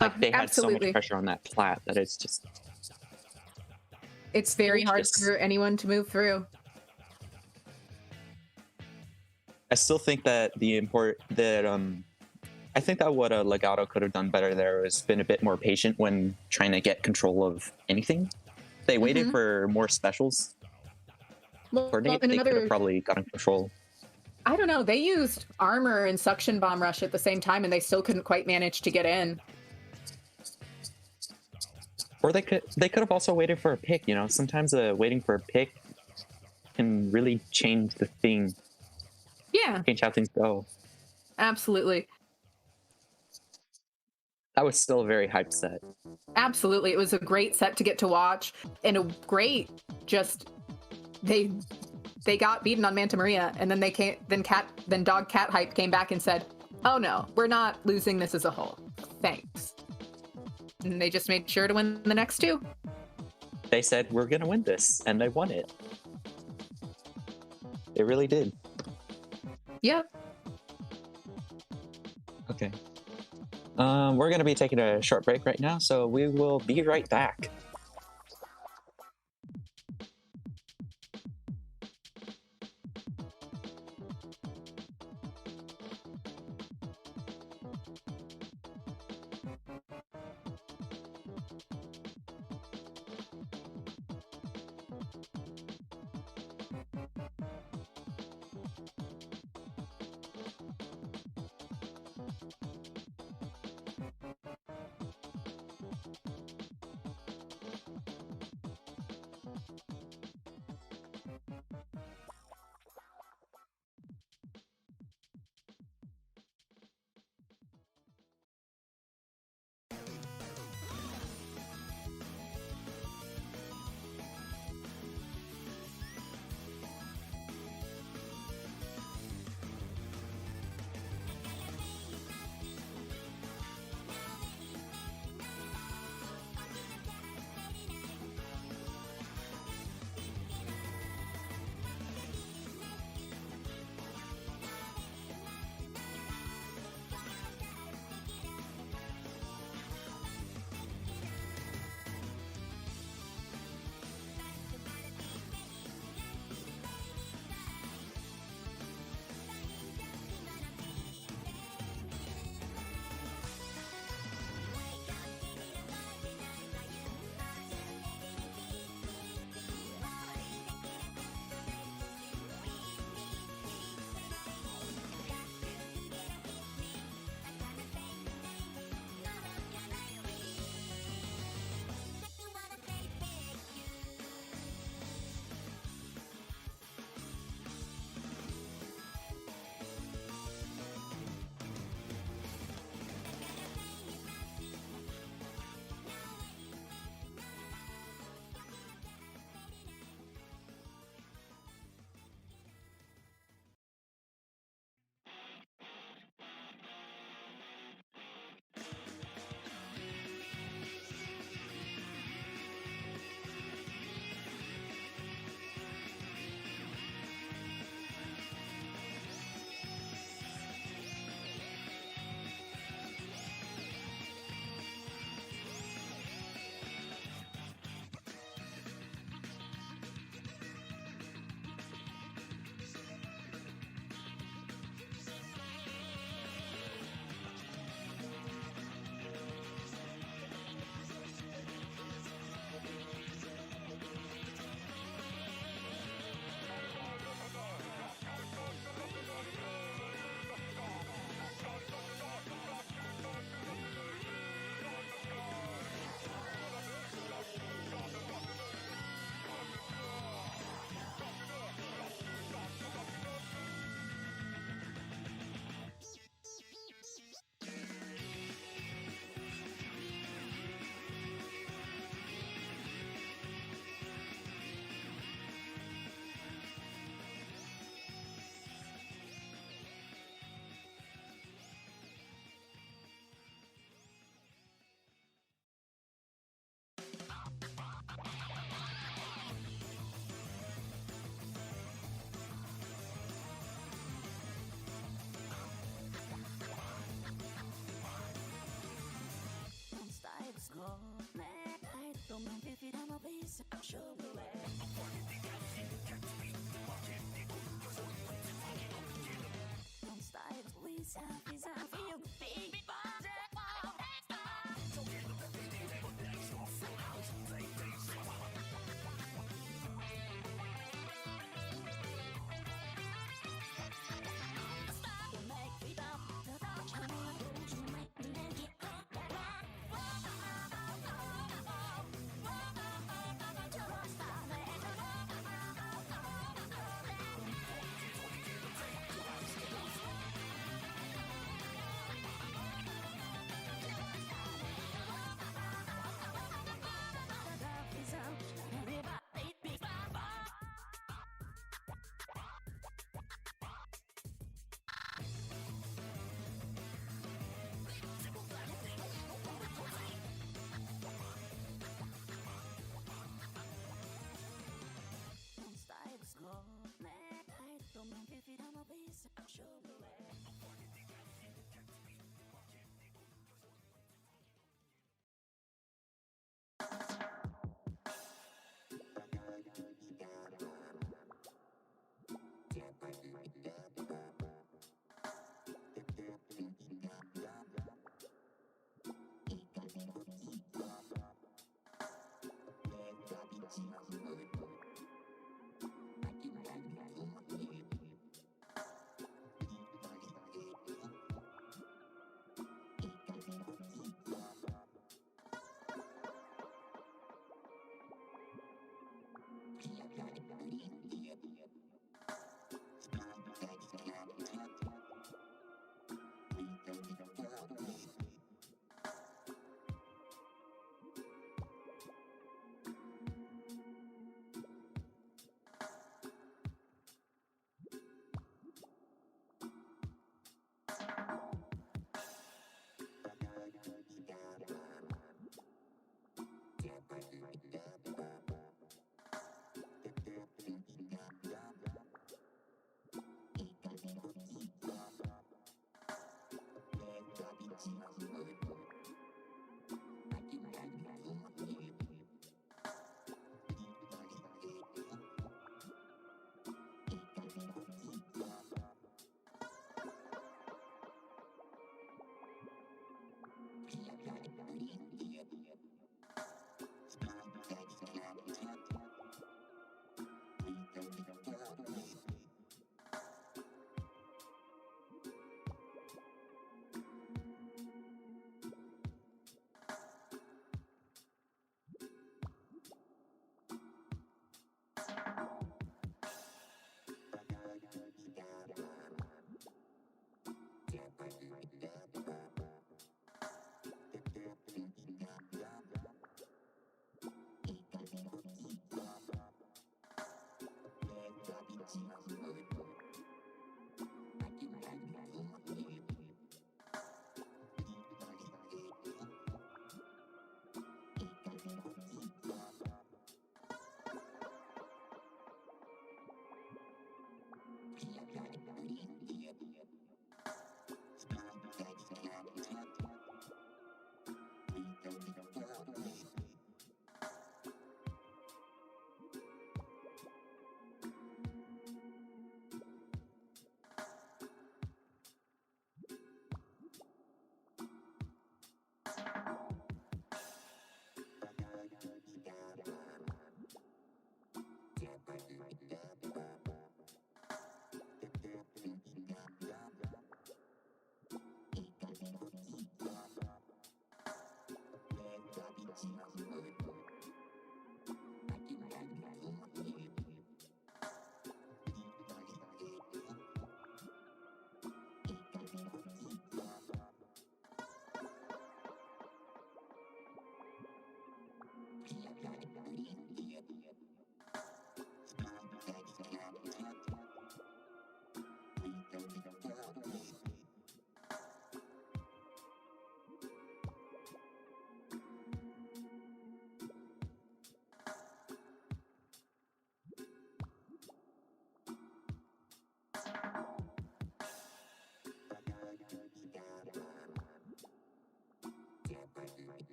Like, they had so much pressure on that plat that it's just... It's very hard for anyone to move through. I still think that I think that what Legato could have done better there was been a bit more patient when trying to get control of anything. They waited for more specials. They could have probably gotten control. I don't know. They used armor and suction bomb rush at the same time, and they still couldn't quite manage to get in. Or they could have also waited for a pick. Sometimes waiting for a pick can really change the thing. Yeah. Change how things go. Absolutely. That was still a very hyped set. Absolutely. It was a great set to get to watch, and a great they got beaten on Manta Maria, and then then Dog Cat Hype came back and said, "Oh no, we're not losing this as a whole. Thanks." And they just made sure to win the next 2. They said, "We're gonna win this," and they won it. They really did. Yeah. Okay. We're gonna be taking a short break right now, so we will be right back.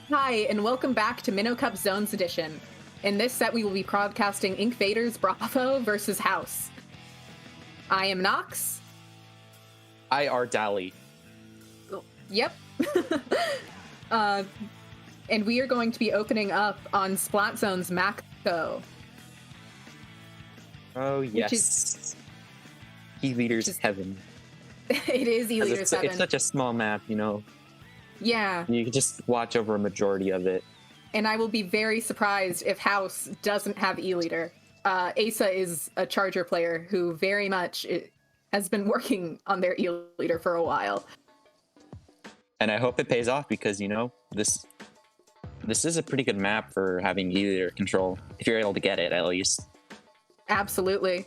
Hi, and welcome back to Minnow Cup Zones Edition. In this set, we will be broadcasting Invaders Bravo versus House. I am Nox. I are Dally. Yep. And we are going to be opening up on Splat Zone's Mako. Oh, yes. E-Leader's heaven. It is E-Leader's heaven. It's such a small map, you know. Yeah. You can just watch over a majority of it. And I will be very surprised if House doesn't have E-Leader. Asa is a Charger player who very much has been working on their E-Leader for a while. And I hope it pays off because, you know, this is a pretty good map for having E-Leader control, if you're able to get it, at least. Absolutely.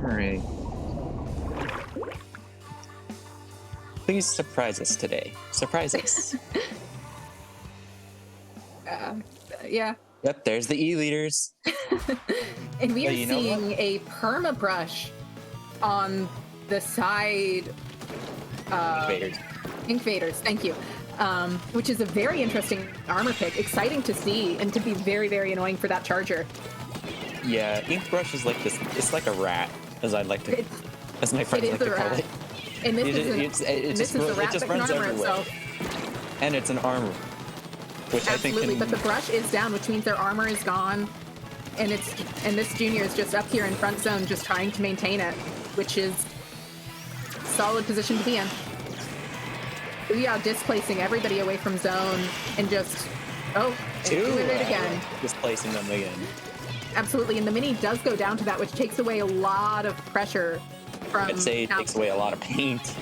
Alright. Please surprise us today. Surprise us. Yeah. Yep, there's the E-Leaders. And we are you know seeing a perma brush on the side. Invaders. Invaders, thank you. Which is a very interesting armor pick. Exciting to see and could be very, very annoying for that Charger. Yeah, Ink Brush is like this. It's like a rat, as I'd like to, as my friends It like is to a call rat. it. And this It is a rat just that can runs armor everywhere. itself. And it's an armor, which Absolutely, I think but the brush is down, which means their armor is gone. And this junior is just up here in front zone, just trying to maintain it, which is a solid position to be in. Booyah displacing everybody away from zone and just doing it again. displacing them again. Absolutely, and the mini does go down to that, which takes away a lot of pressure from. I'd say it takes away a lot of paint.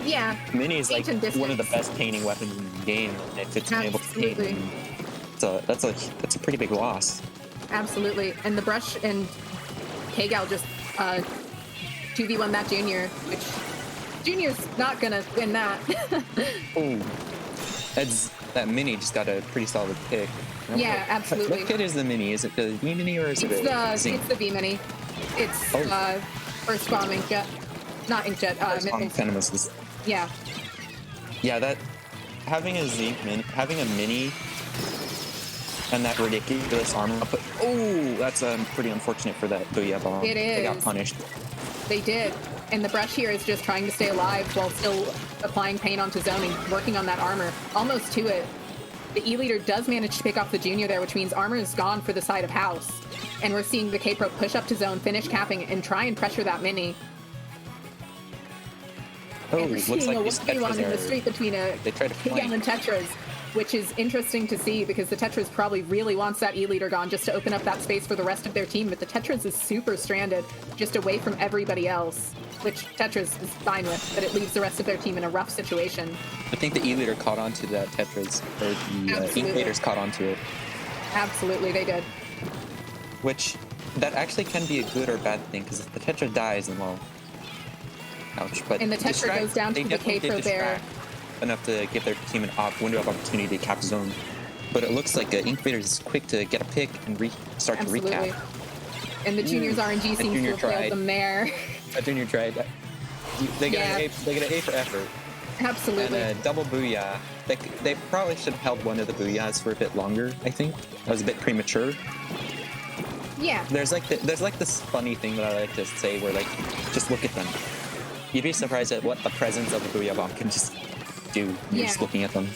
Yeah. Mini is like Paint and one of the distance. best painting weapons in the game, and if it's able to paint, Absolutely. so that's a pretty big loss. Absolutely, and the brush and K-Gal just 2v1 that junior, which junior's not gonna win that. Oh, that mini just got a pretty solid pick. Yeah, absolutely. What kit is the mini? Is it the V mini or is it It's Zinc? the V mini. It's Oh. first bomb inkjet, not inkjet. Venomous is. Yeah, Yeah, that having a Zinc mini, having a mini, and that ridiculous armor output. Oh, that's pretty unfortunate for that Booyah bomb. It They got is. punished. they did. And the brush here is just trying to stay alive while still applying paint onto zoning, working on that armor, almost to it. The E-Leader does manage to pick off the junior there, which means armor is gone for the side of House. And we're seeing the K-Pro push up to zone, finish capping, and try and pressure that mini. Oh, And we're looks seeing like a these 1v1 in the Tetras street between they try to K-Gal and Tetras, which is interesting to see because the Tetras probably really wants that E-Leader gone just to open up that space for the rest of their team, but the Tetras is super stranded, just away from everybody else, which Tetras is fine with, but it leaves the rest of their team in a rough situation. I think the E-Leader caught onto that Tetras, or the Absolutely. Invaders caught onto it, Absolutely, they did. which that actually can be a good or bad thing because if the Tetra dies, then well, ouch. But And the Tetra goes down to they the definitely K-Pro did there. distract enough to give their team an window of opportunity to cap zone. But it looks like Invaders is quick to get a pick and start to Absolutely. recap. And the junior's RNG seems to junior have failed tried. them there. That junior tried. They get Yeah. they get an A for effort. Absolutely. And a double booyah. They probably should have held one of the booyahs for a bit longer, I think. That was a bit premature. Yeah. There's like this funny thing that I like to say where like, just look at them. You'd be surprised at what the presence of a booyah bomb can just do when you're just Yeah. looking at them.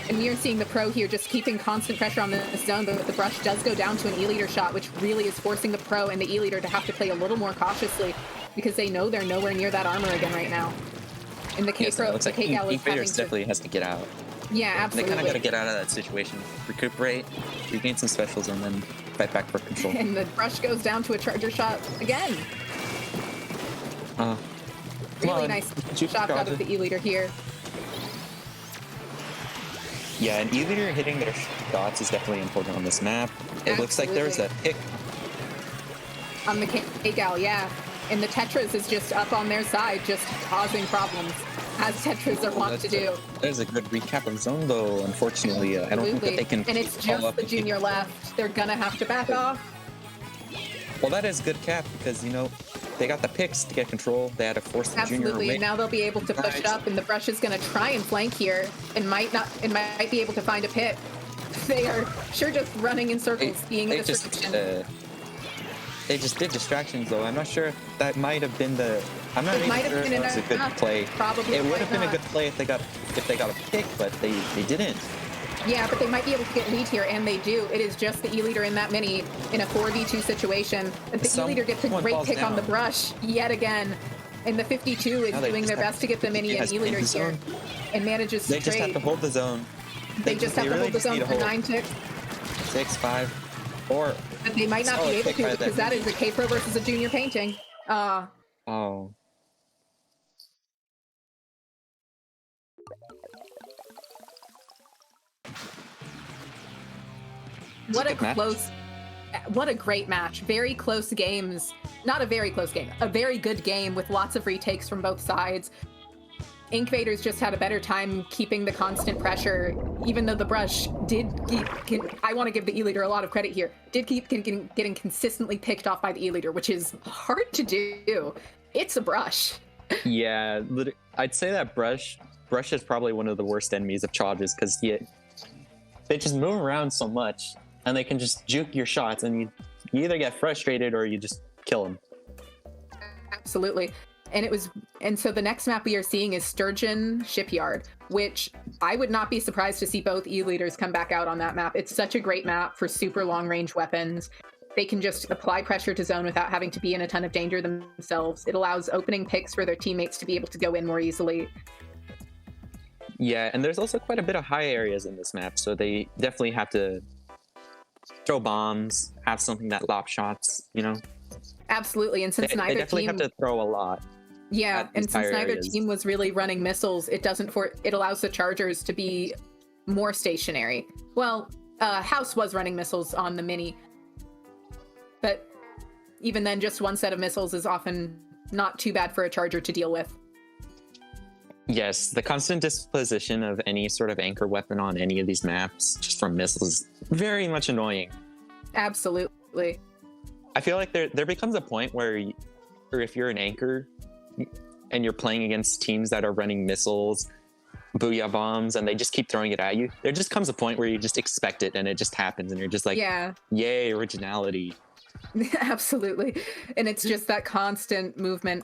And we are seeing the Pro here just keeping constant pressure on the zone, but the brush does go down to an E-Leader shot, which really is forcing the Pro and the E-Leader to have to play a little more cautiously because they know they're nowhere near that armor again right now. And the Yes, K-Pro, it looks the like K-Gal is having Invaders to... definitely has to get out. Yeah, They absolutely. kind of got to get out of that situation, recuperate, regain some specials, and then fight back for control. And the brush goes down to a Charger shot again. Come Really on, nice shoot shot out Charger. of the E-Leader here. Yeah, and E-Leader hitting their shots is definitely important on this map. It looks like there's a pick. On the K-Gal, yeah. And the Tetras is just up on their side, just causing problems, as Tetras are wont to do. There's a good recap of zone, though. Unfortunately, I don't think that Absolutely. they can. And it's follow just up the and junior left. They're gonna have to back off. Well, that is good cap because, you know, they got the picks to get control. They had to force the junior Absolutely. away. Now they'll be able to push Nice. up, and the brush is going to try and flank here, and might be able to find a pick. They are sure just running in circles, being a distraction. They just did distractions though. I'm not sure if that might have been the. I'm not even sure if it was a good play. Probably it would have been not. a good play if they got a pick, but they didn't. Yeah, but they might be able to get lead here, and they do. It is just the E-leader in that mini in a 4v2 situation. And the E-leader gets a great pick on the brush yet again. And the 52 is doing their best to get the mini and E-leader here, and manages to They just have to hold the zone. They just have to hold the zone for 9 ticks. 6-5, or. But they might not be able to because that is a K-Pro versus a junior painting. Oh. What a great match. Very close games. Not a very close game. A very good game with lots of retakes from both sides. Inkvaders just had a better time keeping the constant pressure, even though the brush did I want to give the E-leader a lot of credit here, did keep getting consistently picked off by the E-leader, which is hard to do. It's a brush. Yeah, I'd say that brush is probably one of the worst enemies of charges because they just move around so much and they can just juke your shots, and you either get frustrated or you just kill them. Absolutely. And so the next map we are seeing is Sturgeon Shipyard, which I would not be surprised to see both E-leaders come back out on that map. It's such a great map for super long range weapons. They can just apply pressure to zone without having to be in a ton of danger themselves. It allows opening picks for their teammates to be able to go in more easily. Yeah, and there's also quite a bit of high areas in this map, so they definitely have to throw bombs, have something that lop shots, you know? Absolutely, and since they definitely have to throw a lot. Yeah, and since neither team was really running missiles, it allows the chargers to be more stationary. Well, House was running missiles on the mini, but even then, just one set of missiles is often not too bad for a charger to deal with. Yes, the constant disposition of any sort of anchor weapon on any of these maps, just from missiles, is very much annoying. Absolutely. I feel like there becomes a point where if you're an anchor and you're playing against teams that are running missiles, booyah bombs, and they just keep throwing it at you, there just comes a point where you just expect it and it just happens and you're just like, yeah, yay, originality. Absolutely. And it's just that constant movement.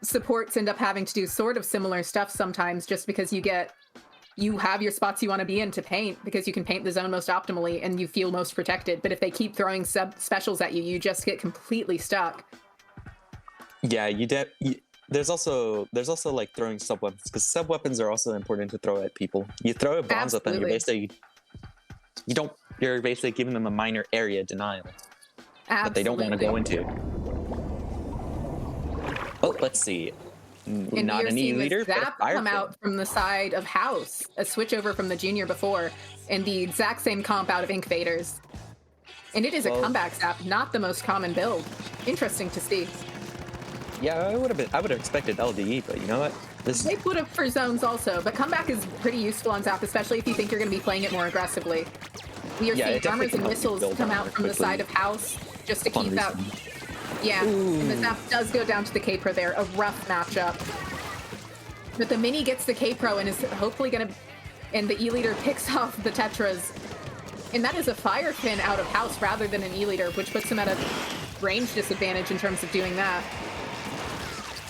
Supports end up having to do sort of similar stuff sometimes, just because you have your spots you want to be in to paint, because you can paint the zone most optimally and you feel most protected. But if they keep throwing specials at you, you just get completely stuck. Yeah, there's also like throwing sub weapons, because sub weapons are also important to throw at people. You throw bombs at them, you're basically giving them a minor area denial that they don't want to go into. Oh, let's see. And Not an E-leader, but a Zap fire come fin. out from the side of House, a switch over from the junior before, and the exact same comp out of Inkvaders. And it is a comeback Zap, not the most common build. Interesting to see. Yeah, I would have expected LDE, but you know what? They put up for zones also, but comeback is pretty useful on Zap, especially if you think you're going to be playing it more aggressively. We are seeing armors and missiles come out from the side of House just to keep that. Yeah, and the Zap does go down to the K-Pro there, a rough matchup. But the Mini gets the K-Pro and is hopefully going to... And the E-leader picks off the Tetras. And that is a fire fin out of House rather than an E-leader, which puts him at a range disadvantage in terms of doing that.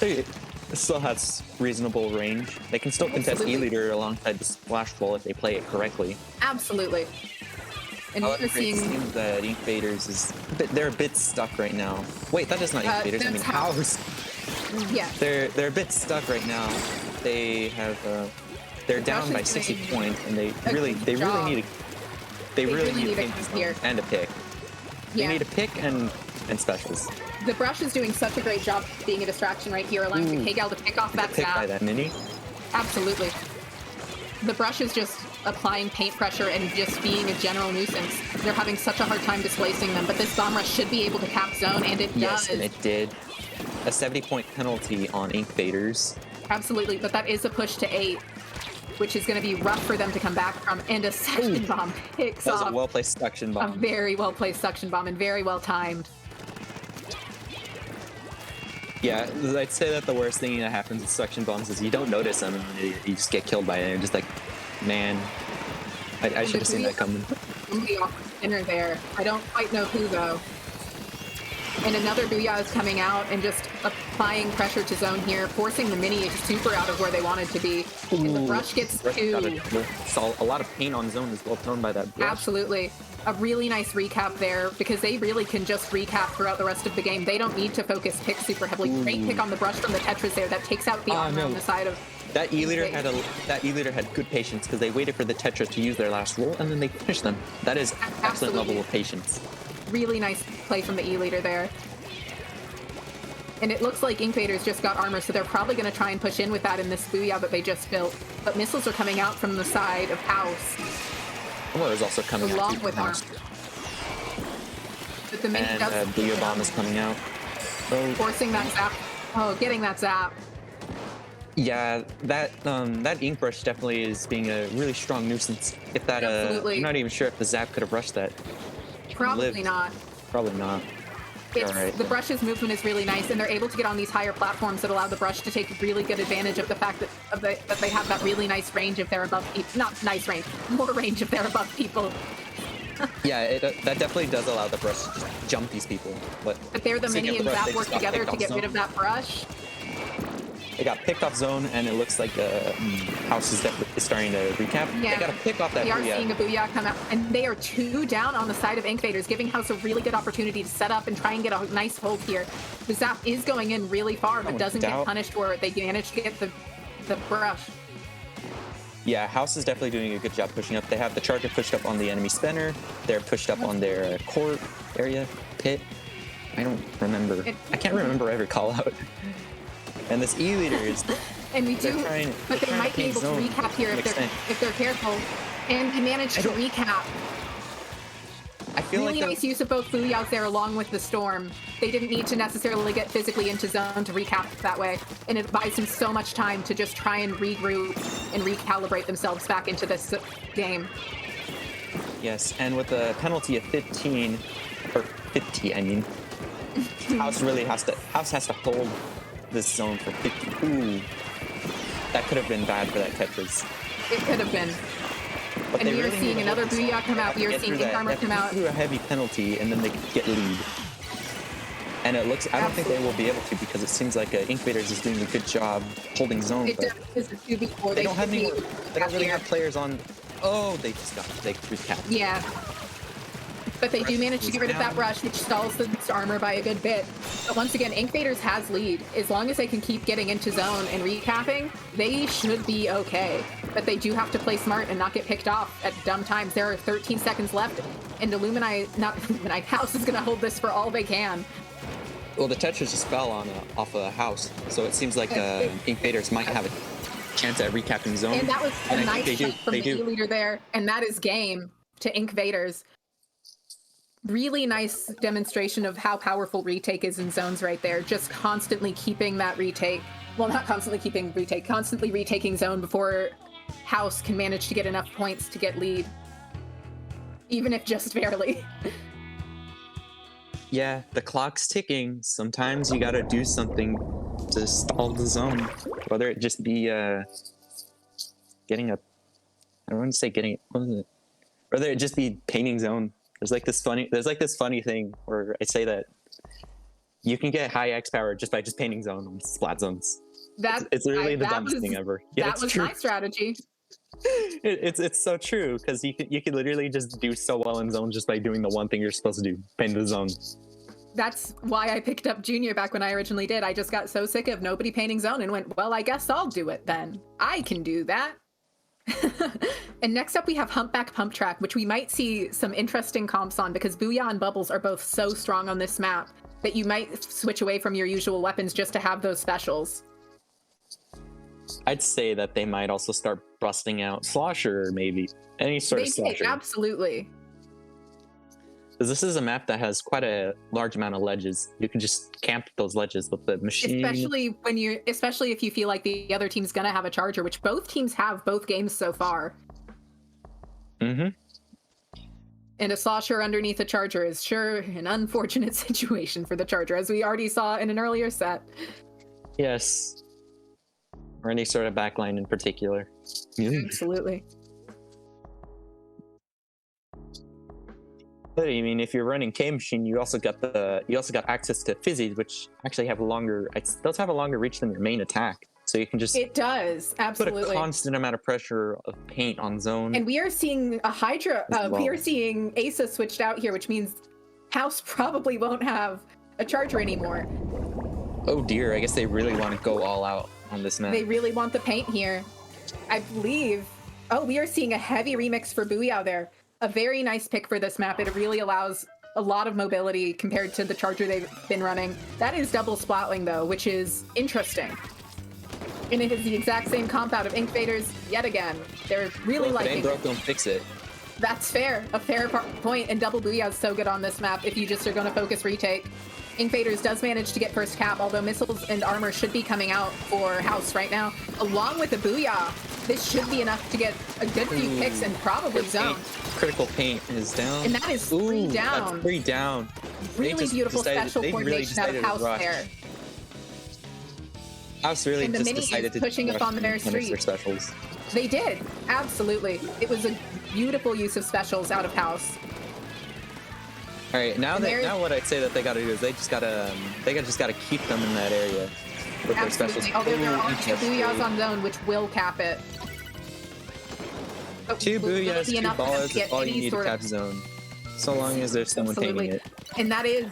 It still has reasonable range. They can still contest E-leader alongside the Splash Ball if they play it correctly. Absolutely. And However, it seems that Inkvaders they're a bit stuck right now. Wait, that is not Inkvaders, I mean House. Yeah. They're a bit stuck right now. They have they're down by 60 points, and they really need a pick here and a pick. They need a pick and specials. The brush is doing such a great job being a distraction right here, allowing the K-Gal to pick off that pick Zap. by that Mini. Absolutely. The brush is just applying paint pressure and just being a general nuisance. They're having such a hard time displacing them, but this bomb rush should be able to cap zone, and it does. Yes, and it did. A 70-point penalty on Inkvaders. Absolutely, but that is a push to 8, which is going to be rough for them to come back from, and a suction bomb picks off. That was a well-placed suction bomb. A very well-placed suction bomb, and very well-timed. Yeah, I'd say that the worst thing that happens with suction bombs is you don't notice them, and you just get killed by it. And you're just like, man, I should have seen that coming. Somebody off the spinner there. I don't quite know who though. And another Booyah is coming out and just applying pressure to zone here, forcing the mini super out of where they wanted to be. And the brush gets two. Saw a lot of paint on zone as well thrown by that brush. Absolutely. A really nice recap there because they really can just recap throughout the rest of the game. They don't need to focus pick super heavily. Great pick on the brush from the Tetris there. That takes out the armor on the side of... That E-liter had good patience because they waited for the Tetra to use their last roll and then they finished them. That is excellent level of patience. Really nice play from the E-liter there. And it looks like Inkvaders just got armor, so they're probably going to try and push in with that in this Booyah that they just built. But missiles are coming out from the side of House. Armor is also coming out along with armor. But the mini does... Booyah bomb is coming out. So, forcing that zap. Oh, getting that zap. Yeah, that ink brush definitely is being a really strong nuisance. If that, I'm not even sure if the zap could have rushed that. Probably not. Probably not. The brush's movement is really nice, and they're able to get on these higher platforms that allow the brush to take really good advantage of the fact that they have that really nice range if they're above people. Not nice range, more range if they're above people. Yeah, that definitely does allow the brush to just jump these people. But they're the mini and zap work together to get rid of that brush. They got picked off zone, and it looks like House is starting to recap. Yeah, they got to pick off that Booyah. We are seeing a Booyah come out, and they are 2 down on the side of Inkvaders, giving House a really good opportunity to set up and try and get a nice hold here. The zap is going in really far, but doesn't get punished for it. They managed to get the brush. Yeah, House is definitely doing a good job pushing up. They have the charger pushed up on the enemy spinner. They're pushed up on their court area, pit. I don't remember. I can't remember every call out. And this E-liter is... and we do, but they might be able to recap here if they're careful. And they managed to recap. I feel really nice use of both Booyahs there along with the Storm. They didn't need to necessarily get physically into zone to recap that way. And it buys them so much time to just try and regroup and recalibrate themselves back into this game. Yes, and with a penalty of 15, or 50, I mean, House has to hold this zone for 50. Ooh, that could have been bad for that Tetris. It could have been. But and we are seeing another Booyah come out. We are seeing Ink Armor come out. Through a heavy penalty, and then they get lead. And it looks, I don't think they will be able to because it seems like Inkvaders is doing a good job holding zone. It is a 2v4. They don't have any. They don't really have players on. Oh, they recapped. Yeah. But they do manage to get rid of that brush, which stalls the armor by a good bit. But once again, Inkvaders has lead. As long as they can keep getting into zone and recapping, they should be okay. But they do have to play smart and not get picked off at dumb times. There are 13 seconds left, and House is going to hold this for all they can. Well, the Tetris just fell off a House, so it seems like Inkvaders might have a chance at recapping zone. And that was a nice shot from the E-liter there, and that is game to Inkvaders. Really nice demonstration of how powerful retake is in zones right there. Just constantly keeping that retake. Well, not constantly keeping retake, constantly retaking zone before House can manage to get enough points to get lead. Even if just barely. Yeah, the clock's ticking. Sometimes you gotta do something to stall the zone. Whether it just be getting a... I don't want to say getting... What is it? Whether it just be painting zone. There's like this funny thing where I say that you can get high X power just by just painting zone on Splat zones. It's really the dumbest thing ever. Yeah, that was my strategy. It's so true because you could literally just do so well in zone just by doing the one thing you're supposed to do, paint the zone. That's why I picked up Junior back when I originally did. I just got so sick of nobody painting zone and went, well, I guess I'll do it then. I can do that. And next up we have Humpback Pump Track, which we might see some interesting comps on because Booyah and Bubbles are both so strong on this map that you might switch away from your usual weapons just to have those specials. I'd say that they might also start busting out Slosher, maybe. Any sort of Slosher. Absolutely. Because this is a map that has quite a large amount of ledges. You can just camp those ledges with the machine. Especially if you feel like the other team's gonna have a charger, which both teams have both games so far. Mm-hmm. And a slosher underneath a charger is sure an unfortunate situation for the charger, as we already saw in an earlier set. Yes. Or any sort of backline in particular. Absolutely. But I mean, if you're running K Machine, you also got access to Fizzies, which actually have it does have a longer reach than your main attack. So you can just It does, absolutely. put a constant amount of pressure of paint on zone. And we are seeing a Hydra, we are seeing Asa switched out here, which means House probably won't have a charger anymore. Oh dear, I guess they really want to go all out on this map. They really want the paint here. I believe, we are seeing a heavy remix for Booyah there. A very nice pick for this map. It really allows a lot of mobility compared to the charger they've been running. That is double Splatling though, which is interesting. And it is the exact same comp out of Ink Faders yet again. They're really Well, if it liking ain't broke, don't fix it. That's fair. A fair point. And double Booyah is so good on this map if you just are going to focus retake. Ink Faders does manage to get first cap, although missiles and armor should be coming out for House right now. Along with the Booyah, this should be enough to get a good few picks and probably zone. Critical paint is down. And that is 3 down. That's 3 down. Really beautiful special coordination out of House there. House really And the just mini decided is to pushing up rush on their and street. their specials. They did, absolutely. It was a beautiful use of specials out of House. All right, now what I'd say that they got to do is they just gotta keep them in that area with their specials. Absolutely, although there are 2 interesting. Booyahs on zone, which will cap it. But 2 will it Booyahs, be 2 enough for them to balls is get all you any need to sort of- cap zone. So long as there's someone Absolutely. taking it. And that is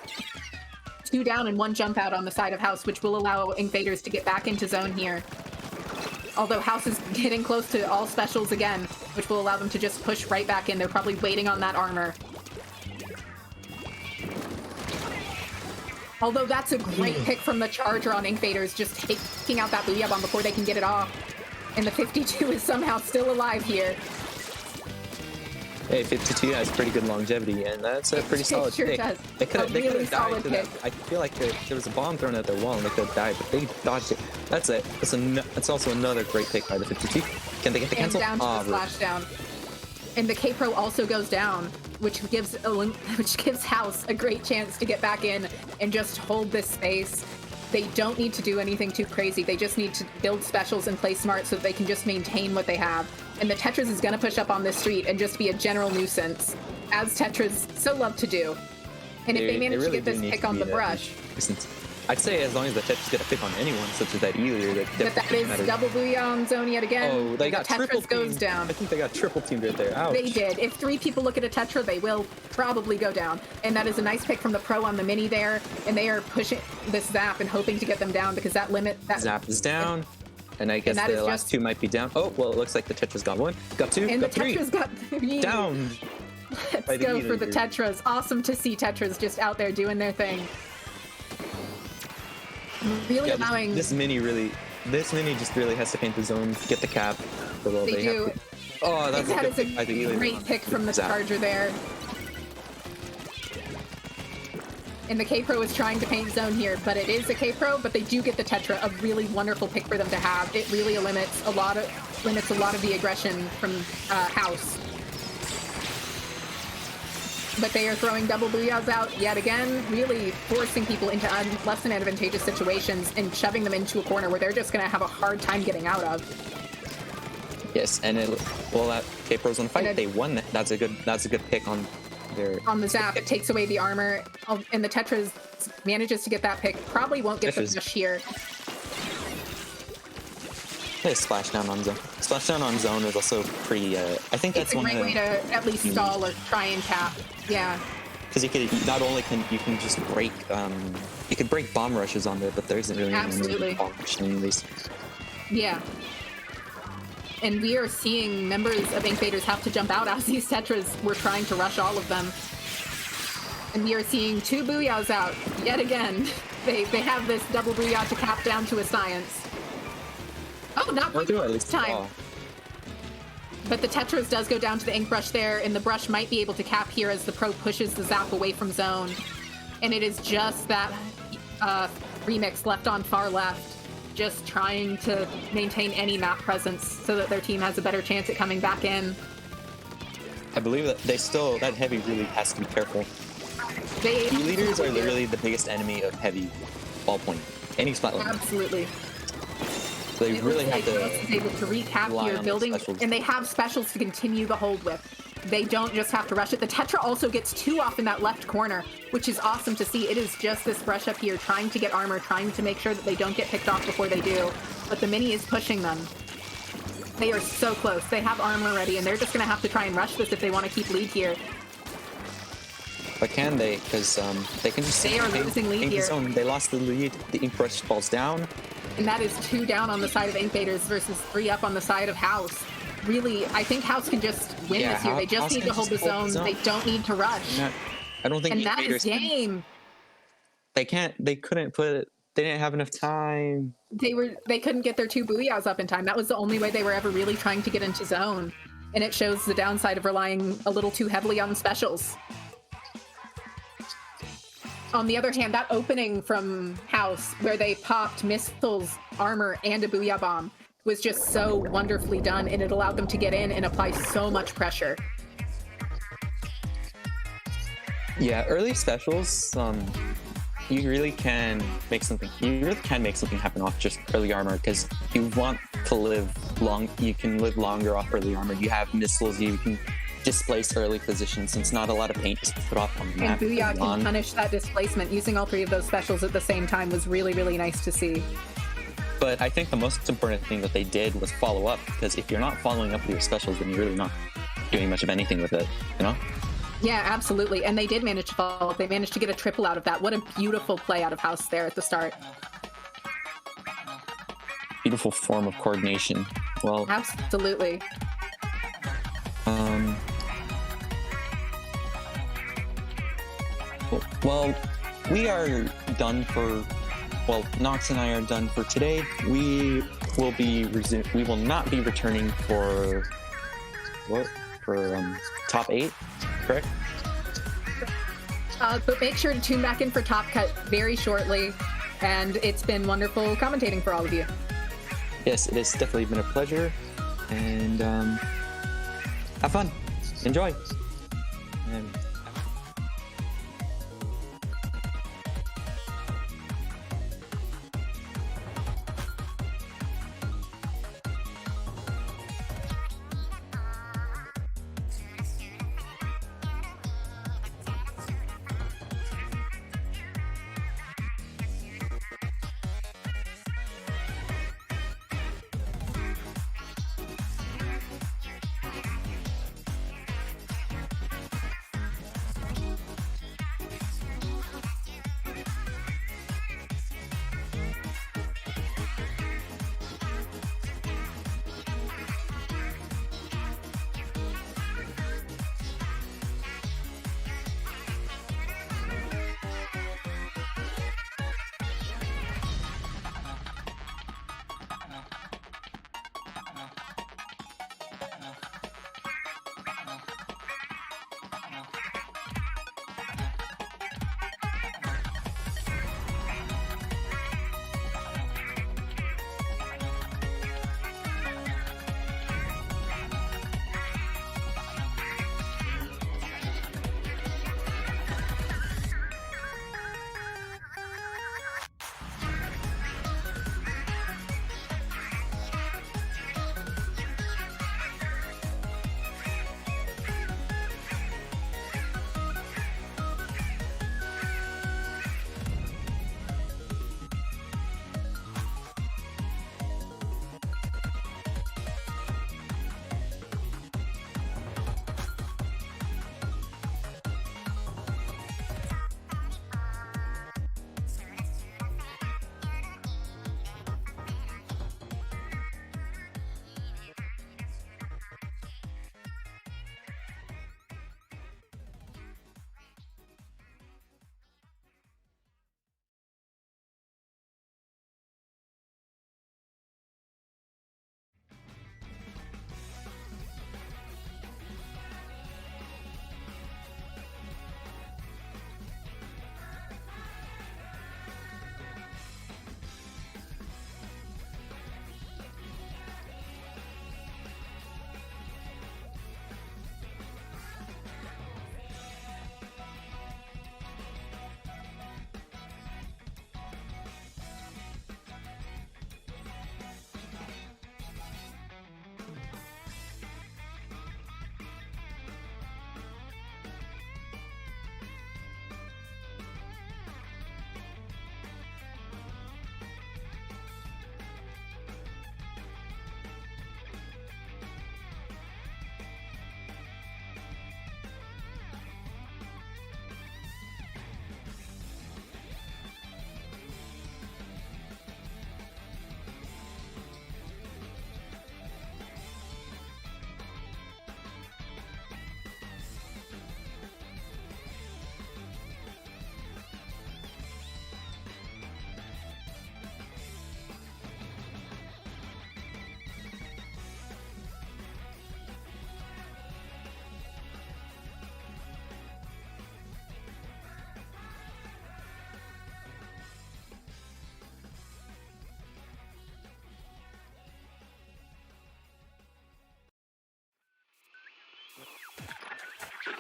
2 down and 1 jump out on the side of House, which will allow Invaders to get back into zone here. Although House is getting close to all specials again, which will allow them to just push right back in. They're probably waiting on that armor. Although that's a great pick from the Charger on Invaders, just taking out that Booyah bomb before they can get it off. And the 52 is somehow still alive here. Hey, 52 has pretty good longevity, and that's a pretty solid sure pick. does. They could A have really died solid to that. pick. I feel like there was a bomb thrown at their wall, and they could have died, but they dodged it. That's it. That's also another great pick by the 52. Can they get the And cancel? down to the slash down. And the K-Pro also goes down, which gives House a great chance to get back in and just hold this space. They don't need to do anything too crazy. They just need to build specials and play smart so that they can just maintain what they have. And the Tetras is going to push up on this street and just be a general nuisance, as Tetras so love to do. And if they manage really to get this do need pick to on be the that brush, nuisance. I'd say as long as the Tetris get a pick on anyone, such as that Eelier, but that is double Booyah on zone yet again. Oh, they got the triple Tetras goes teamed. down. I think they got triple teamed right there. Ouch. They did. If 3 people look at a Tetra, they will probably go down. And that is a nice pick from the Pro on the Mini there. And they are pushing this Zap and hoping to get them down because that Zap is down. And I guess the last 2 might be down. Oh, well, it looks like the Tetra's got 1. Got 2, and got the 3. Tetra's got 3. Down. Let's go for the Tetras. Awesome to see Tetras just out there doing their thing. Really allowing... This mini just really has to paint the zone, get the cap. Well, they do. Oh, that's That a is good pick by the a Eelier. great pick from the Zap. Charger there. And the K-Pro is trying to paint zone here, but it is a K-Pro, but they do get the Tetra, a really wonderful pick for them to have. It really limits a lot of the aggression from House. But they are throwing double Booyahs out yet again, really forcing people into less than advantageous situations and shoving them into a corner where they're just going to have a hard time getting out of. Yes, and that K-Pro's on fight. They won that. That's a good pick on their... On the Zap, it takes away the armor, and the Tetras manages to get that pick. Probably won't get the push here. Hey, splash down on zone. Splash down on zone is also pretty. I think that's it's a one great of way to at least stall or try and cap. Yeah. Because you can just break you could break bomb rushes on there, but there isn't really any bomb rush in these. Yeah. And we are seeing members of Invaders have to jump out as these Tetras were trying to rush all of them. And we are seeing 2 Booyahs out yet again. They have this double Booyah to cap down to a science. Oh, not quite this time. But the Tetras does go down to the ink brush there, and the brush might be able to cap here as the Pro pushes the Zap away from zone. And it is just that remix left on far left, just trying to maintain any map presence so that their team has a better chance at coming back in. I believe that that heavy really has to be careful. They The leaders are literally the biggest enemy of heavy ballpoint. Any splat line. absolutely. They It really looks have like House is to able to recap rely here, on their building, specials. and they have specials to continue the hold with. They don't just have to rush it. The Tetra also gets 2 off in that left corner, which is awesome to see. It is just this brush up here, trying to get armor, trying to make sure that they don't get picked off before they do. But the Mini is pushing them. They are so close. They have armor ready, and they're just going to have to try and rush this if they want to keep lead here. But can they? Because they can just They are losing lead here. They lost the lead. The ink brush falls down. And that is 2 down on the side of Invaders versus 3 up on the side of House. Really, I think House can just win Yeah, this here. They just House need can to hold the just hold the zone. They zone. don't need to rush. I don't think And the that is invaders game. They can't. They couldn't put it. They didn't have enough time. They couldn't get their 2 booyahs up in time. That was the only way they were ever really trying to get into zone. And it shows the downside of relying a little too heavily on specials. On the other hand, that opening from House, where they popped missiles, armor, and a booyah bomb, was just so wonderfully done, and it allowed them to get in and apply so much pressure. Yeah, early specials. You really can make something. You really can make something happen off just early armor because you want to live long. You can live longer off early armor. You have missiles. You can displace early positions since not a lot of paint is put off on the map. And Booyah on. can punish that displacement. Using all 3 of those specials at the same time was really, really nice to see. But I think the most important thing that they did was follow up because if you're not following up with your specials, then you're really not doing much of anything with it. You know? Yeah, absolutely. And they did manage to follow up. They managed to get a triple out of that. What a beautiful play out of House there at the start. Beautiful form of coordination. Well, Absolutely. Well, we are done for. Well, Nox and I are done for today. We will not be returning for what? For top 8, correct? But make sure to tune back in for Top Cut very shortly. And it's been wonderful commentating for all of you. Yes, it has definitely been a pleasure. And have fun. Enjoy. And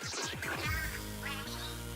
Beats, beat, chips, crack, you, you, you, you, you, you, you, you, you, you,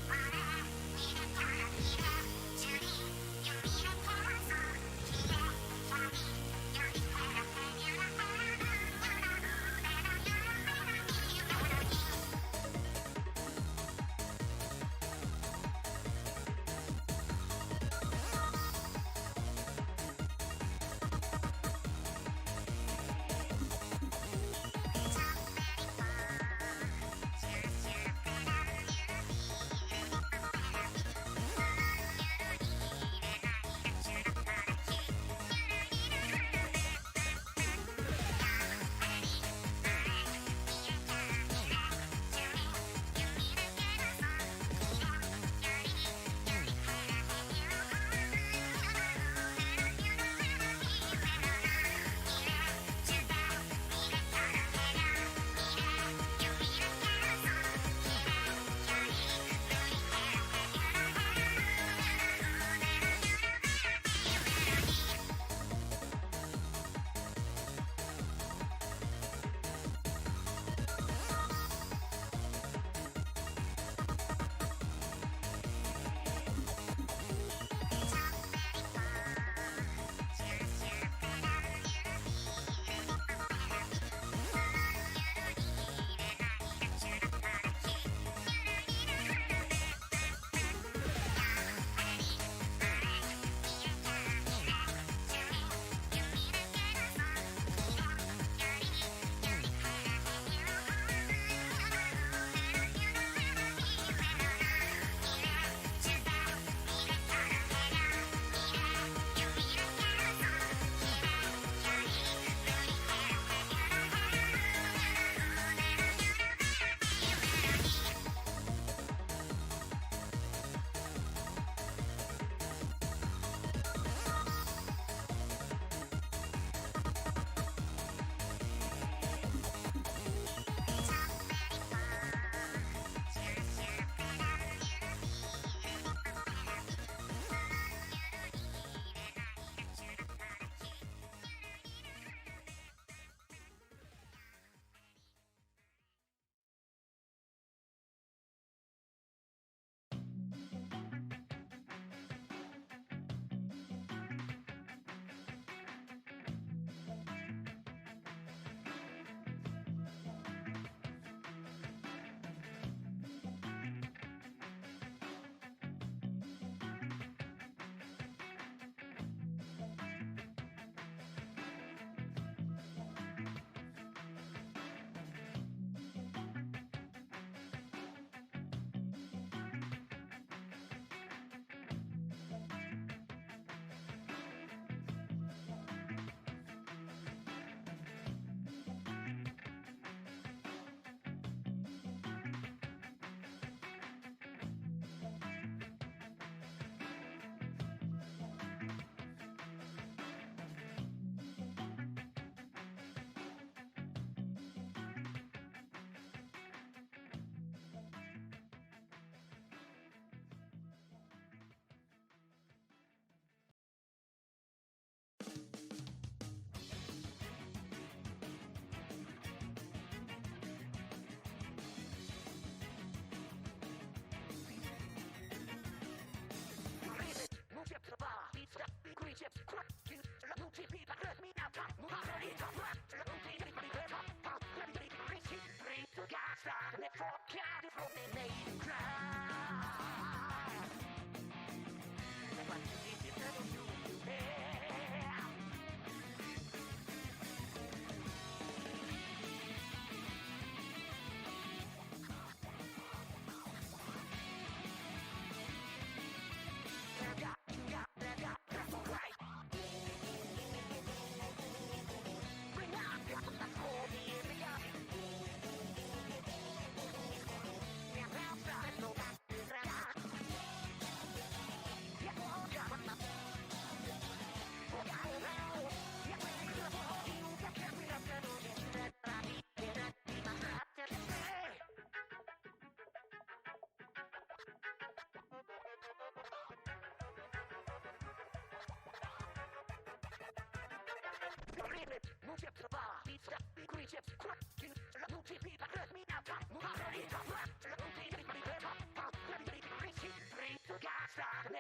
you, you, you,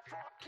No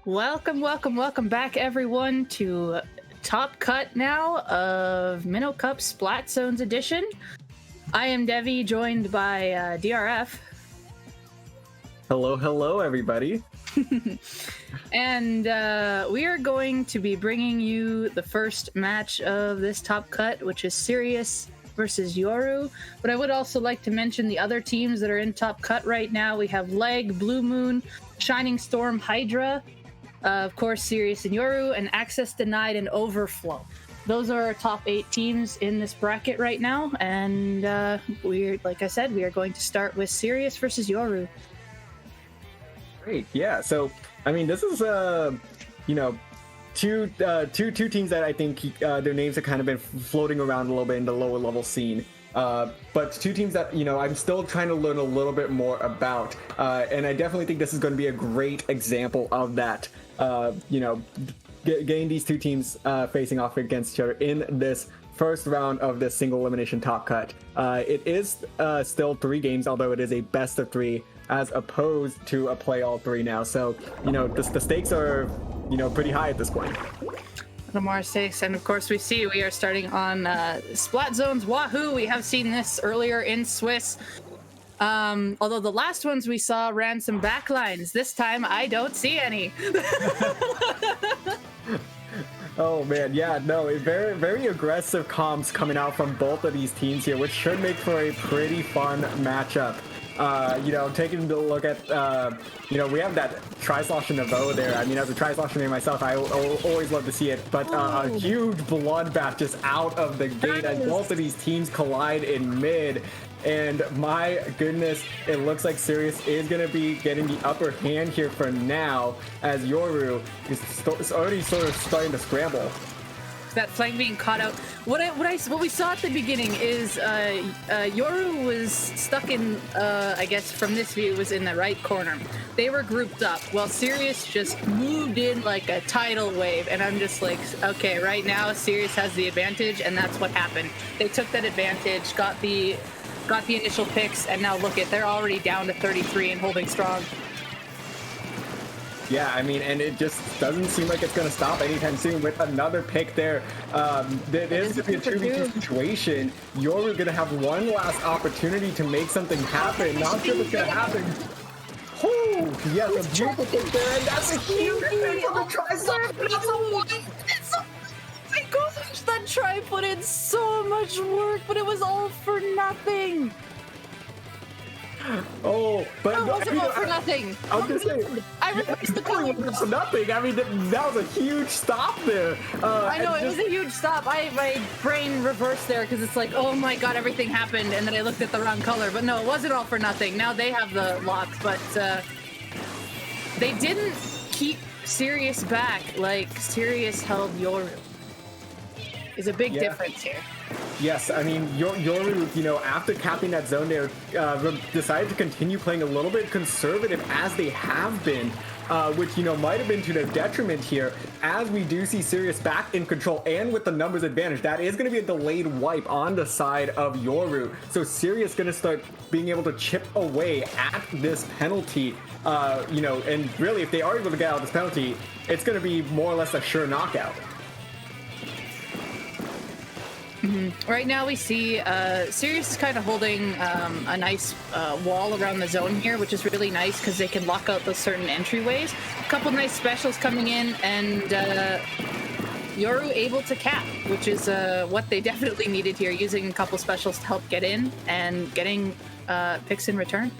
Welcome back, everyone, to Top Cut now of Minnow Cup Splat Zones Edition. I am Devi, joined by DRF. Hello, everybody. And we are going to be bringing you the first match of this Top Cut, which is Sirius versus Yoru. But I would also like to mention the other teams that are in Top Cut right now. We have Leg, Blue Moon, Shining Storm, Hydra, of course, Sirius and Yoru, and Access Denied and Overflow. Those are our top 8 teams in this bracket right now. And like I said, we are going to start with Sirius versus Yoru. Great, yeah. So, I mean, this is two teams that I think their names have kind of been floating around a little bit in the lower level scene. But two teams that I'm still trying to learn a little bit more about, and I definitely think this is going to be a great example of that. Getting these two teams facing off against each other in this first round of this single elimination Top Cut. It is still 3 games, although it is a best of 3 as opposed to a play all 3 now. So the stakes are pretty high at this point. Lamar 6, and of course we are starting on Splat Zones Wahoo. We have seen this earlier in Swiss. Although the last ones we saw ran some backlines. This time I don't see any. Oh man, yeah, no, it's very aggressive comms coming out from both of these teams here, which should make for a pretty fun matchup. Taking a look at, we have that Tri-Slosh and Nevo there. I mean, as a Tri-Slosh man myself, I always love to see it. But a huge bloodbath just out of the gate as both of these teams collide in mid. And my goodness, it looks like Sirius is going to be getting the upper hand here for now, as Yoru is already sort of starting to scramble. That flank being caught out. What we saw at the beginning is Yoru was stuck in, I guess from this view, was in the right corner. They were grouped up while Sirius just moved in like a tidal wave, and I'm just like, okay, right now Sirius has the advantage, and that's what happened. They took that advantage, got the initial picks, and now look they're already down to 33 and holding strong. Yeah, I mean, and it just doesn't seem like it's going to stop anytime soon with another pick there. It is going to be a 2v2 situation. Yoru going to have one last opportunity to make something happen. Not sure what's going to happen. Oh, yes, a beautiful pick there, and that's a huge pick for the Tri-Slosh. My gosh, that try put in so much work, but it was all for nothing. Oh, but it wasn't all for nothing. I was gonna say, I reversed the call. For nothing. I mean, that was a huge stop there. I know, it was a huge stop. My brain reversed there because it's like, oh my god, everything happened, and then I looked at the wrong color. But no, it wasn't all for nothing. Now they have the lock, but they didn't keep Sirius back like Sirius held Yoru. Is a big difference here. Yes, I mean, Yoru, after capping that zone there, decided to continue playing a little bit conservative as they have been, which, might have been to their detriment here, as we do see Sirius back in control and with the numbers advantage. That is going to be a delayed wipe on the side of Yoru. So Sirius going to start being able to chip away at this penalty, and really, if they are able to get out of this penalty, it's going to be more or less a sure knockout. Mm-hmm. Right now we see Sirius is kind of holding a nice wall around the zone here, which is really nice because they can lock out those certain entryways. A couple nice specials coming in, and Yoru able to cap, which is what they definitely needed here, using a couple specials to help get in and getting picks in return.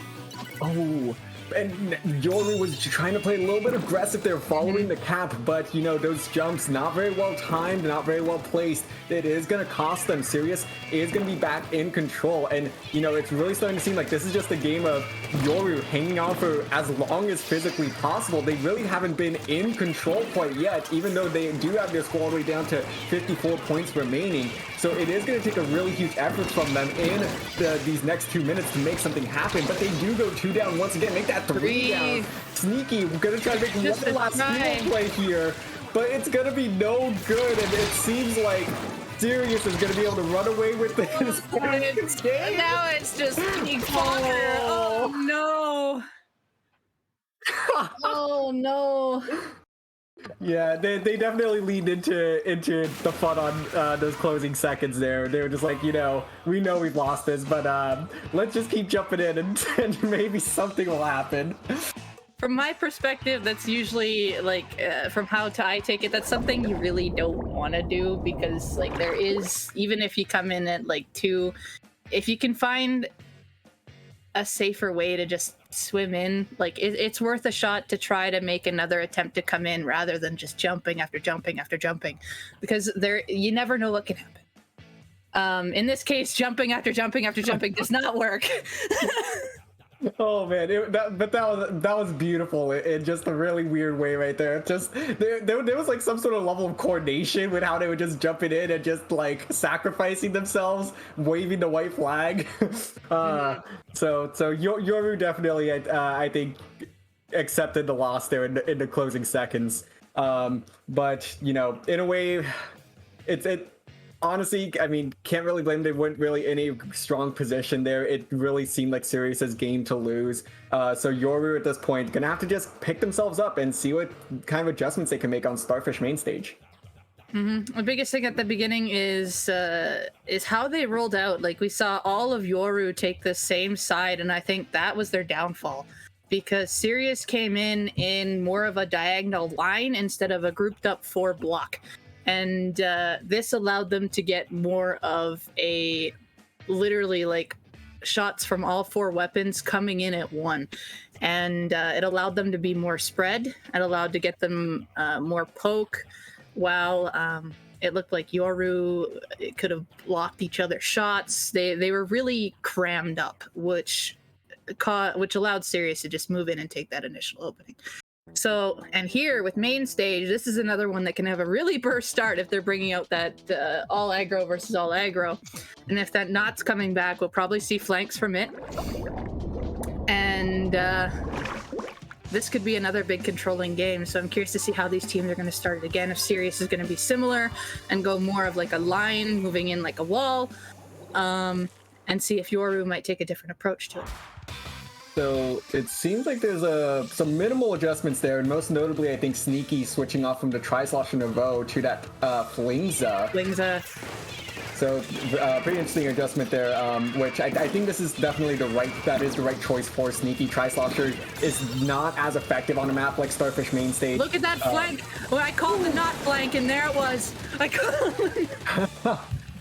Oh, and Yoru was trying to play a little bit aggressive there, following the cap, but those jumps not very well timed, not very well placed. It is going to cost them. Sirius is going to be back in control, and it's really starting to seem like this is just a game of Yoru hanging on for as long as physically possible. They really haven't been in control quite yet, even though they do have their score all the way down to 54 points remaining. So it is going to take a really huge effort from them in these next 2 minutes to make something happen, but they do go 2 down once again, make that 3 down. Sneaky, we're going to try to make one last steal play here, but it's going to be no good, and it seems like Sirius is going to be able to run away with this. Now it's just pink fodder. Oh no. Oh no. Yeah, they definitely leaned into the fun on those closing seconds there. They were just like, we know we've lost this, but let's just keep jumping in and maybe something will happen. From my perspective, that's usually like from how I take it, that's something you really don't want to do, because like there is, even if you come in at like 2, if you can find a safer way to just swim in, like it's worth a shot to try to make another attempt to come in rather than just jumping after jumping after jumping, because you never know what can happen. In this case, jumping after jumping after jumping does not work. Oh man, that was beautiful in just a really weird way right there. Just there was like some sort of level of coordination with how they were just jumping in and just like sacrificing themselves, waving the white flag. So Yoru definitely I think accepted the loss there in the closing seconds. But in a way, it. Honestly, I mean, can't really blame them. They weren't really in a strong position there. It really seemed like Sirius's game to lose. So Yoru at this point gonna have to just pick themselves up and see what kind of adjustments they can make on Starfish main stage. The biggest thing at the beginning is how they rolled out. Like, we saw all of Yoru take the same side, and I think that was their downfall, because Sirius came in more of a diagonal line instead of a grouped up 4 block. And this allowed them to get more of a literally like shots from all 4 weapons coming in at 1. And it allowed them to be more spread. It allowed to get them more poke, while it looked like Yoru could have blocked each other's shots. They were really crammed up, which allowed Sirius to just move in and take that initial opening. So, and here with main stage, this is another one that can have a really burst start if they're bringing out that all aggro versus all aggro. And if that knot's coming back, we'll probably see flanks from it. And this could be another big controlling game. So I'm curious to see how these teams are going to start it again. If Sirius is going to be similar and go more of like a line, moving in like a wall, and see if Yoru might take a different approach to it. So it seems like there's some minimal adjustments there, and most notably, I think Sneaky switching off from the Tri-Slosher Nouveau to that Flingza. So pretty interesting adjustment there, which I think this is definitely the right choice for Sneaky. Tri-Slosher is not as effective on a map like Starfish main stage. Look at that flank! Well, I called the not flank, and there it was.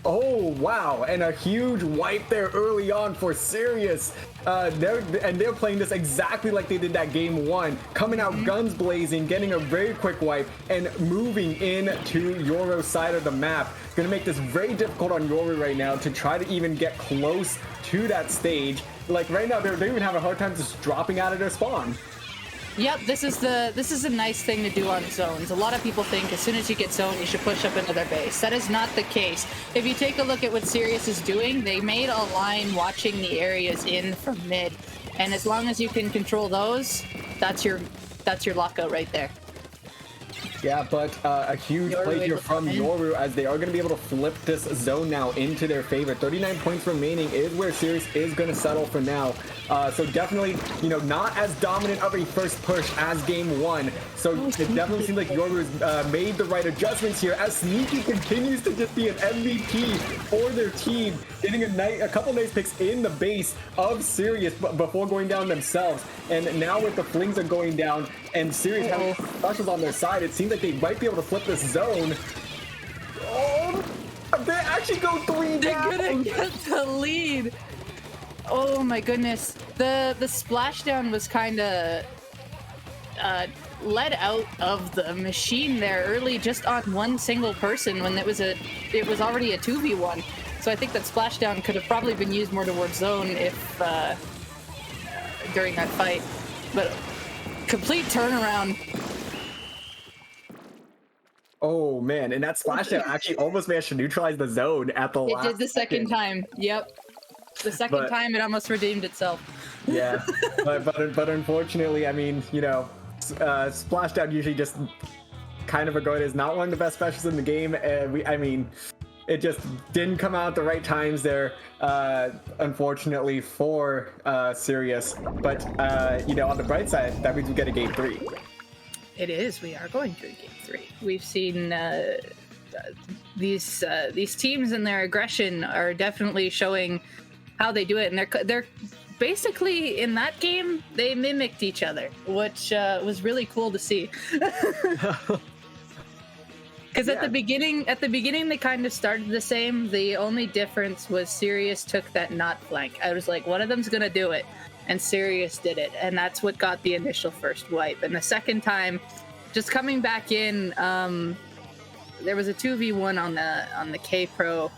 Oh wow, and a huge wipe there early on for Sirius. They're playing this exactly like they did that game 1, coming out guns blazing, getting a very quick wipe, and moving into Yoru's side of the map. Gonna make this very difficult on Yoru right now to try to even get close to that stage. Like right now, they even have a hard time just dropping out of their spawn. Yep, this is a nice thing to do on zones. A lot of people think as soon as you get zoned, you should push up into their base. That is not the case. If you take a look at what Sirius is doing, they made a line watching the areas in from mid, and as long as you can control those, that's your lockout right there. Yeah, but a huge play here from Yoru, as they are going to be able to flip this zone now into their favor. 39 points remaining is where Sirius is going to settle for now. So definitely, not as dominant of a first push as game 1. So it definitely seems like Yoru's made the right adjustments here, as Sneaky continues to just be an MVP for their team, getting a couple nice picks in the base of Sirius before going down themselves. And now with the Flingza going down and Sirius having specials on their side, it seems like they might be able to flip this zone. Oh, they actually go 3 down. They're gonna get the lead. Oh my goodness. The splashdown was kind of let out of the machine there early, just on one single person, when it was already a 2v1. So I think that splashdown could have probably been used more towards zone if during that fight. But complete turnaround. Oh man, and that splashdown actually almost managed to neutralize the zone at the last. It did the second time. Yep. The second time it almost redeemed itself. Yeah, but unfortunately, I mean, splashdown usually just kind of regarded as not one of the best specials in the game. It just didn't come out at the right times there, unfortunately for Sirius. But on the bright side, that means we get a game 3. It is. We are going to game 3. We've seen these teams and their aggression are definitely showing how they do it, and they're basically in that game they mimicked each other, which was really cool to see. Because at the beginning they kind of started the same. The only difference was Sirius took that not flank. I was like, one of them's gonna do it, and Sirius did it, and that's what got the initial first wipe. And the second time, just coming back in, there was a 2v1 on the K Pro.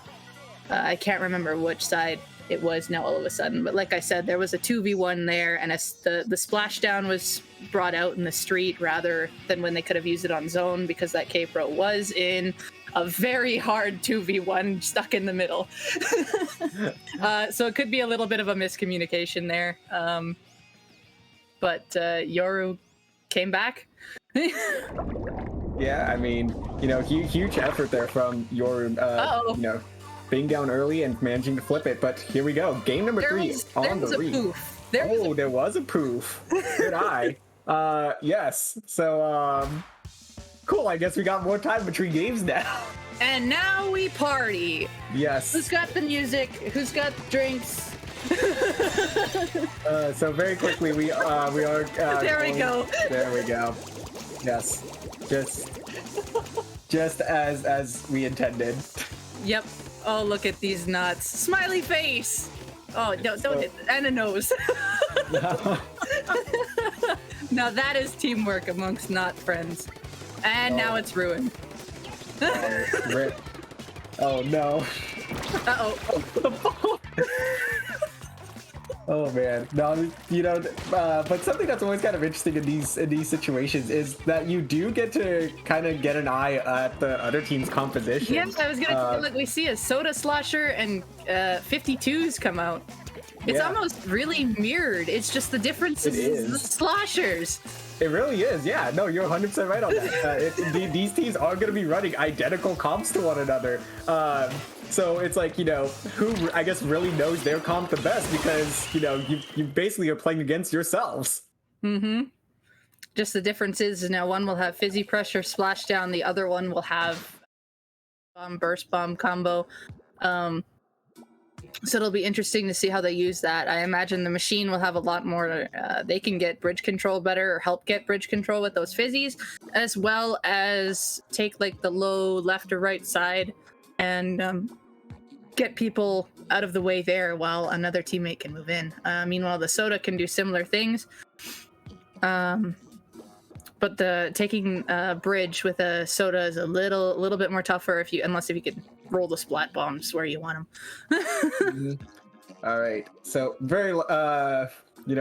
I can't remember which side it was now all of a sudden, but like I said, there was a 2v1 there, and the splashdown was brought out in the street rather than when they could have used it on zone, because that K Pro was in a very hard 2v1 stuck in the middle. So it could be a little bit of a miscommunication there. But Yoru came back. Yeah, I mean, huge effort there from Yoru, being down early and managing to flip it. But here we go. Game number 3 on the read. There was a poof. Good eye. Yes. So, cool. I guess we got more time between games now. And now we party. Yes. Who's got the music? Who's got drinks? So very quickly, we are. There we go. There we go. Yes. Just as we intended. Yep. Oh, look at these nuts. Smiley face. Oh, don't hit. And a nose. Now that is teamwork amongst not friends. And now it's ruined. Rip. Oh no. Uh-oh. Oh man, no, but something that's always kind of interesting in these situations is that you do get to kind of get an eye at the other team's composition. Yes, I was gonna look. We see a soda slosher and 52s come out. It's almost really mirrored. It's just the difference is the sloshers. It really is. Yeah, no, you're 100% right on that. These teams are going to be running identical comps to one another. So it's like, who I guess really knows their comp the best, because, you basically are playing against yourselves. Mm-hmm. Just the difference is now one will have fizzy pressure splashdown, the other one will have burst bomb combo. So it'll be interesting to see how they use that. I imagine the machine will have a lot more, they can get bridge control better, or help get bridge control with those fizzies, as well as take like the low left or right side and get people out of the way there while another teammate can move in. Meanwhile, the soda can do similar things. But the taking bridge with a soda is a little bit more tougher unless you can roll the splat bombs where you want them. Mm-hmm. All right. So very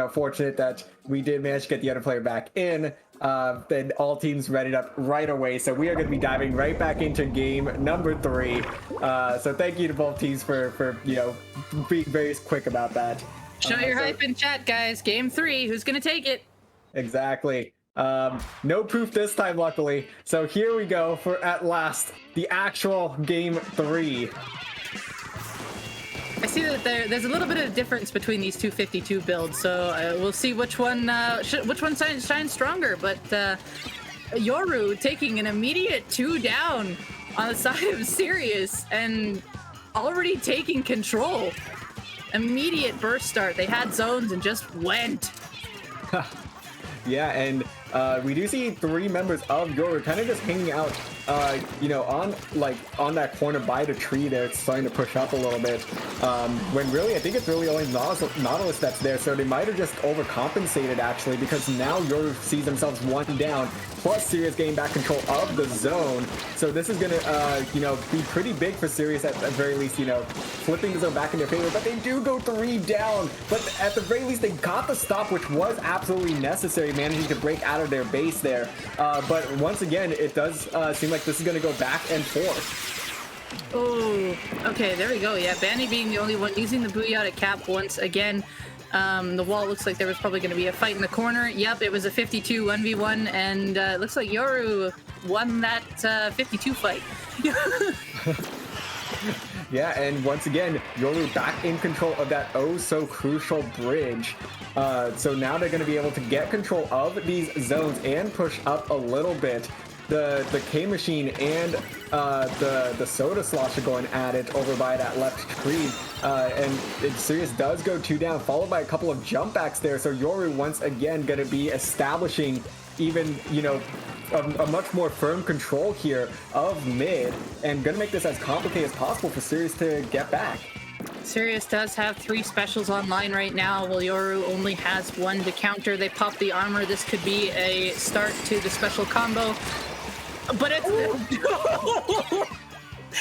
fortunate that we did manage to get the other player back in. Then all teams readied up right away. So we are going to be diving right back into game number 3. So thank you to both teams for being very quick about that. Show your hype in chat, guys. Game 3. Who's going to take it? Exactly. No proof this time, luckily. So here we go for, at last, the actual game 3. I see that there's a little bit of difference between these two 52 builds, so we'll see which one shines stronger. But Yoru taking an immediate 2 down on the side of Sirius and already taking control. Immediate burst start. They had zones and just went. Yeah, and we do see 3 members of Yoru kind of just hanging out, on that corner by the tree there. It's starting to push up a little bit. When really, I think it's really only Nautilus that's there, so they might have just overcompensated actually, because now Yoru sees themselves 1 down, plus Sirius getting back control of the zone. So this is gonna, be pretty big for Sirius at the very least, flipping the zone back in their favor. But they do go 3 down. But at the very least, they got the stop, which was absolutely necessary, managing to break out of their base there. But once again, it does seem like this is gonna go back and forth. Oh, okay, there we go. Yeah, Banny being the only one using the Booyah to cap once again. The wall looks like there was probably going to be a fight in the corner. Yep, it was a 52 1v1, and it looks like Yoru won that 52 fight. Yeah, and once again, Yoru back in control of that oh so crucial bridge. So now they're going to be able to get control of these zones and push up a little bit. The K Machine and the Soda Slosh are going at it over by that left screen. And Sirius does go 2 down, followed by a couple of jump backs there. So Yoru once again going to be establishing even, you know, a much more firm control here of mid, and gonna make this as complicated as possible for Sirius to get back. Sirius does have 3 specials online right now, while Yoru only has 1 to counter. They pop the armor. This could be a start to the special combo. But it's...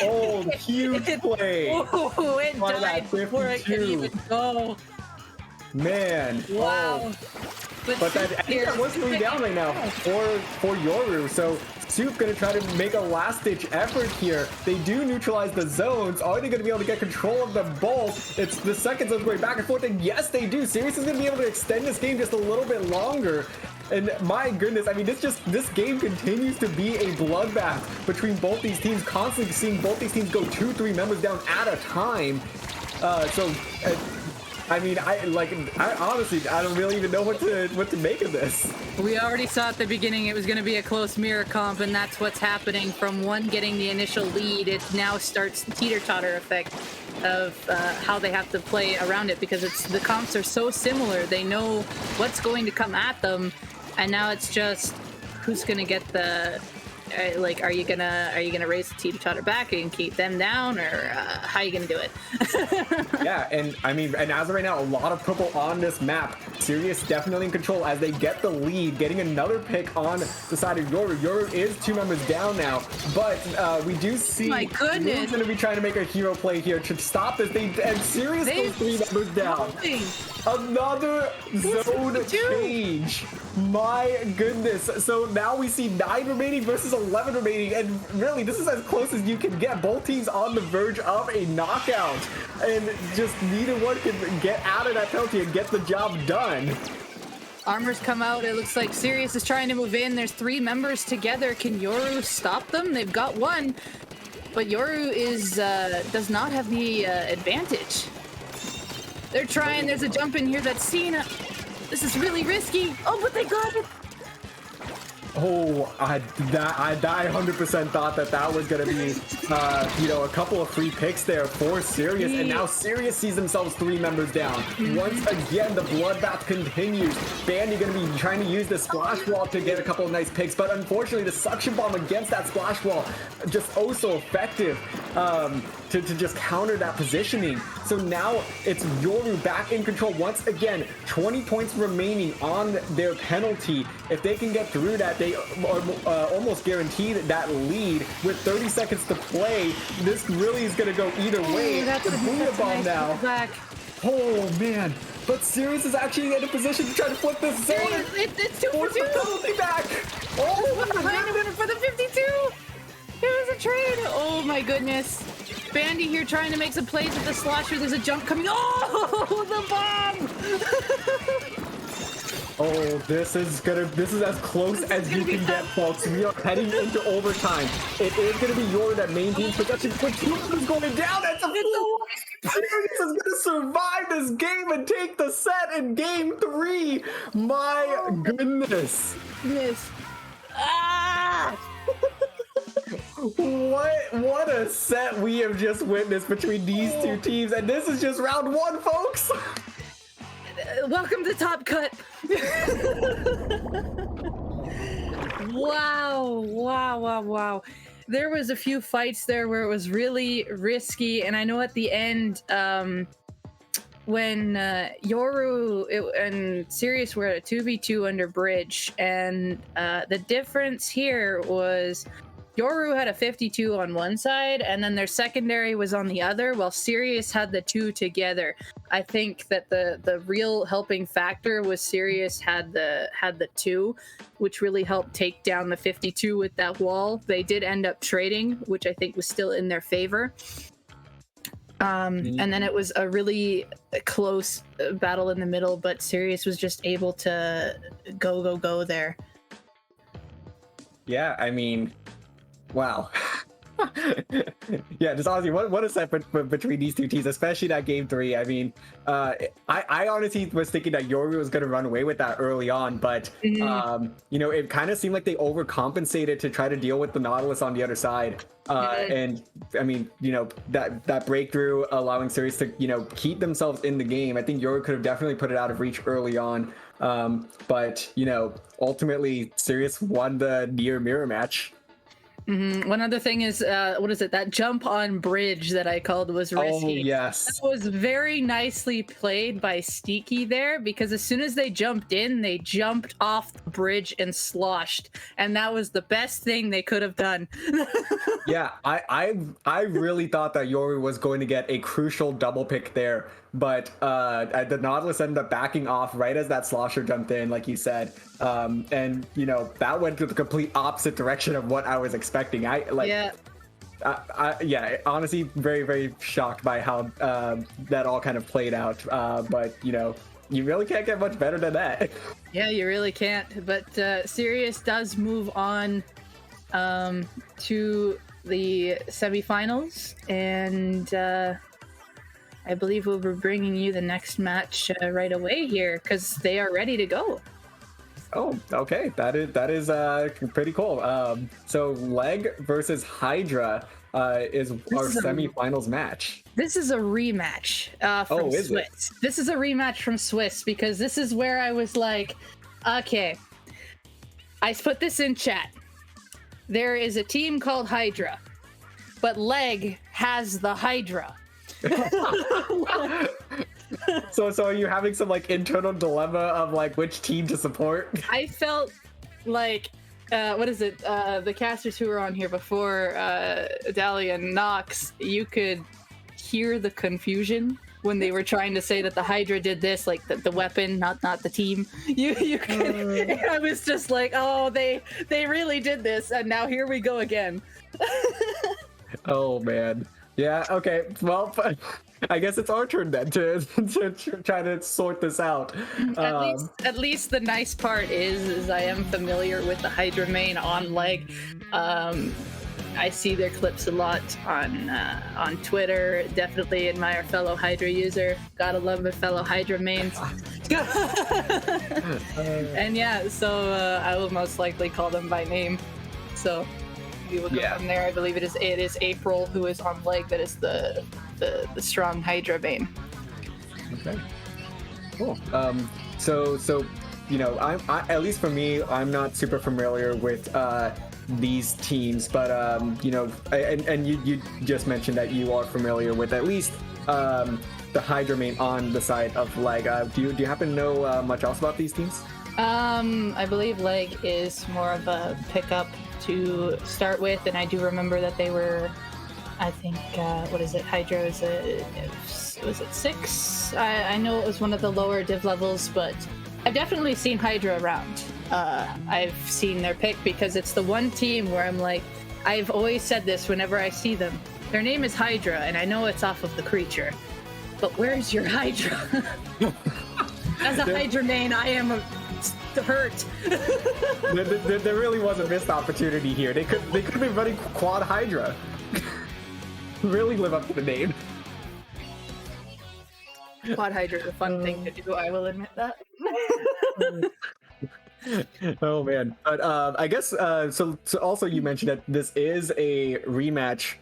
Oh, huge play! Oh, it By died that before it could 52. even go. Man, Wow. But that, I think that was 3 down right now for Yoru. So Soup gonna try to make a last-ditch effort here. They do neutralize the zones. Are they gonna be able to get control of them both? It's the second zone's going back and forth, and yes, they do. Sirius is gonna be able to extend this game just a little bit longer. And my goodness, I mean, this game continues to be a bloodbath between both these teams. Constantly seeing both these teams go 2-3 members down at a time. I mean, I honestly, I don't really even know what to make of this. We already saw at the beginning it was going to be a close mirror comp, and that's what's happening. From one getting the initial lead, it now starts the teeter-totter effect of how they have to play around it, because the comps are so similar. They know what's going to come at them, and now it's just who's going to get the... are you gonna raise the teeter-totter back and keep them down, or how are you gonna do it? Yeah, and I mean, and as of right now, a lot of purple on this map. Sirius definitely in control as they get the lead, getting another pick on the side of Yoru. Yoru is 2 members down now, but we do see My goodness. Yoru's gonna be trying to make a hero play here to stop this. And Sirius goes 3 members down. Another zone change. My goodness. So now we see 9 remaining versus 11 remaining, and really this is as close as you can get. Both teams on the verge of a knockout, and just neither one can get out of that penalty and get the job done. Armors come out. It looks like Sirius is trying to move in. There's 3 members together. Can Yoru stop them? They've got 1, but Yoru does not have the advantage. They're trying. There's a jump in here that's Cena. This is really risky. Oh, but they got it. Oh, I 100% thought that was going to be, you know, a couple of free picks there for Sirius, and now Sirius sees themselves 3 members down. Once again, the bloodbath continues. Bandy going to be trying to use the splash wall to get a couple of nice picks, but unfortunately, the suction bomb against that splash wall just oh so effective to just counter that positioning. So now it's Yoru back in control once again. 20 points remaining on their penalty. If they can get through that, they are almost guaranteed that lead. With 30 seconds to play, this really is going to go either way. That's The Booyah Bomb nice now. back. Oh man, but Sirius is actually in a position to try to flip this zone. It's 2 for Force the 2. penalty back. Oh my Behind him goodness. for the 52. It was a trade. Oh my goodness. Bandy here trying to make some plays with the slosher. There's a jump coming. Oh, the bomb! Oh, this is as close as you can get, folks. We are heading into overtime. It is gonna be Yoru that main team possession, but 2 is going down. That's a fool. Sirius is gonna survive this game and take the set in game 3. My goodness. Yes. Ah! What a set we have just witnessed between these 2 teams, and this is just round 1, folks. Welcome to Top Cut. Wow. There was a few fights there where it was really risky, and I know at the end, when Yoru and Sirius were at a 2v2 under bridge, and the difference here was Yoru had a 52 on one side, and then their secondary was on the other, while Sirius had the 2 together. I think that the real helping factor was Sirius had the 2, which really helped take down the 52 with that wall. They did end up trading, which I think was still in their favor. And then it was a really close battle in the middle, but Sirius was just able to go there. Yeah, I mean, wow. Yeah, just honestly, what a set between these two teams, especially that game 3. I mean, I honestly was thinking that Yoru was going to run away with that early on, but you know, it kind of seemed like they overcompensated to try to deal with the Nautilus on the other side. And I mean, you know, that breakthrough allowing Sirius to, you know, keep themselves in the game. I think Yoru could have definitely put it out of reach early on. But you know, ultimately Sirius won the near mirror match. One other thing is, what is it? That jump on bridge that I called was risky. Oh, yes. That was very nicely played by Steaky there, because as soon as they jumped in, they jumped off the bridge and sloshed, and that was the best thing they could have done. Yeah, I really thought that Yoru was going to get a crucial double pick there, but the Nautilus ended up backing off right as that slosher jumped in, like you said, and you know, that went to the complete opposite direction of what I was expecting. Yeah, honestly, very, very shocked by how that all kind of played out. But you know, you really can't get much better than that. Yeah, you really can't. But Sirius does move on to the semifinals, and I believe we'll be bringing you the next match right away here, because they are ready to go. Oh, okay. That is pretty cool. So Leg versus Hydra is our semifinals match. This is a rematch from Swiss. This is a rematch from Swiss, because this is where I was like, okay, I put this in chat. There is a team called Hydra, but Leg has the Hydra. So are you having some like internal dilemma of like which team to support? I felt like what is it? The casters who were on here before, Dahlia and Nox, you could hear the confusion when they were trying to say that the Hydra did this, like the weapon, not the team. You could. I was just like, oh, they really did this, and now here we go again. Oh man. Yeah, okay. Well, I guess it's our turn then to try to sort this out. At least the nice part is I am familiar with the Hydra main on Leg. I see their clips a lot on Twitter. Definitely admire fellow Hydra user. Gotta love my fellow Hydra mains. And yeah, so I will most likely call them by name. So we will go from there. I believe it is April who is on Leg. That is the strong Hydra main. Okay. Cool. So you know, I at least for me, I'm not super familiar with these teams, but you know, and you just mentioned that you are familiar with at least the Hydra main on the side of Leg. Do you happen to know much else about these teams? I believe Leg is more of a pickup to start with, and I do remember that they were, I think, what is it? Hydra was it 6? I know it was one of the lower div levels, but I've definitely seen Hydra around. I've seen their pick because it's the one team where I'm like, I've always said this whenever I see them. Their name is Hydra, and I know it's off of the creature, but where's your Hydra? As a Hydra main, I am hurt. There really was a missed opportunity here. They could be running Quad Hydra. Really live up to the name. Quad Hydra is a fun thing to do, I will admit that. Oh man, but I guess so also you mentioned that this is a rematch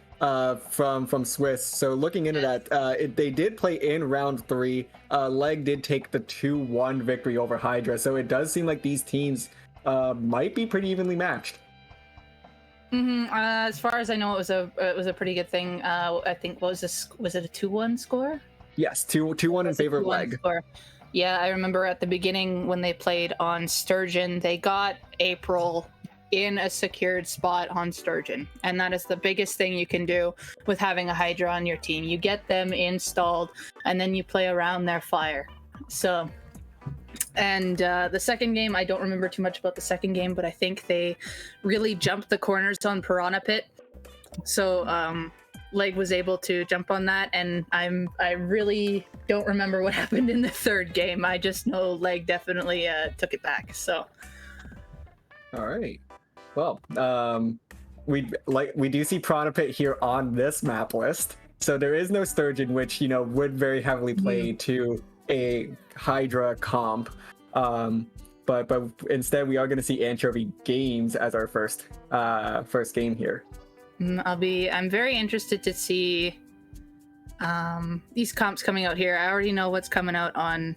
from Swiss. So looking into that, they did play in round 3. Leg did take the 2-1 victory over Hydra, so it does seem like these teams might be pretty evenly matched. As far as I know, it was a pretty good thing. I think was it a 2-1 score? Yes, 2-1 in favor of Leg. Score. Yeah, I remember at the beginning when they played on Sturgeon, they got April in a secured spot on Sturgeon, and that is the biggest thing you can do with having a Hydra on your team. You get them installed, and then you play around their fire. So, and the second game, I don't remember too much about the second game, but I think they really jumped the corners on Piranha Pit. So, Leg was able to jump on that, and I really don't remember what happened in the third game. I just know Leg definitely took it back. So, all right. Well, we do see Pronapit here on this map list. So there is no Sturgeon, which would very heavily play to a Hydra comp. But instead we are going to see Anchovy Games as our first game here. I'm very interested to see these comps coming out here. I already know what's coming out on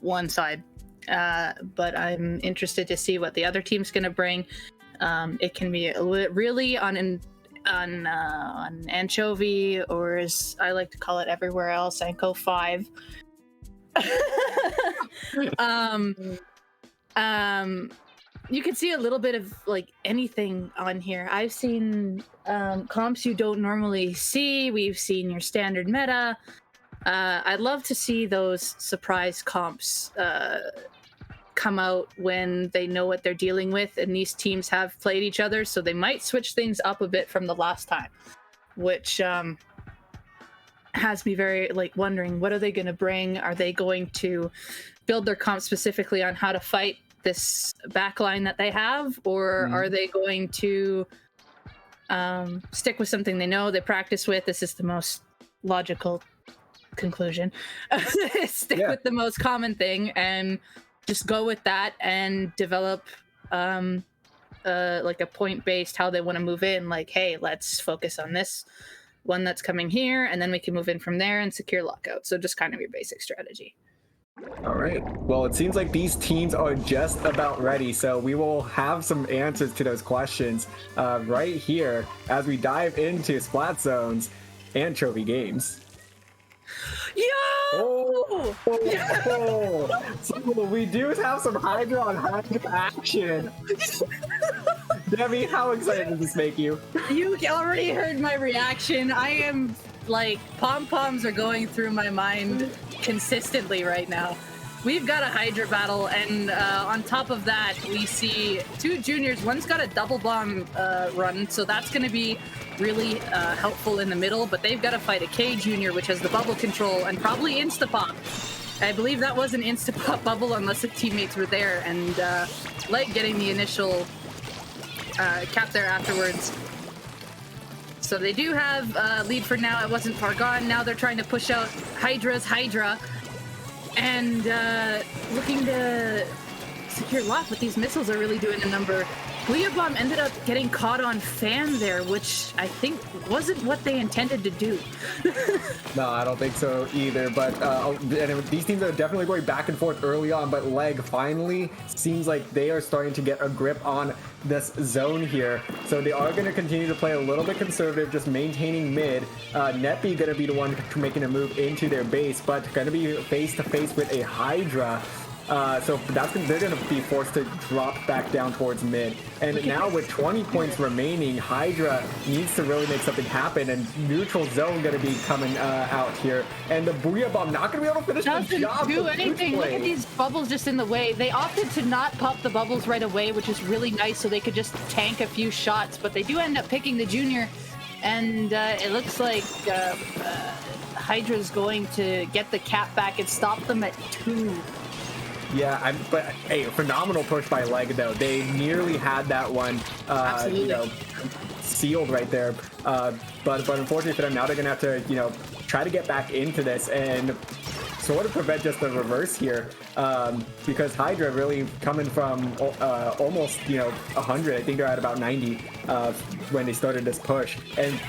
one side, but I'm interested to see what the other team's going to bring. It can be really on Anchovy, or as I like to call it everywhere else, Anco 5. You can see a little bit of like anything on here. I've seen comps you don't normally see. We've seen your standard meta. I'd love to see those surprise comps come out when they know what they're dealing with, and these teams have played each other, so they might switch things up a bit from the last time, which has me very like wondering, what are they going to bring? Are they going to build their comp specifically on how to fight this backline that they have, or are they going to stick with something they know, they practice with? This is the most logical conclusion. Stick with the most common thing and just go with that and develop like a point-based how they want to move in. Like, hey, let's focus on this one that's coming here, and then we can move in from there and secure lockout. So just kind of your basic strategy. All right. Well, it seems like these teams are just about ready, so we will have some answers to those questions right here as we dive into Splat Zone's Anchovy Games. Yo! So we do have some Hydra on Hydra action. Debbie, how excited does this make you? You already heard my reaction. I am like, pom-poms are going through my mind consistently right now. We've got a Hydra battle, and on top of that, we see two juniors. One's got a double bomb run, so that's going to be really helpful in the middle, but they've got to fight a K junior, which has the bubble control and probably insta-pop. I believe that was an insta-pop bubble unless the teammates were there, and Leg getting the initial cap there afterwards. So they do have lead for now. It wasn't far gone. Now they're trying to push out Hydra's Hydra and looking to secure lock, but these missiles are really doing a number. Booyah Bomb ended up getting caught on Fan there, which I think wasn't what they intended to do. No, I don't think so either, but and these teams are definitely going back and forth early on, but Leg finally seems like they are starting to get a grip on this zone here. So they are going to continue to play a little bit conservative, just maintaining mid. Netby going to be the one making a move into their base, but going to be face-to-face with a Hydra. So they're going to be forced to drop back down towards mid. And now with 20 points remaining, Hydra needs to really make something happen, and neutral zone going to be coming out here. And the Booyah Bomb not going to be able to finish the job. Doesn't do anything. Look at these bubbles just in the way. They opted to not pop the bubbles right away, which is really nice, so they could just tank a few shots. But they do end up picking the junior, and it looks like Hydra's going to get the cap back and stop them at 2. Yeah, but hey, phenomenal push by Leg though. They nearly had that one, sealed right there. But unfortunately for them, now they're gonna have to, try to get back into this and sort of prevent just the reverse here, because Hydra really coming from almost 100. I think they're at about 90 when they started this push, and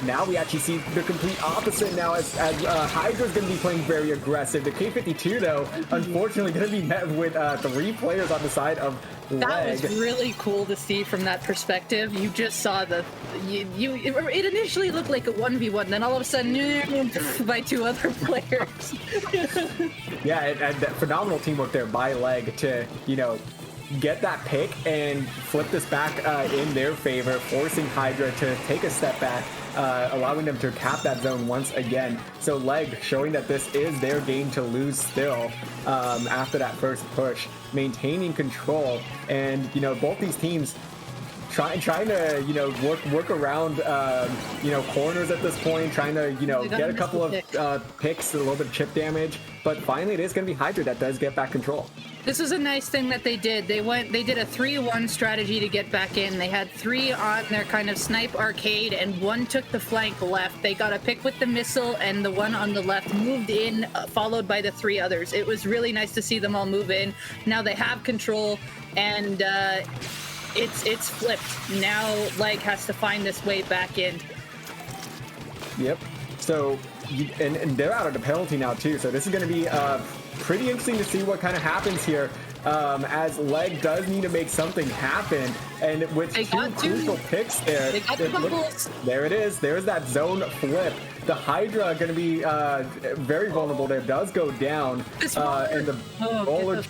now we actually see the complete opposite now as Hydra's going to be playing very aggressive. The K52 though, unfortunately, going to be met with 3 players on the side of Leg. That was really cool to see from that perspective. You just saw it initially looked like a 1v1, then all of a sudden by 2 other players. Yeah, and phenomenal teamwork there by Leg to, get that pick and flip this back in their favor, forcing Hydra to take a step back, allowing them to cap that zone once again. So Leg showing that this is their game to lose still after that first push, maintaining control. And, both these teams trying to work around corners at this point, trying to get a couple of picks, a little bit of chip damage, but finally it is going to be Hydra that does get back control. This was a nice thing that they did. They did a 3-1 strategy to get back in. They had 3 on their kind of snipe arcade, and 1 took the flank left. They got a pick with the missile, and the 1 on the left moved in, followed by the 3 others. It was really nice to see them all move in. Now they have control, and it's flipped. Now Leg has to find this way back in. Yep. So, and they're out of the penalty now too. So this is going to be pretty interesting to see what kind of happens here, as Leg does need to make something happen, and with 2 crucial picks there, they got the bubbles. There it is. There's that zone flip. The Hydra going to be very vulnerable there. Does go down, and the bowler.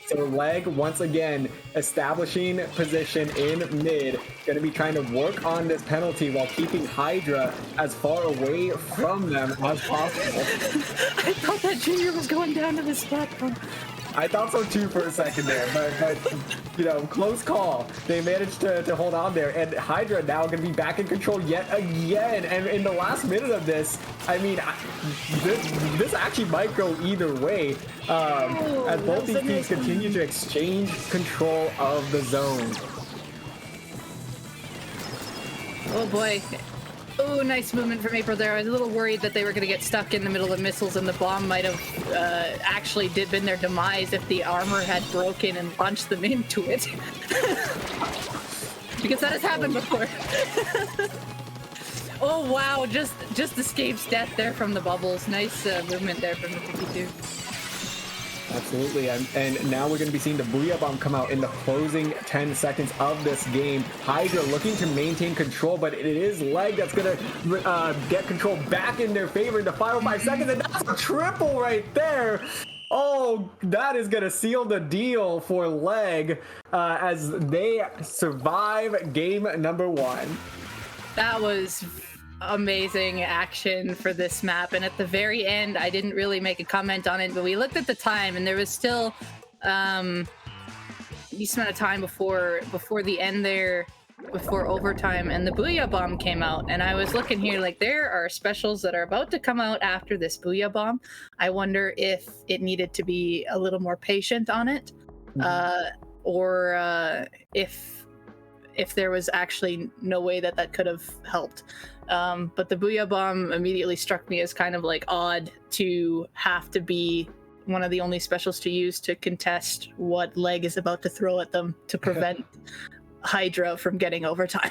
So Leg once again establishing position in mid, going to be trying to work on this penalty while keeping Hydra as far away from them as possible. I thought that Junior was going down to this platform. I thought so too for a second there, but close call. They managed to hold on there, and Hydra now going to be back in control yet again. And in the last minute of this, I mean, this actually might go either way, as both these teams continue to exchange control of the zone. Oh boy. Oh, nice movement from April there. I was a little worried that they were going to get stuck in the middle of missiles, and the bomb might have actually been their demise if the armor had broken and launched them into it. Because that has happened before. Oh wow, just escapes death there from the bubbles. Nice movement there from the 52. Absolutely, and now we're going to be seeing the Booyah Bomb come out in the closing 10 seconds of this game. Hydra looking to maintain control, but it is Leg that's going to get control back in their favor in the final 5 seconds, and that's a triple right there. Oh, that is going to seal the deal for Leg as they survive game number 1. That was amazing action for this map, and at the very end I didn't really make a comment on it, but we looked at the time and there was still a decent amount of time before the end there, before overtime, and the Booyah Bomb came out, and I was looking here like there are specials that are about to come out after this Booyah Bomb. I wonder if it needed to be a little more patient on it, or if there was actually no way that could have helped. But the Booyah Bomb immediately struck me as kind of like odd to have to be one of the only specials to use to contest what Leg is about to throw at them to prevent Hydra from getting overtime.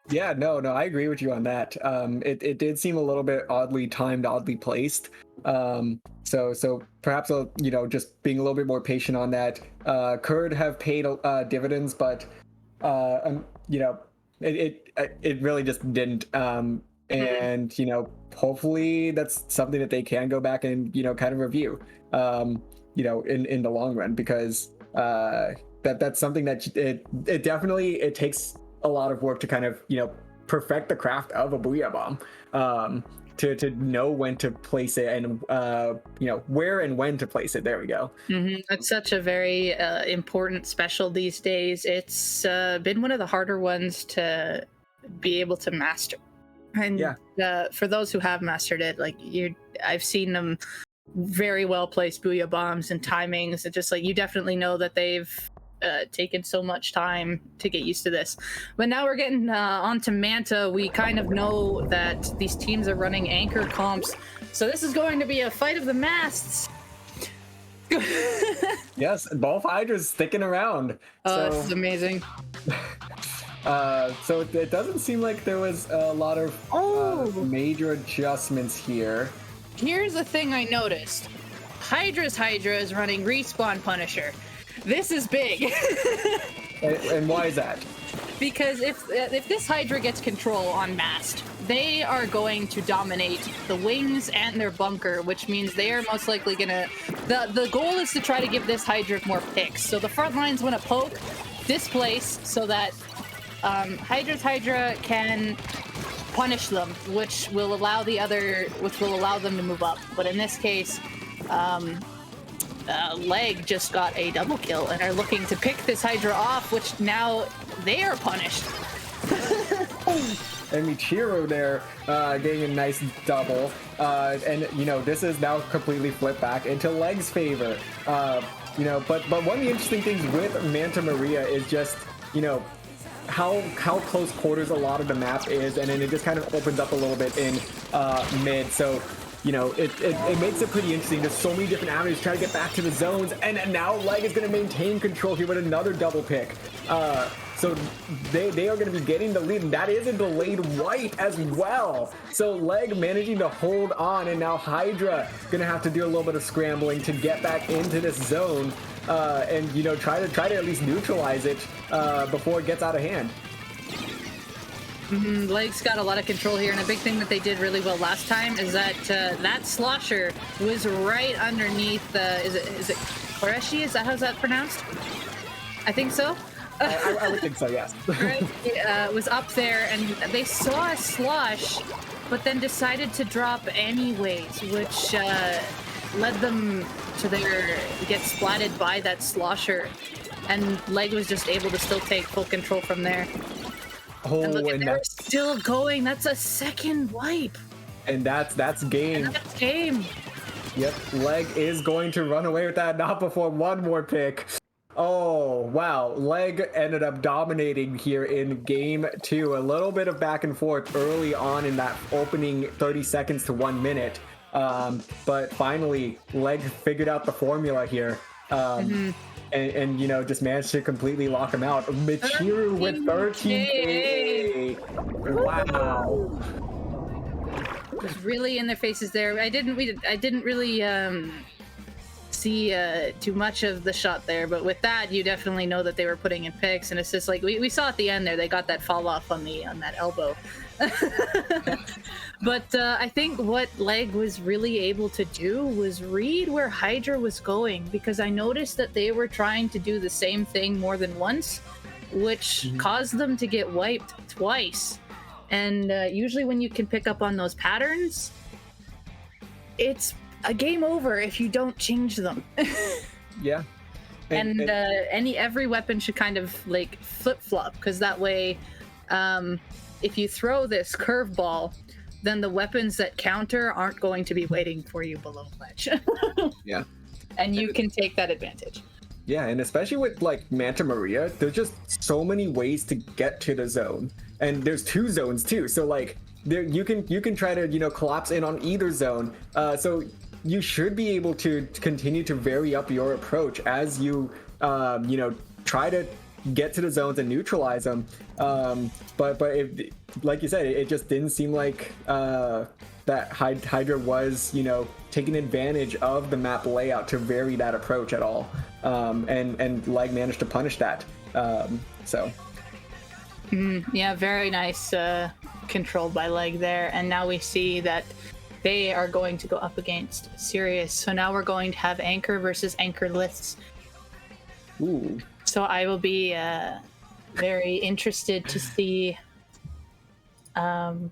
Yeah, no, I agree with you on that. It did seem a little bit oddly timed, oddly placed. So perhaps just being a little bit more patient on that could have paid dividends, but it really just didn't. And hopefully that's something that they can go back and kind of review in the long run, because that's something that it definitely takes a lot of work to kind of perfect the craft of a Booyah Bomb, to know when to place it and where and when to place it. There we go. It's such a very important special these days. It's been one of the harder ones to be able to master, and for those who have mastered it, I've seen them very well placed Booyah Bombs and timings. It's just like you definitely know that they've taken so much time to get used to this. But now we're getting onto Manta. We kind of know that these teams are running anchor comps, so this is going to be a fight of the masts. Yes, both Hydras sticking around. This is amazing. So it doesn't seem like there was a lot of major adjustments here. Here's the thing I noticed. Hydra is running Respawn Punisher. This is big. And why is that? Because if this Hydra gets control on mast, they are going to dominate the wings and their bunker, which means they are most likely gonna... The goal is to try to give this Hydra more picks. So the front lines want to poke, displace, so that Hydra can punish them, which will allow them to move up. But in this case, Leg just got a double kill and are looking to pick this Hydra off, which now they are punished. And Michiru there getting a nice double. And, you know, this is now completely flipped back into Leg's favor. You know, but one of the interesting things with Manta Maria is just, you know, how close quarters a lot of the map is, and then it just kind of opens up a little bit in mid. So, you know, it makes it pretty interesting. There's so many different avenues trying to get back to the zones, and now Leg is going to maintain control here with another double pick. So they are going to be getting the lead, and that is a delayed wipe as well. So Leg managing to hold on, and now Hydra going to have to do a little bit of scrambling to get back into this zone, and you know try to at least neutralize it before it gets out of hand. Leg's got a lot of control here, and a big thing that they did really well last time is that that slosher was right underneath. Is it Koreshi? Is that how's that pronounced? I think so. I would think so, yes. Right? It was up there, and they saw a slosh, but then decided to drop anyways, which led them to get splatted by that slosher, and Leg was just able to still take full control from there. Oh, and look, and they're still going. That's a second wipe. And that's game. And that's game. Yep, Leg is going to run away with that, not before one more pick. Oh, wow. Leg ended up dominating here in game 2. A little bit of back and forth early on in that opening 30 seconds to 1 minute. But finally, Leg figured out the formula here. And you know, just managed to completely lock him out. Michiru with 13K. Wow. Was really in their faces there. I didn't really see too much of the shot there, but with that you definitely know that they were putting in picks, and it's just like we saw at the end there, they got that fall off on that elbow. But I think what Leg was really able to do was read where Hydra was going, because I noticed that they were trying to do the same thing more than once, which caused them to get wiped twice. And usually when you can pick up on those patterns, it's a game over if you don't change them. Yeah. And every weapon should kind of like flip-flop, because that way if you throw this curveball, then the weapons that counter aren't going to be waiting for you below ledge. Yeah. And you can take that advantage. Yeah, and especially with like Manta Maria, there's just so many ways to get to the zone. And there's 2 zones too. So like there you can try to, you know, collapse in on either zone. So you should be able to continue to vary up your approach as you you know, try to get to the zones and neutralize them. But if, like you said, it just didn't seem like that Hydra was, you know, taking advantage of the map layout to vary that approach at all. And Leg managed to punish that. So. Yeah, very nice control by Leg there. And now we see that they are going to go up against Sirius. So now we're going to have Anchor versus Anchorless. Ooh. So I will be very interested to see how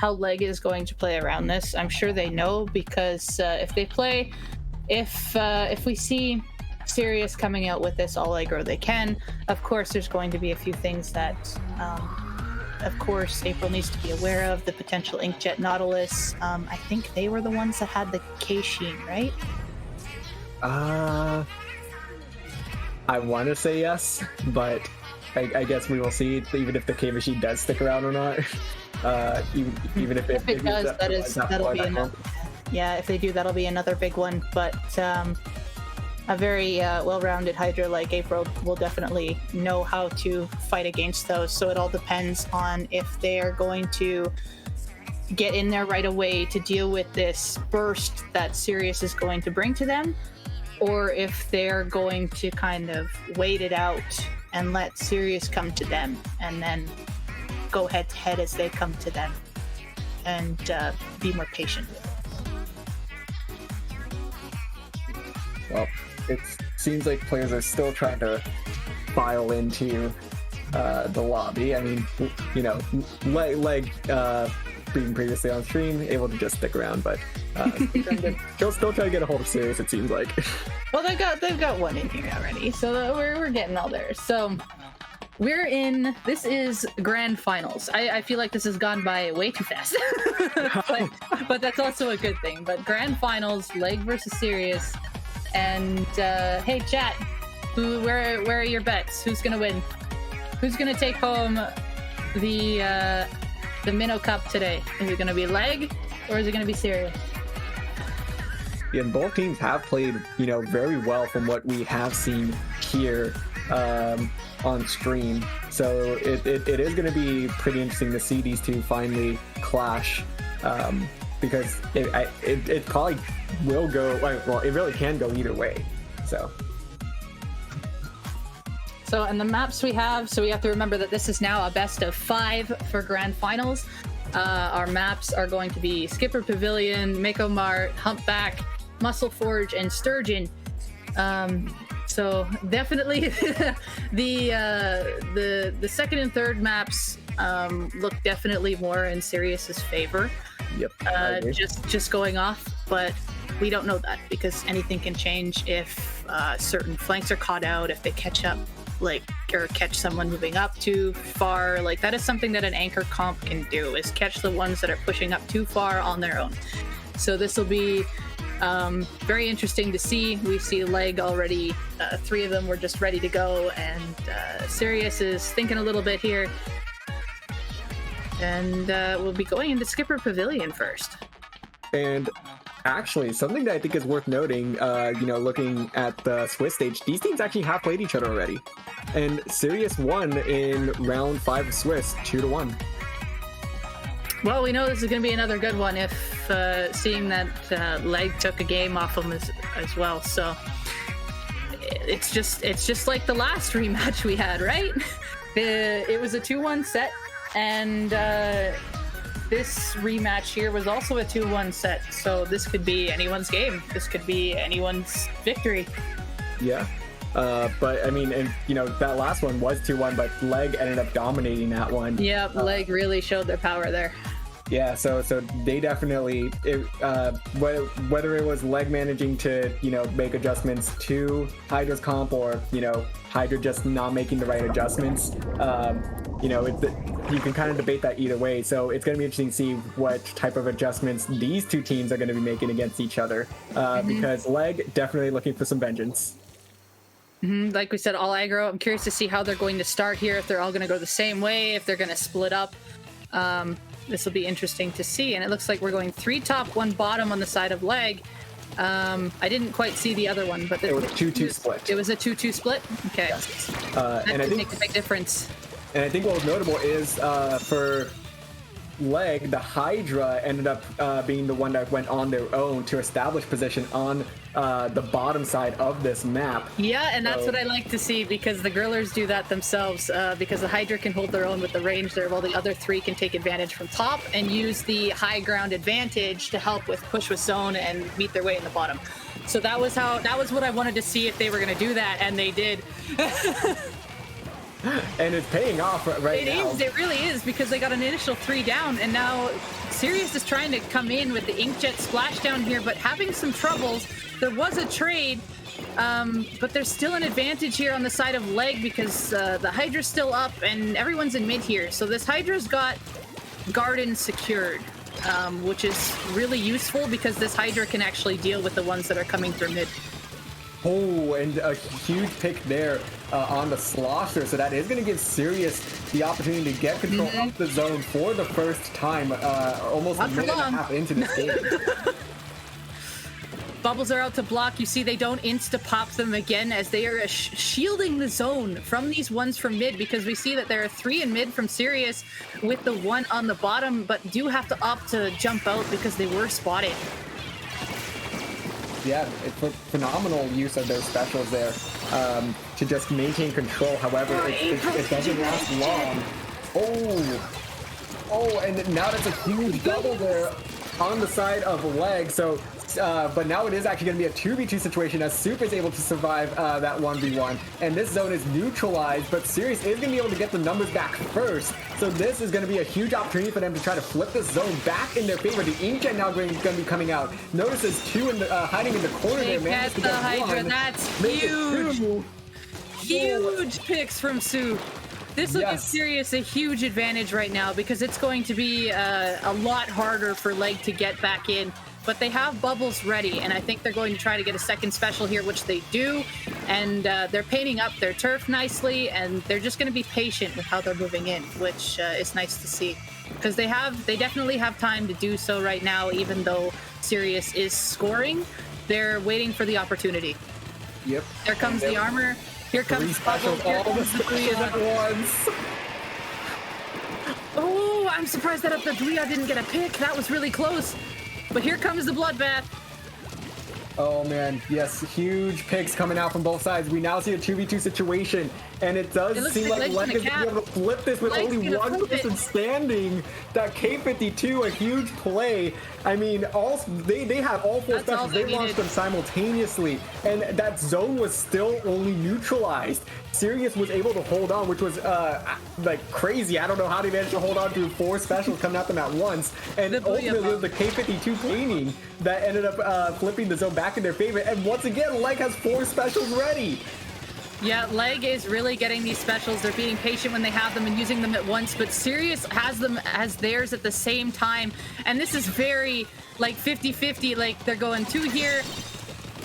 Leg is going to play around this. I'm sure they know, because if we see Sirius coming out with this all aggro they can, of course there's going to be a few things that of course April needs to be aware of. The potential Inkjet Nautilus. I think they were the ones that had the K-Sheen, right? I want to say yes, but I guess we will see, even if the K machine does stick around or not. Even if it does, that'll be another. Yeah, if they do, that'll be another big one. But a very well-rounded Hydra like April will definitely know how to fight against those. So it all depends on if they are going to get in there right away to deal with this burst that Sirius is going to bring to them, or if they're going to kind of wait it out and let Sirius come to them and then go head to head as they come to them, and be more patient with it. Well, it seems like players are still trying to file into the lobby. I mean, you know, Leg being previously on stream, able to just stick around, but still trying to get a hold of Sirius, it seems like. Well, they've got one in here already, so we're getting all there. So this is grand finals. I feel like this has gone by way too fast, but that's also a good thing. But grand finals, Leg versus Sirius, and hey chat, where are your bets? Who's gonna win? Who's gonna take home the Minnow Cup today? Is it gonna be Leg or is it gonna be Sirius? Yeah, and both teams have played, very well from what we have seen here on stream. So it is going to be pretty interesting to see these two finally clash, because it probably will go, well, it really can go either way. So, and the maps we have, so we have to remember that this is now a best of 5 for grand finals. Our maps are going to be Skipper Pavilion, Mako Mart, Humpback, Muscle Forge, and Sturgeon. So definitely the second and third maps look definitely more in Sirius's favor. Yep. Just going off, but we don't know that because anything can change if certain flanks are caught out, if they catch up, or catch someone moving up too far. That is something that an anchor comp can do, is catch the ones that are pushing up too far on their own. So this will be very interesting to see. We see Leg already, 3 of them were just ready to go, and Sirius is thinking a little bit here. And we'll be going into Skipper Pavilion first. And actually, something that I think is worth noting, looking at the Swiss stage, these teams actually have played each other already. And Sirius won in round 5 of Swiss, 2-1. Well, we know this is going to be another good one if seeing that Leg took a game off him as well. So it's just like the last rematch we had, right? It was a 2-1 set, and this rematch here was also a 2-1 set. So this could be anyone's game. This could be anyone's victory. Yeah. But I mean, and that last one was 2-1, but Leg ended up dominating that one. Yep, Leg really showed their power there. Yeah, so they definitely, whether it was Leg managing to make adjustments to Hydra's comp, or Hydra just not making the right adjustments, you can kind of debate that either way. So it's going to be interesting to see what type of adjustments these two teams are going to be making against each other, because Leg definitely looking for some vengeance. Like we said, all aggro. I'm curious to see how they're going to start here, if they're all going to go the same way, if they're going to split up. This will be interesting to see. And it looks like we're going 3 top, 1 bottom on the side of Leg. I didn't quite see the other one, but it was a 2-2 split. It was a 2-2 split? Okay. Yes. That and I think make a big difference. And I think what was notable is for Leg, the Hydra ended up being the one that went on their own to establish position on the bottom side of this map. Yeah, and that's what I like to see, because the grillers do that themselves, because the Hydra can hold their own with the range there, while the other 3 can take advantage from top and use the high ground advantage to help with push with zone and meet their way in the bottom. So that was what I wanted to see, if they were going to do that, and they did. And it's paying off right now. It really is, because they got an initial 3 down, and now Sirius is trying to come in with the Inkjet splashdown here, but having some troubles. There was a trade, but there's still an advantage here on the side of Leg, because the Hydra's still up and everyone's in mid here. So this Hydra's got Garden secured, which is really useful, because this Hydra can actually deal with the ones that are coming through mid. Oh, and a huge pick there on the Slosher. So that is going to give Sirius the opportunity to get control of the zone for the first time, almost a minute and a half into this game. Bubbles are out to block. You see they don't insta-pop them again, as they are shielding the zone from these ones from mid, because we see that there are 3 in mid from Sirius with the 1 on the bottom, but do have to opt to jump out because they were spotted. Yeah, it's a phenomenal use of those specials there to just maintain control. However, it doesn't last long. Oh, and now that's a huge double there on the side of Leg. So But now it is actually going to be a 2v2 situation as Soup is able to survive that 1v1. And this zone is neutralized, but Sirius is going to be able to get the numbers back first. So this is going to be a huge opportunity for them to try to flip this zone back in their favor. The Inkjet now going to be coming out. Notice there's two hiding in the corner there, man. That's the Hydra. That's huge. Huge picks from Soup. This will give Sirius a huge advantage right now because it's going to be a lot harder for Leg to get back in. But they have bubbles ready, and I think they're going to try to get a second special here, which they do. And they're painting up their turf nicely, and they're just going to be patient with how they're moving in, which is nice to see. Because they definitely have time to do so right now, even though Sirius is scoring. They're waiting for the opportunity. Yep. There comes the armor. Here comes Bubble. Here comes the specials at once. Oh, I'm surprised that the Booyah didn't get a pick. That was really close. But here comes the bloodbath. Oh man, yes, huge picks coming out from both sides. We now see a 2v2 situation, and it does seem like Leg is going to be able to flip this with only one person standing. That K52, a huge play. I mean, they have all four specials. They launched them simultaneously, and that zone was still only neutralized. Sirius was able to hold on, which was like crazy. I don't know how they managed to hold on to four specials coming at them at once, and ultimately it was the K52 painting that ended up flipping the zone back in their favor. And once again, Leg has four specials ready. Yeah, Leg is really getting these specials. They're being patient when they have them and using them at once, but Sirius has them as theirs at the same time. And this is very, like, 50-50. Like, they're going two here.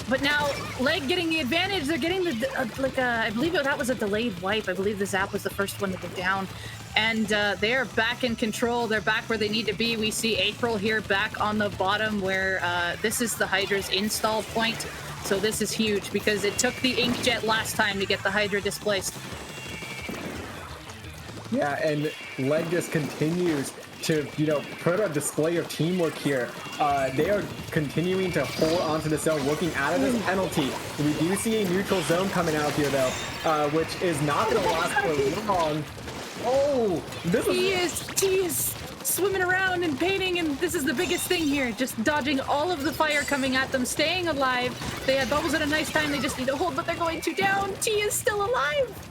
But now, Leg getting the advantage. They're getting the, I believe that was a delayed wipe. I believe the Zap was the first one to go down. And they're back in control. They're back where they need to be. We see April here back on the bottom where this is the Hydra's install point. So this is huge because it took the Inkjet last time to get the Hydra displaced. Yeah, and Leg just continues to, put a display of teamwork here. They are continuing to hold onto the zone, working out of this penalty. We do see a neutral zone coming out here, though, which is not going to last for long. Oh, He is swimming around and painting, and this is the biggest thing here. Just dodging all of the fire coming at them, staying alive. They had bubbles at a nice time. They just need to hold, but they're going to down. T is still alive.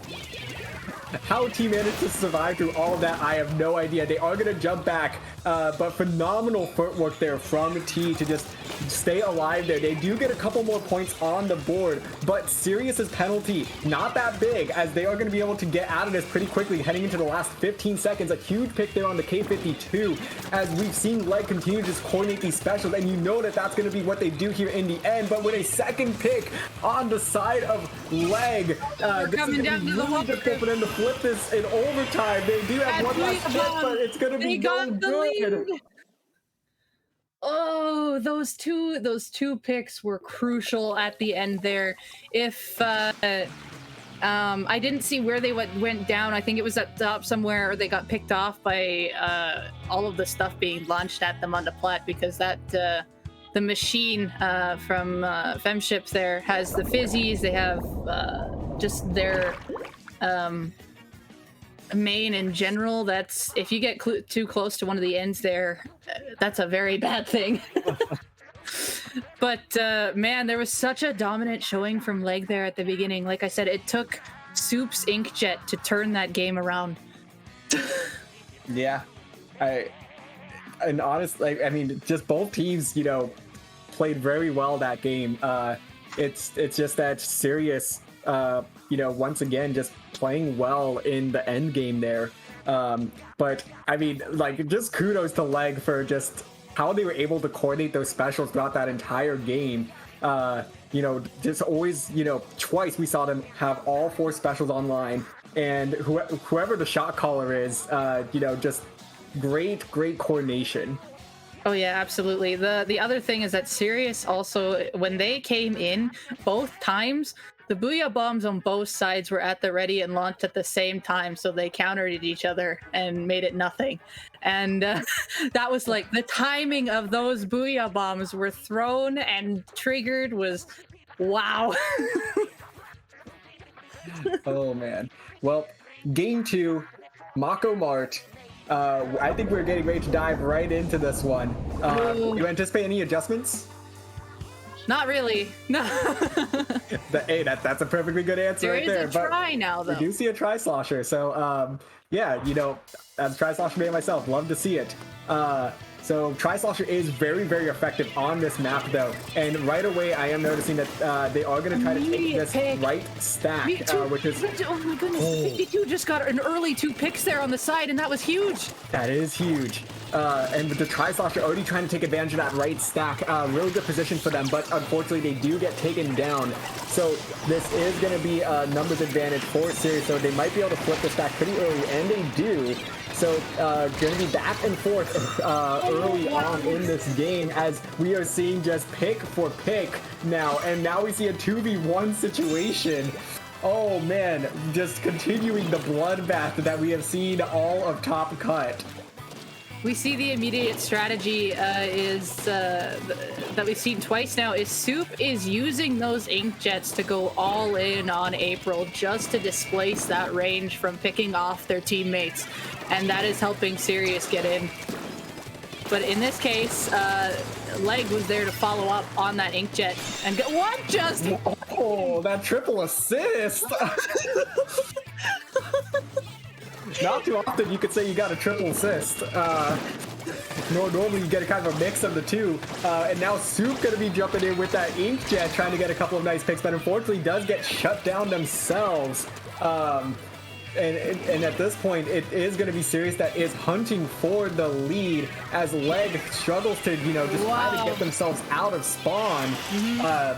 How T managed to survive through all of that, I have no idea. They are going to jump back, but phenomenal footwork there from T to just stay alive there. They do get a couple more points on the board, but Sirius's penalty, not that big, as they are going to be able to get out of this pretty quickly heading into the last 15 seconds. A huge pick there on the K52, as we've seen Leg continue to just coordinate these specials, and you know that that's going to be what they do here in the end. But with a second pick on the side of Leg, this is going to be really difficult for them to flip this in overtime. They do have one last chip, but it's going to be no good. Oh, those two picks were crucial at the end there. If I didn't see where they went down, I think it was at the top somewhere, or they got picked off by all of the stuff being launched at them on the plat, because that the machine from Femships there has the fizzies. They have just their main in general. That's, if you get too close to one of the ends there, that's a very bad thing. But man, there was such a dominant showing from Leg there at the beginning. Like I said, it took Soup's Inkjet to turn that game around. Yeah, and honestly, I mean, just both teams, played very well that game. It's just that Sirius, once again, just playing well in the end game there. But I mean, just kudos to Leg for just how they were able to coordinate those specials throughout that entire game. Just always, twice we saw them have all four specials online, and whoever the shot caller is, just great coordination. Oh yeah, absolutely. The other thing is that Sirius also, when they came in, both times, the Booyah bombs on both sides were at the ready and launched at the same time, so they countered each other and made it nothing. And that was like, the timing of those Booyah bombs were thrown and triggered was, wow. Oh man. Well, game 2, Mako Mart. I think we're getting ready to dive right into this one. Do you anticipate any adjustments? Not really. No. Hey, that's a perfectly good answer There right is there. a try now, though. We do see a tri-slosher, so yeah, you know, as a tri-slosher man myself, love to see it. So tri-slosher is very, very effective on this map, though, and right away I am noticing that they are going to try to take Immediate this pick. right stack, which is Oh my goodness, 52 just got an early 2 picks there on the side, and that was huge. that is huge. And with the tri-slosher already trying to take advantage of that right stack, really good position for them, but unfortunately they do get taken down. So this is going to be a numbers advantage for Sirius, so they might be able to flip the stack pretty early, and they do. So going to be back and forth early on in this game, as we are seeing just pick for pick now, and now we see a 2v1 situation. Oh man, just continuing the bloodbath that we have seen all of Top Cut. We see the immediate strategy that we've seen twice now is Soup is using those ink jets to go all in on April just to displace that range from picking off their teammates, and that is helping Sirius get in. But in this case, Leg was there to follow up on that inkjet and go, what just? Oh, that triple assist! Not too often you could say you got a triple assist. Normally you get a kind of a mix of the two. And now Soup gonna be jumping in with that inkjet, trying to get a couple of nice picks, but unfortunately does get shut down themselves. And at this point, it is going to be Sirius that is hunting for the lead, as Leg struggles to, you know, just try to get themselves out of spawn.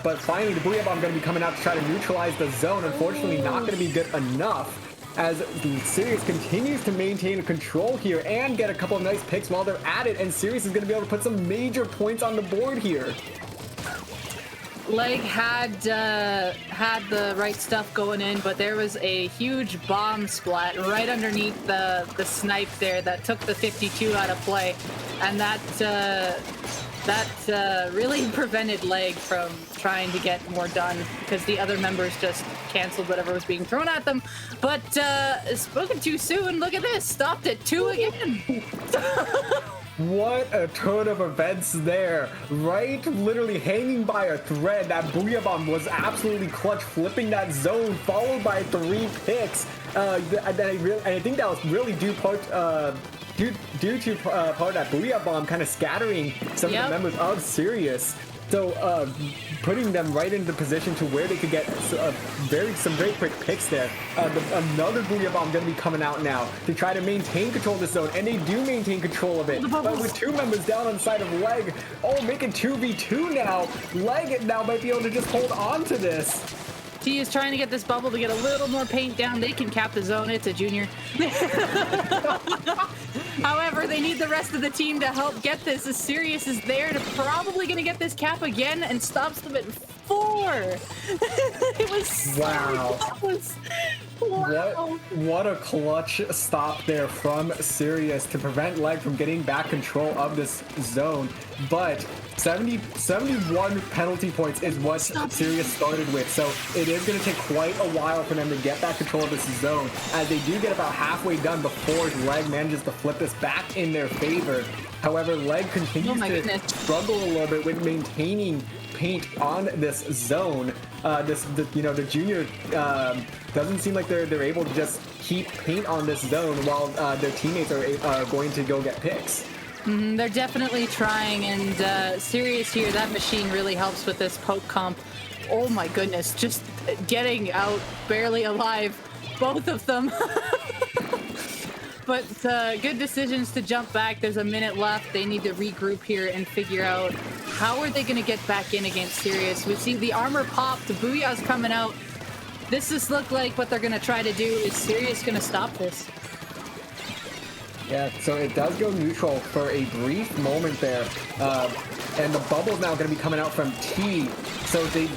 But finally, the Booyah Bomb going to be coming out to try to neutralize the zone. Unfortunately, not going to be good enough, as Sirius continues to maintain control here and get a couple of nice picks while they're at it. And Sirius is going to be able to put some major points on the board here. Leg had the right stuff going in, but there was a huge bomb splat right underneath the snipe there that took the 52 out of play, and that really prevented Leg from trying to get more done because the other members just canceled whatever was being thrown at them. But spoken too soon. Look at this, stopped at 2 again. What a turn of events there. Right, literally hanging by a thread. That Booyah Bomb was absolutely clutch, flipping that zone, followed by 3 picks. I think that was really due to part of that Booyah Bomb kind of scattering some of the members of Sirius. So putting them right into position to where they could get some very quick picks there. Another Booyah Bomb going to be coming out now to try to maintain control of the zone, and they do maintain control of it. But with 2 members down on the side of Leg, make it 2v2 now. Leg now might be able to just hold on to this. T is trying to get this bubble to get a little more paint down. They can cap the zone. It's a junior. However, they need the rest of the team to help get this, as Sirius is there to probably going to get this cap again and stops them at 4. It was wow. Wow. What a clutch stop there from Sirius to prevent Leg from getting back control of this zone. But 71 penalty points is what Sirius started with, so it is going to take quite a while for them to get back control of this zone, as they do get about halfway done before Leg manages to flip this back in their favor. However, Leg continues to struggle a little bit with maintaining paint on this zone. The junior doesn't seem like they're able to just keep paint on this zone while their teammates are going to go get picks. They're definitely trying, and Sirius here, that machine really helps with this poke comp. Oh my goodness, just getting out barely alive, both of them. But good decisions to jump back. There's a minute left. They need to regroup here and figure out how are they going to get back in against Sirius. We see the armor pop, the Booyah's coming out. This just look like what they're going to try to do. Is Sirius going to stop this? Yeah, so it does go neutral for a brief moment there. And the bubble's now going to be coming out from T. So they,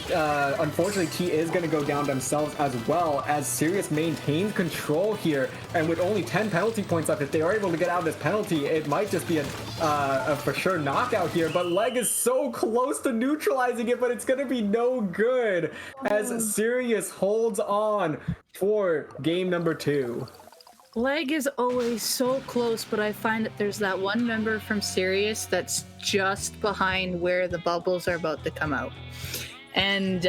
unfortunately, T is going to go down themselves as well, as Sirius maintains control here. And with only 10 penalty points left, if they are able to get out of this penalty, it might just be a for sure knockout here. But Leg is so close to neutralizing it, but it's going to be no good, as Sirius holds on for game number 2. Leg is always so close, but I find that there's that one member from Sirius that's just behind where the bubbles are about to come out. And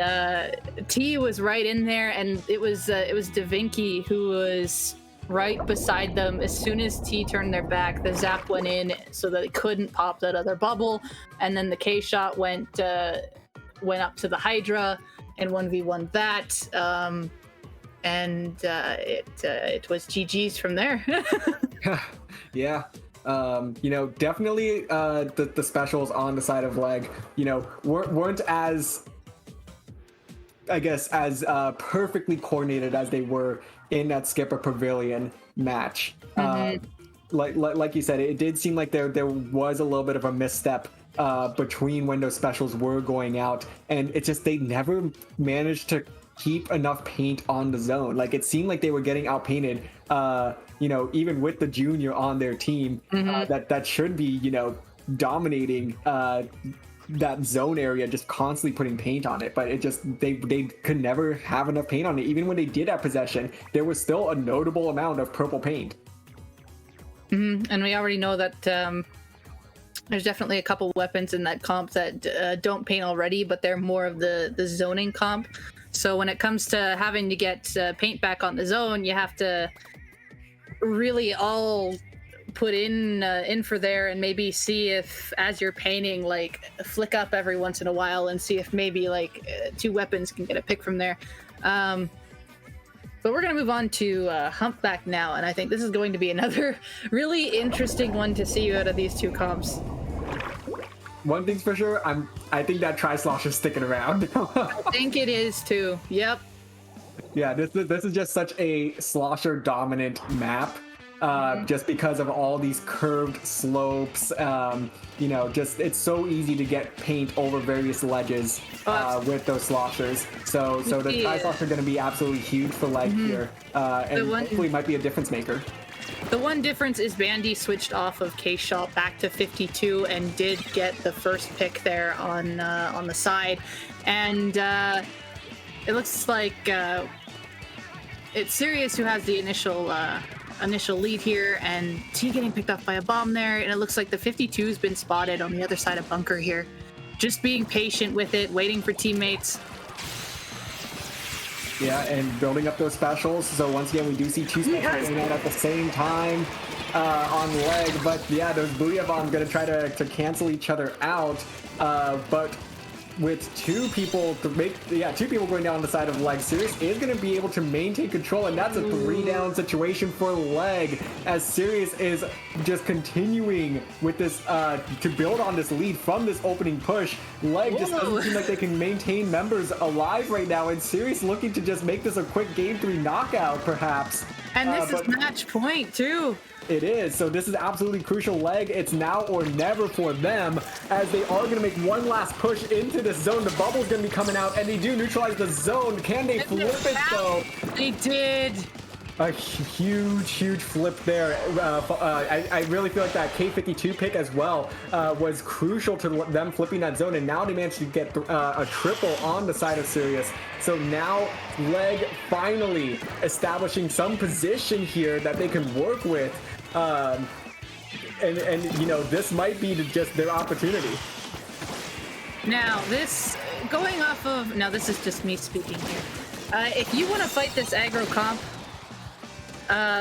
T was right in there, and it was DaVinci who was right beside them. As soon as T turned their back, the zap went in so that it couldn't pop that other bubble, and then the K shot went up to the Hydra and 1v1 that. And it was GG's from there. Yeah. Definitely the specials on the side of Leg, weren't as, I guess, as perfectly coordinated as they were in that Skipper Pavilion match. Like you said, it did seem like there was a little bit of a misstep between when those specials were going out, and it's just they never managed to keep enough paint on the zone. Like, it seemed like they were getting outpainted, even with the junior on their team, that should be, dominating that zone area, just constantly putting paint on it. But it just, they could never have enough paint on it. Even when they did have possession, there was still a notable amount of purple paint. And we already know that there's definitely a couple weapons in that comp that don't paint already, but they're more of the zoning comp. So when it comes to having to get paint back on the zone, you have to really all put in for there, and maybe see if, as you're painting, like, flick up every once in a while and see if maybe two weapons can get a pick from there. But we're going to move on to Humpback now, and I think this is going to be another really interesting one to see out of these two comps. One thing's for sure, I think that Tri-Slosh is sticking around. I think it is too. Yep. Yeah, this is just such a slosher dominant map. Just because of all these curved slopes, just it's so easy to get paint over various ledges with those sloshers. So the Tri-Slosh are going to be absolutely huge for Leg here, and hopefully might be a difference maker. The one difference is Bandy switched off of K-Shot back to 52 and did get the first pick there on the side, and it looks like it's Sirius who has the initial lead here, and T getting picked up by a bomb there, and it looks like the 52's been spotted on the other side of bunker here. Just being patient with it, waiting for teammates. Yeah, and building up those specials. So once again, we do see two specials going out at the same time on Leg. But yeah, those Booyah Bombs going to try to cancel each other out. But with two people going down the side of Leg, Sirius is going to be able to maintain control, and that's a 3-down situation for Leg, as Sirius is just continuing with this to build on this lead from this opening push. Leg just doesn't seem like they can maintain members alive right now, and Sirius looking to just make this a quick game 3 knockout, perhaps. And this is match point too. It is. So this is absolutely crucial. Leg, it's now or never for them, as they are going to make one last push into this zone. The bubble's going to be coming out, and they do neutralize the zone. Can they flip it, though? They did. A huge flip there. I really feel like that K52 pick as well was crucial to them flipping that zone, and now they managed to get a triple on the side of Sirius. So now Leg finally establishing some position here that they can work with, and this might be just their opportunity. Now this is just me speaking here. If you want to fight this aggro comp,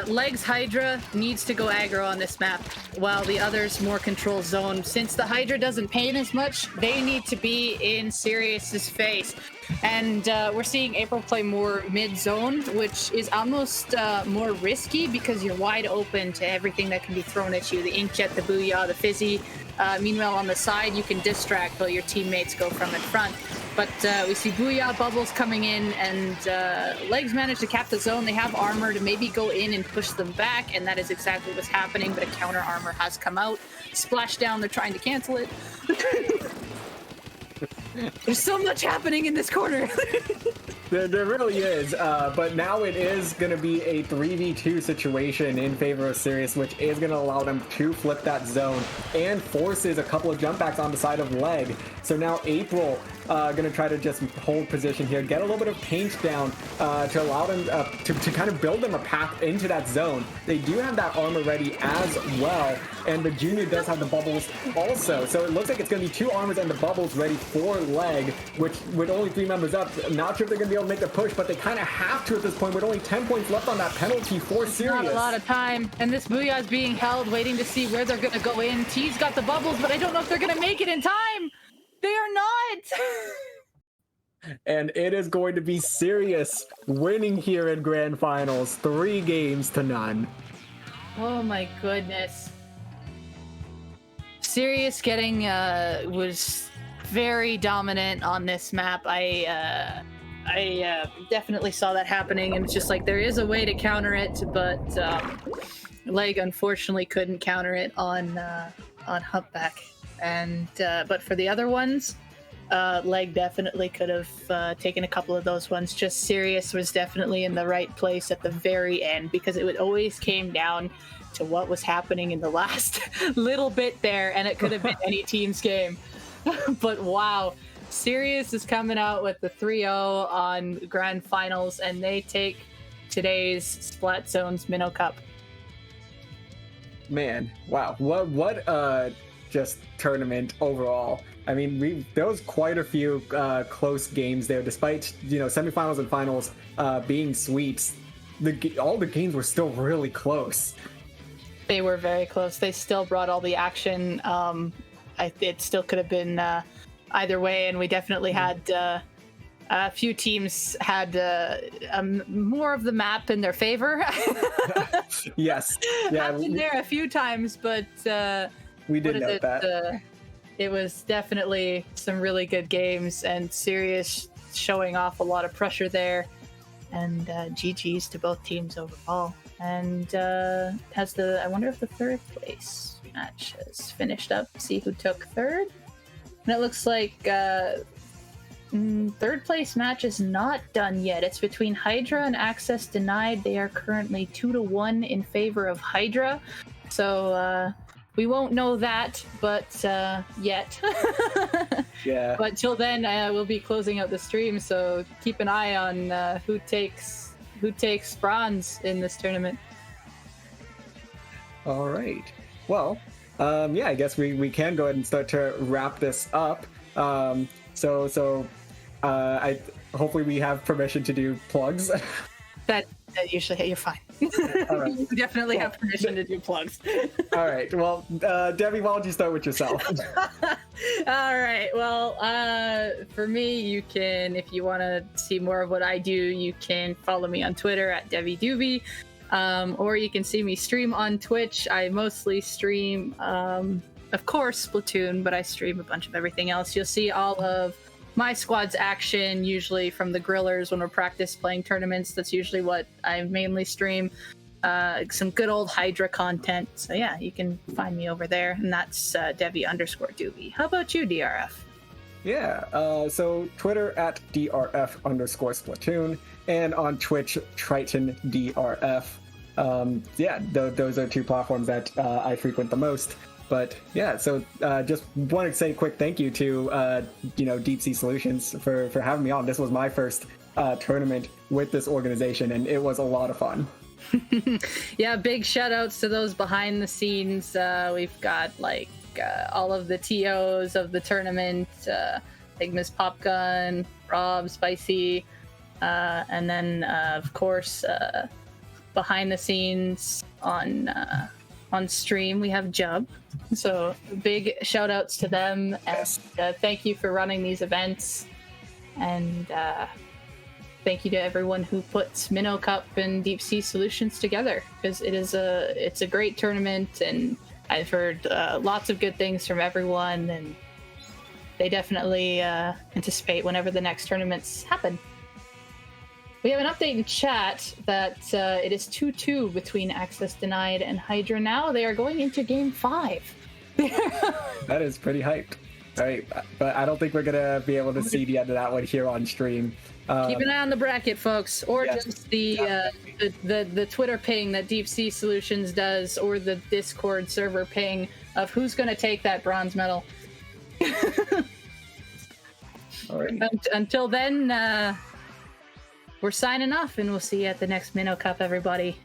Leg's Hydra needs to go aggro on this map, while the others more control zone. Since the Hydra doesn't paint as much, they need to be in Sirius's face. And we're seeing April play more mid-zone, which is almost more risky because you're wide open to everything that can be thrown at you. The Inkjet, the Booyah, the Fizzy. Meanwhile, on the side, you can distract while your teammates go from in front. But we see Booyah bubbles coming in, and Legs manage to cap the zone. They have armor to maybe go in and push them back, and that is exactly what's happening, but a counter armor has come out. Splash down, they're trying to cancel it. There's so much happening in this corner. There really is, but now it is going to be a 3v2 situation in favor of Sirius, which is going to allow them to flip that zone and forces a couple of jump backs on the side of Leg. So now April gonna try to just hold position here, get a little bit of paint down to allow them to kind of build them a path into that zone. They do have that armor ready as well, and the Junior does have the bubbles also. So it looks like it's gonna be 2 armors and the bubbles ready for leg, which with only 3 members up, I'm not sure if they're gonna be able to make the push, but they kind of have to at this point with only 10 points left on that penalty for Sirius. Not a lot of time, and this Booyah is being held, waiting to see where they're gonna go in. T's got the bubbles, but I don't know if they're gonna make it in time. They are not. And it is going to be Sirius winning here in Grand Finals, 3 games to none. Oh my goodness. Sirius getting was very dominant on this map. I definitely saw that happening, and it's just like there is a way to counter it, but Leg unfortunately couldn't counter it on Humpback. And but for the other ones, Leg definitely could have taken a couple of those ones. Just Sirius was definitely in the right place at the very end, because it always came down to what was happening in the last little bit there, and it could have been any team's game. But wow, Sirius is coming out with the 3-0 on Grand Finals, and they take today's Splat Zone's Minnow Cup. Man, wow, what just tournament overall. I mean, there was quite a few close games there, despite semifinals and finals being sweeps. All the games were still really close. They were very close. They still brought all the action. It still could have been either way, and we definitely had a few teams had more of the map in their favor. Yes, yeah, I've been there a few times, but we did note that. It was definitely some really good games, and Sirius showing off a lot of pressure there, and GG's to both teams overall. And I wonder if the 3rd place match has finished up. See who took 3rd. And it looks like 3rd place match is not done yet. It's between Hydra and Access Denied. They are currently 2-1 in favor of Hydra. So we won't know that, but yet. Yeah. But till then, we'll be closing out the stream. So keep an eye on who takes bronze in this tournament. All right. Well, yeah, I guess we can go ahead and start to wrap this up. I hopefully we have permission to do plugs. That usually you're fine. All right. You definitely have permission to do plugs. All right. Well, Debbie, why don't you start with yourself? All right. Well, for me, you can, if you want to see more of what I do, you can follow me on Twitter at DebbieDoobie, or you can see me stream on Twitch. I mostly stream, of course, Splatoon, but I stream a bunch of everything else. You'll see all of my squad's action, usually from the grillers when we're practice playing tournaments. That's usually what I mainly stream. Some good old Hydra content. So yeah, you can find me over there, and that's Debbie_Doobie. How about you, DRF? Yeah, so Twitter at DRF_Splatoon, and on Twitch, TritonDRF. Yeah, those are 2 platforms that I frequent the most. But yeah, so just want to say a quick thank you to Deep Sea Solutions for having me on. This was my first tournament with this organization, and it was a lot of fun. Yeah, big shout outs to those behind the scenes. We've got all of the TOs of the tournament, like Miss Popgun, Rob, Spicy, and then of course behind the scenes on stream we have Jub. So big shout outs to them, and thank you for running these events, and thank you to everyone who puts Minnow Cup and Deep Sea Solutions together, because it's a great tournament, and I've heard lots of good things from everyone, and they definitely anticipate whenever the next tournaments happen. We have an update in chat that it is 2-2 between Access Denied and Hydra now. They are going into Game 5. That is pretty hyped. All right, but I don't think we're going to be able to see the end of that one here on stream. Keep an eye on the bracket, folks, or just the Twitter ping that Deep Sea Solutions does, or the Discord server ping of who's going to take that bronze medal. All right. Until then, we're signing off, and we'll see you at the next Minnow Cup, everybody.